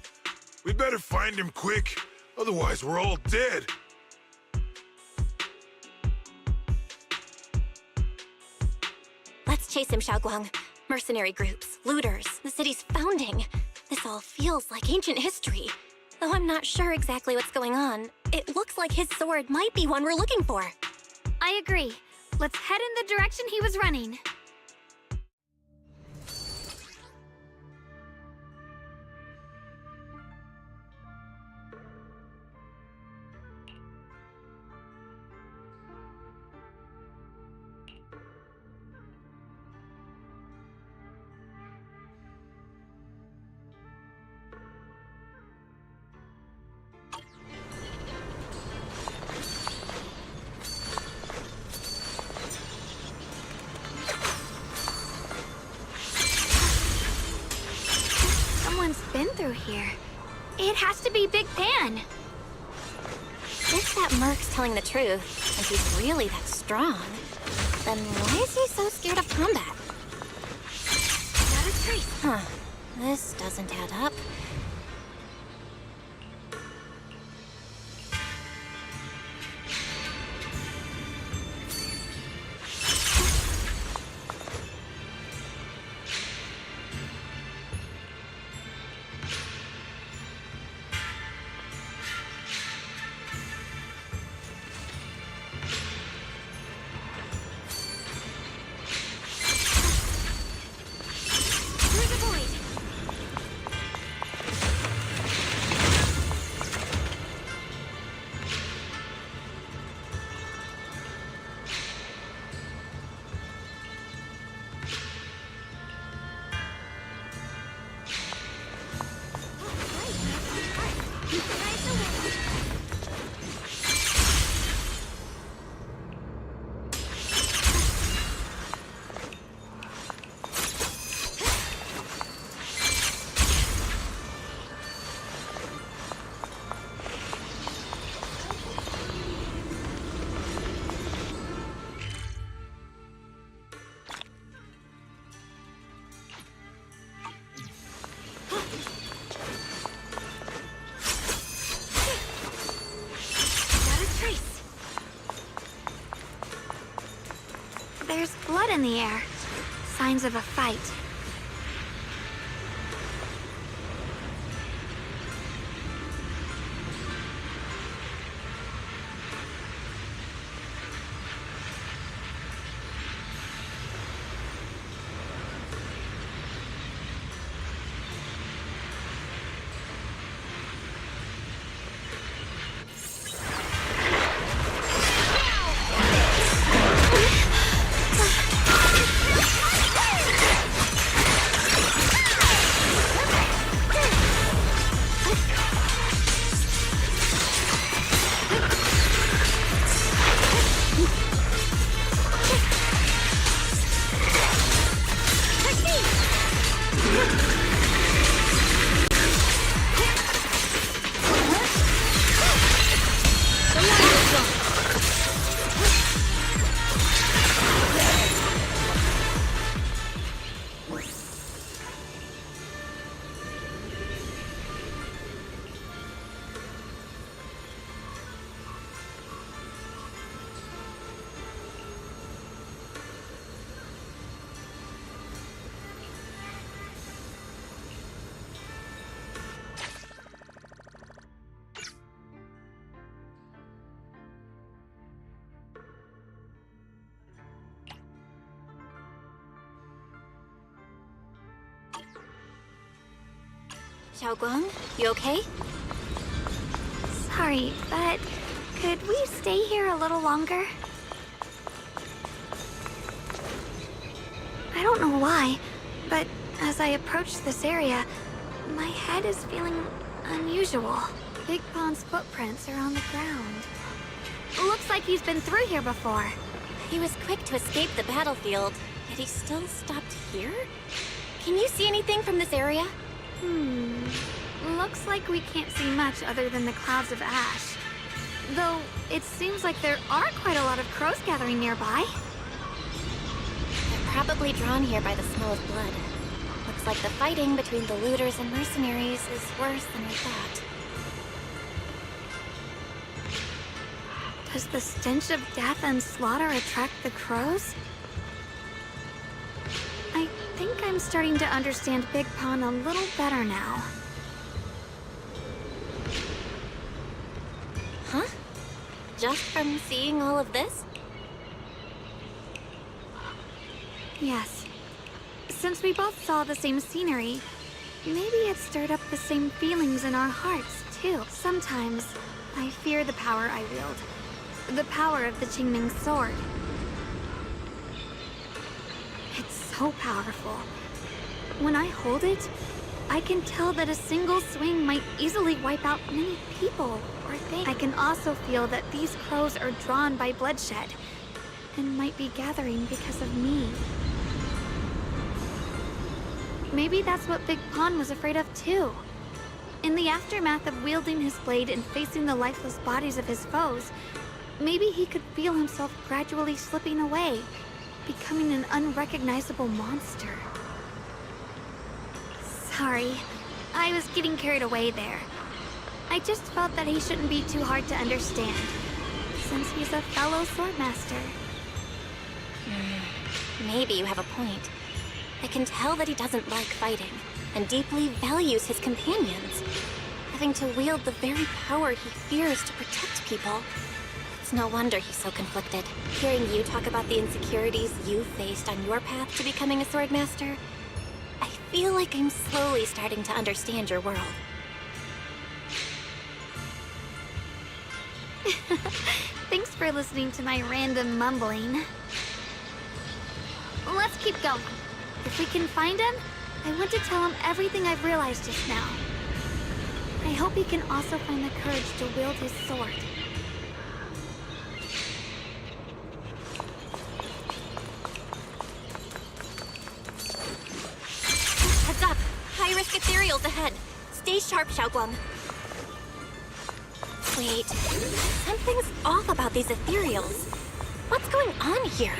We'd better find him quick, otherwise we're all dead. Let's chase him, Xiaoguang. Mercenary groups, looters, the city's founding. This all feels like ancient history. Though I'm not sure exactly what's going on, it looks like his sword might be one we're looking for. I agree. Let's head in the direction he was running. through here. It has to be Big Pan. If that Merc's telling the truth, and he's really that strong, then why is he so scared of combat? Got a trace. Huh. This doesn't add up. There's blood in the air. Signs of a fight. Xiaoguang, you okay? Sorry, but could we stay here a little longer? I don't know why, but as I approach this area, my head is feeling unusual. Big Pond's footprints are on the ground. Looks like he's been through here before. He was quick to escape the battlefield, yet he still stopped here? Can you see anything from this area? Looks like we can't see much other than the clouds of ash. Though, it seems like there are quite a lot of crows gathering nearby. They're probably drawn here by the smell of blood. Looks like the fighting between the looters and mercenaries is worse than we thought. Does the stench of death and slaughter attract the crows? I think I'm starting to understand Big Pond a little better now. Huh? Just from seeing all of this? Yes. Since we both saw the same scenery, maybe it stirred up the same feelings in our hearts, too. Sometimes, I fear the power I wield. The power of the Qingming sword. It's so powerful. When I hold it, I can tell that a single swing might easily wipe out many people or things. I can also feel that these crows are drawn by bloodshed and might be gathering because of me. Maybe that's what Big Pond was afraid of too. In the aftermath of wielding his blade and facing the lifeless bodies of his foes, maybe he could feel himself gradually slipping away, becoming an unrecognizable monster. Sorry, I was getting carried away there. I just felt that he shouldn't be too hard to understand, since he's a fellow swordmaster. Maybe you have a point. I can tell that he doesn't like fighting, and deeply values his companions. Having to wield the very power he fears to protect people. It's no wonder he's so conflicted. Hearing you talk about the insecurities you faced on your path to becoming a swordmaster, I feel like I'm slowly starting to understand your world. Thanks for listening to my random mumbling. Let's keep going. If we can find him, I want to tell him everything I've realized just now. I hope he can also find the courage to wield his sword. Heads up! High-risk ethereals ahead. Stay sharp, Xiaoguang. Wait, something's off about these ethereals. What's going on here?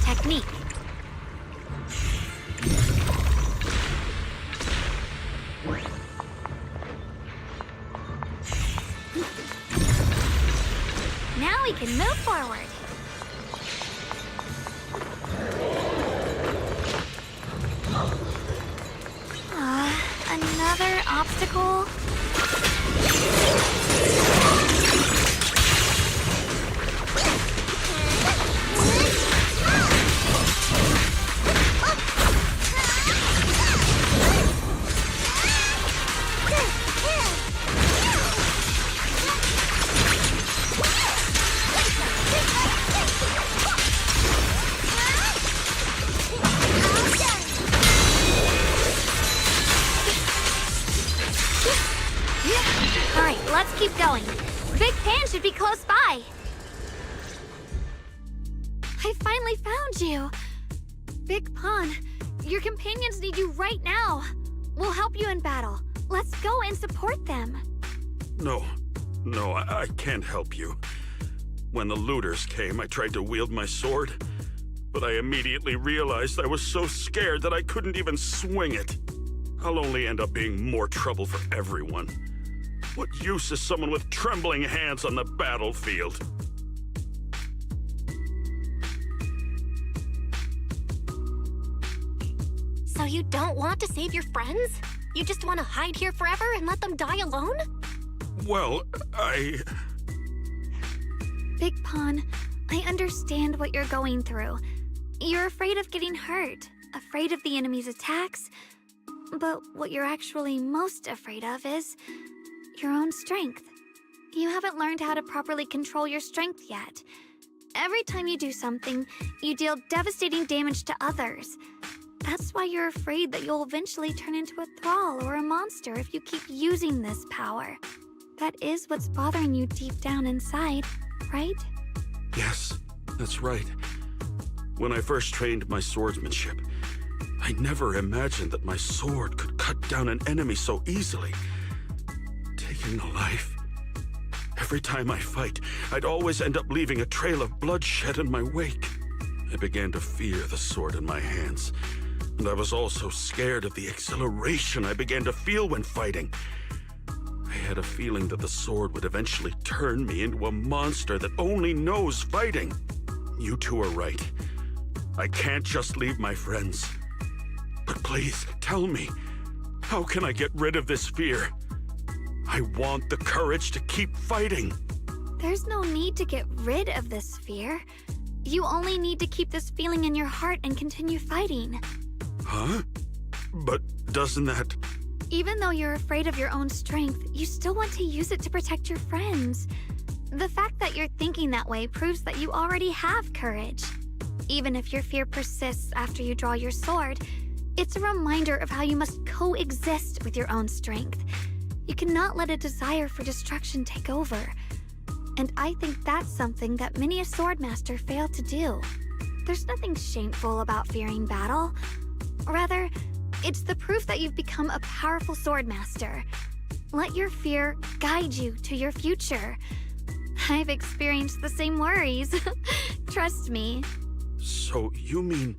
technique. Now we can move forward. Another obstacle? Alright, let's keep going. Big Pan should be close by. I finally found you. Big Pan, your companions need you right now. We'll help you in battle. Let's go and support them. No, I can't help you. When the looters came, I tried to wield my sword, but I immediately realized I was so scared that I couldn't even swing it. I'll only end up being more trouble for everyone. What use is someone with trembling hands on the battlefield? So you don't want to save your friends? You just want to hide here forever and let them die alone? Well, Big Pan, I understand what you're going through. You're afraid of getting hurt, afraid of the enemy's attacks, but what you're actually most afraid of is your own strength. You haven't learned how to properly control your strength yet. Every time you do something, you deal devastating damage to others. That's why you're afraid that you'll eventually turn into a thrall or a monster if you keep using this power. That is what's bothering you deep down inside, right? yes, that's right. When I first trained my swordsmanship, I never imagined that my sword could cut down an enemy so easily. Taking a life. Every time I fight, I'd always end up leaving a trail of bloodshed in my wake. I began to fear the sword in my hands, and I was also scared of the exhilaration I began to feel when fighting. I had a feeling that the sword would eventually turn me into a monster that only knows fighting. You two are right. I can't just leave my friends. But please, tell me, how can I get rid of this fear? I want the courage to keep fighting. There's no need to get rid of this fear. You only need to keep this feeling in your heart and continue fighting. Huh? But doesn't that... Even though you're afraid of your own strength, you still want to use it to protect your friends. The fact that you're thinking that way proves that you already have courage. Even if your fear persists after you draw your sword, it's a reminder of how you must coexist with your own strength. You cannot let a desire for destruction take over. And I think that's something that many a swordmaster fail to do. There's nothing shameful about fearing battle. Rather, it's the proof that you've become a powerful swordmaster. Let your fear guide you to your future. I've experienced the same worries. Trust me. So you mean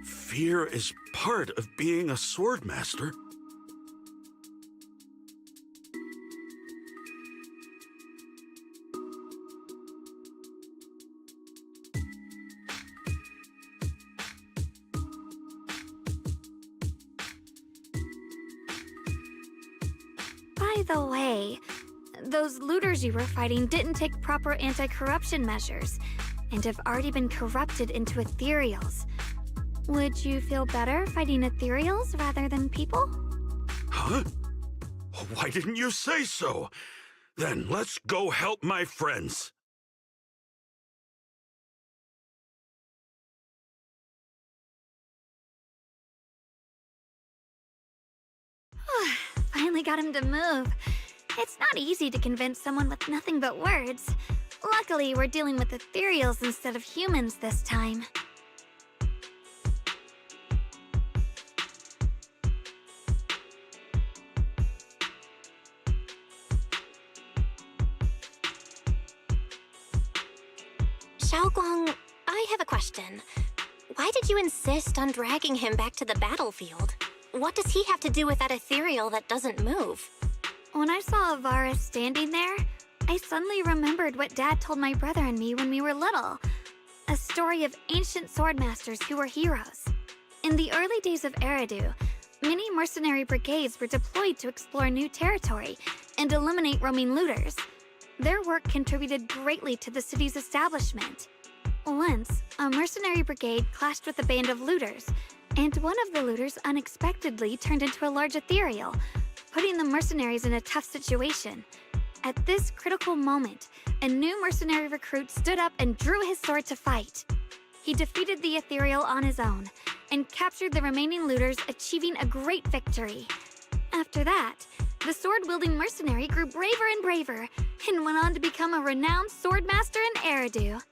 fear is part of being a swordmaster? By the way, those looters you were fighting didn't take proper anti-corruption measures and have already been corrupted into ethereals. Would you feel better fighting ethereals rather than people? Huh? Why didn't you say so? Then let's go help my friends. Finally got him to move. It's not easy to convince someone with nothing but words. Luckily, we're dealing with ethereals instead of humans this time. Xiaoguang, I have a question. Why did you insist on dragging him back to the battlefield? What does he have to do with that ethereal that doesn't move? When I saw Avaris standing there, I suddenly remembered what Dad told my brother and me when we were little. A story of ancient swordmasters who were heroes. In the early days of Eridu, many mercenary brigades were deployed to explore new territory and eliminate roaming looters. Their work contributed greatly to the city's establishment. Once, a mercenary brigade clashed with a band of looters, and one of the looters unexpectedly turned into a large ethereal, putting the mercenaries in a tough situation. At this critical moment, a new mercenary recruit stood up and drew his sword to fight. He defeated the ethereal on his own, and captured the remaining looters, achieving a great victory. After that, the sword-wielding mercenary grew braver and braver, and went on to become a renowned swordmaster in Eridu.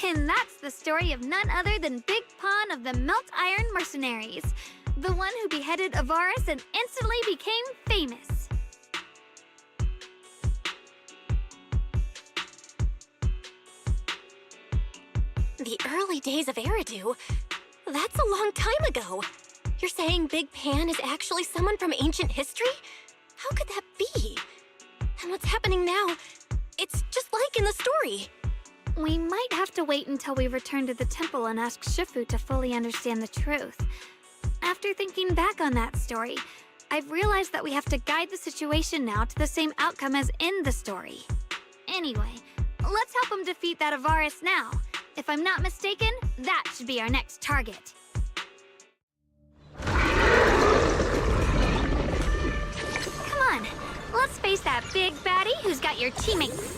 And that's the story of none other than Big Pawn of the Melt Iron Mercenaries, the one who beheaded Avaris and instantly became famous. The early days of Eridu? That's a long time ago. You're saying Big Pan is actually someone from ancient history? How could that be? And what's happening now? It's just like in the story. We might have to wait until we return to the temple and ask Shifu to fully understand the truth. After thinking back on that story, I've realized that we have to guide the situation now to the same outcome as in the story. Anyway, let's help him defeat that Avaris now. If I'm not mistaken, that should be our next target. Come on, let's face that big baddie who's got your teammates.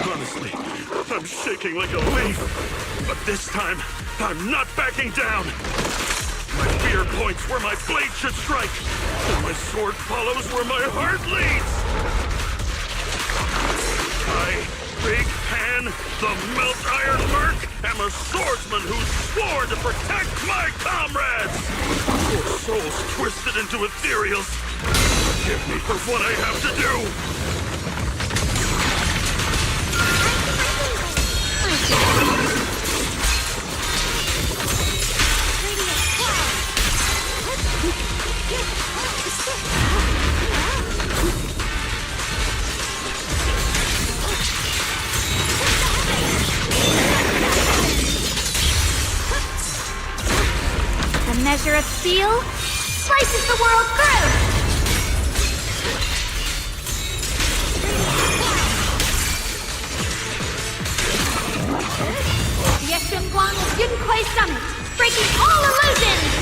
Honestly, I'm shaking like a leaf. But this time, I'm not backing down. My fear points where my blade should strike, and my sword follows where my heart leads. I, Big Pan, the Melt Iron Merc, am a swordsman who swore to protect my comrades. Poor souls twisted into ethereals. Forgive me for what I have to do. A measure of steel slices the world through! The Yeshunguang of Yunquai Summit, breaking all illusions!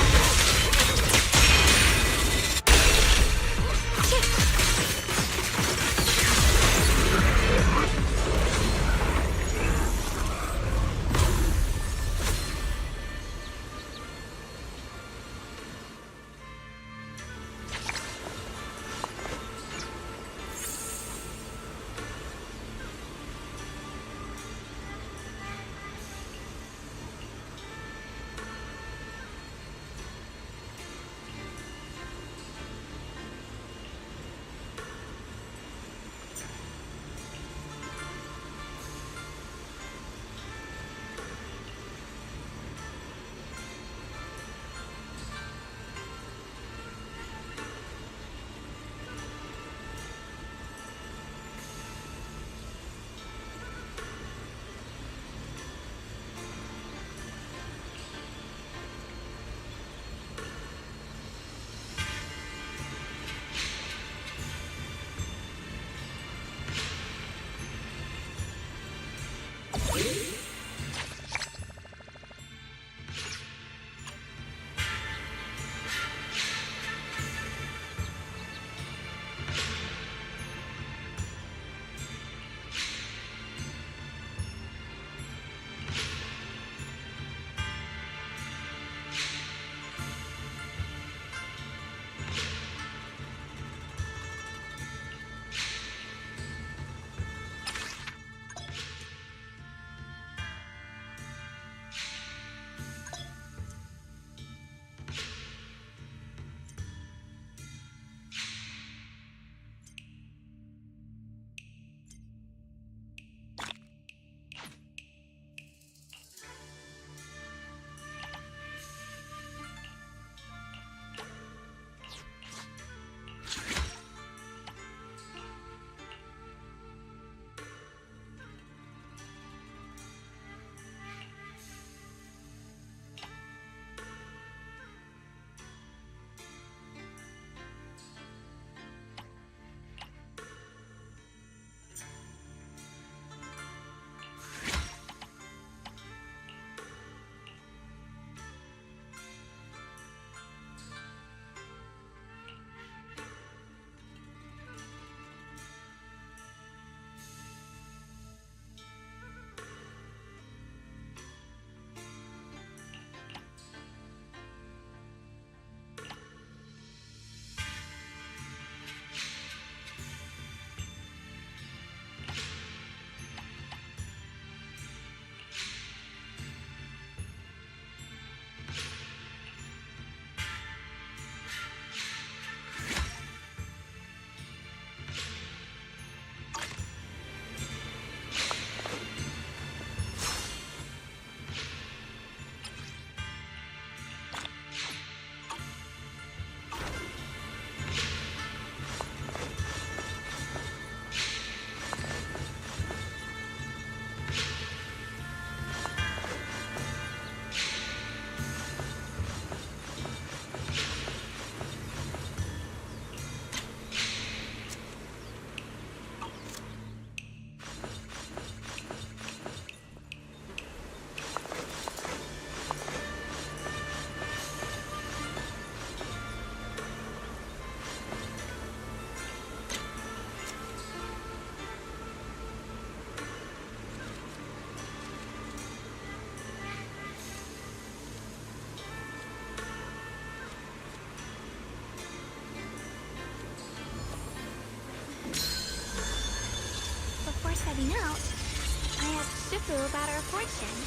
Shifu about our fortune.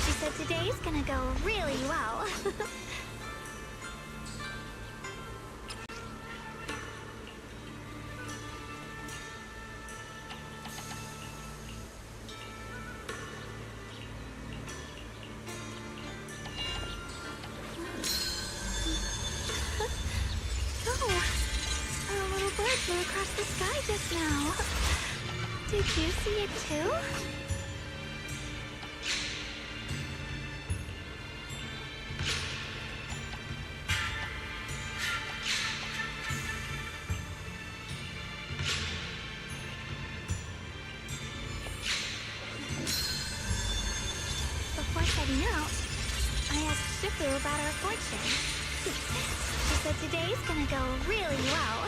She said today's gonna go really well. A little bird flew across the sky just now. Did you see it too? Before setting out, I asked Shifu about our fortune. She said today's gonna go really well.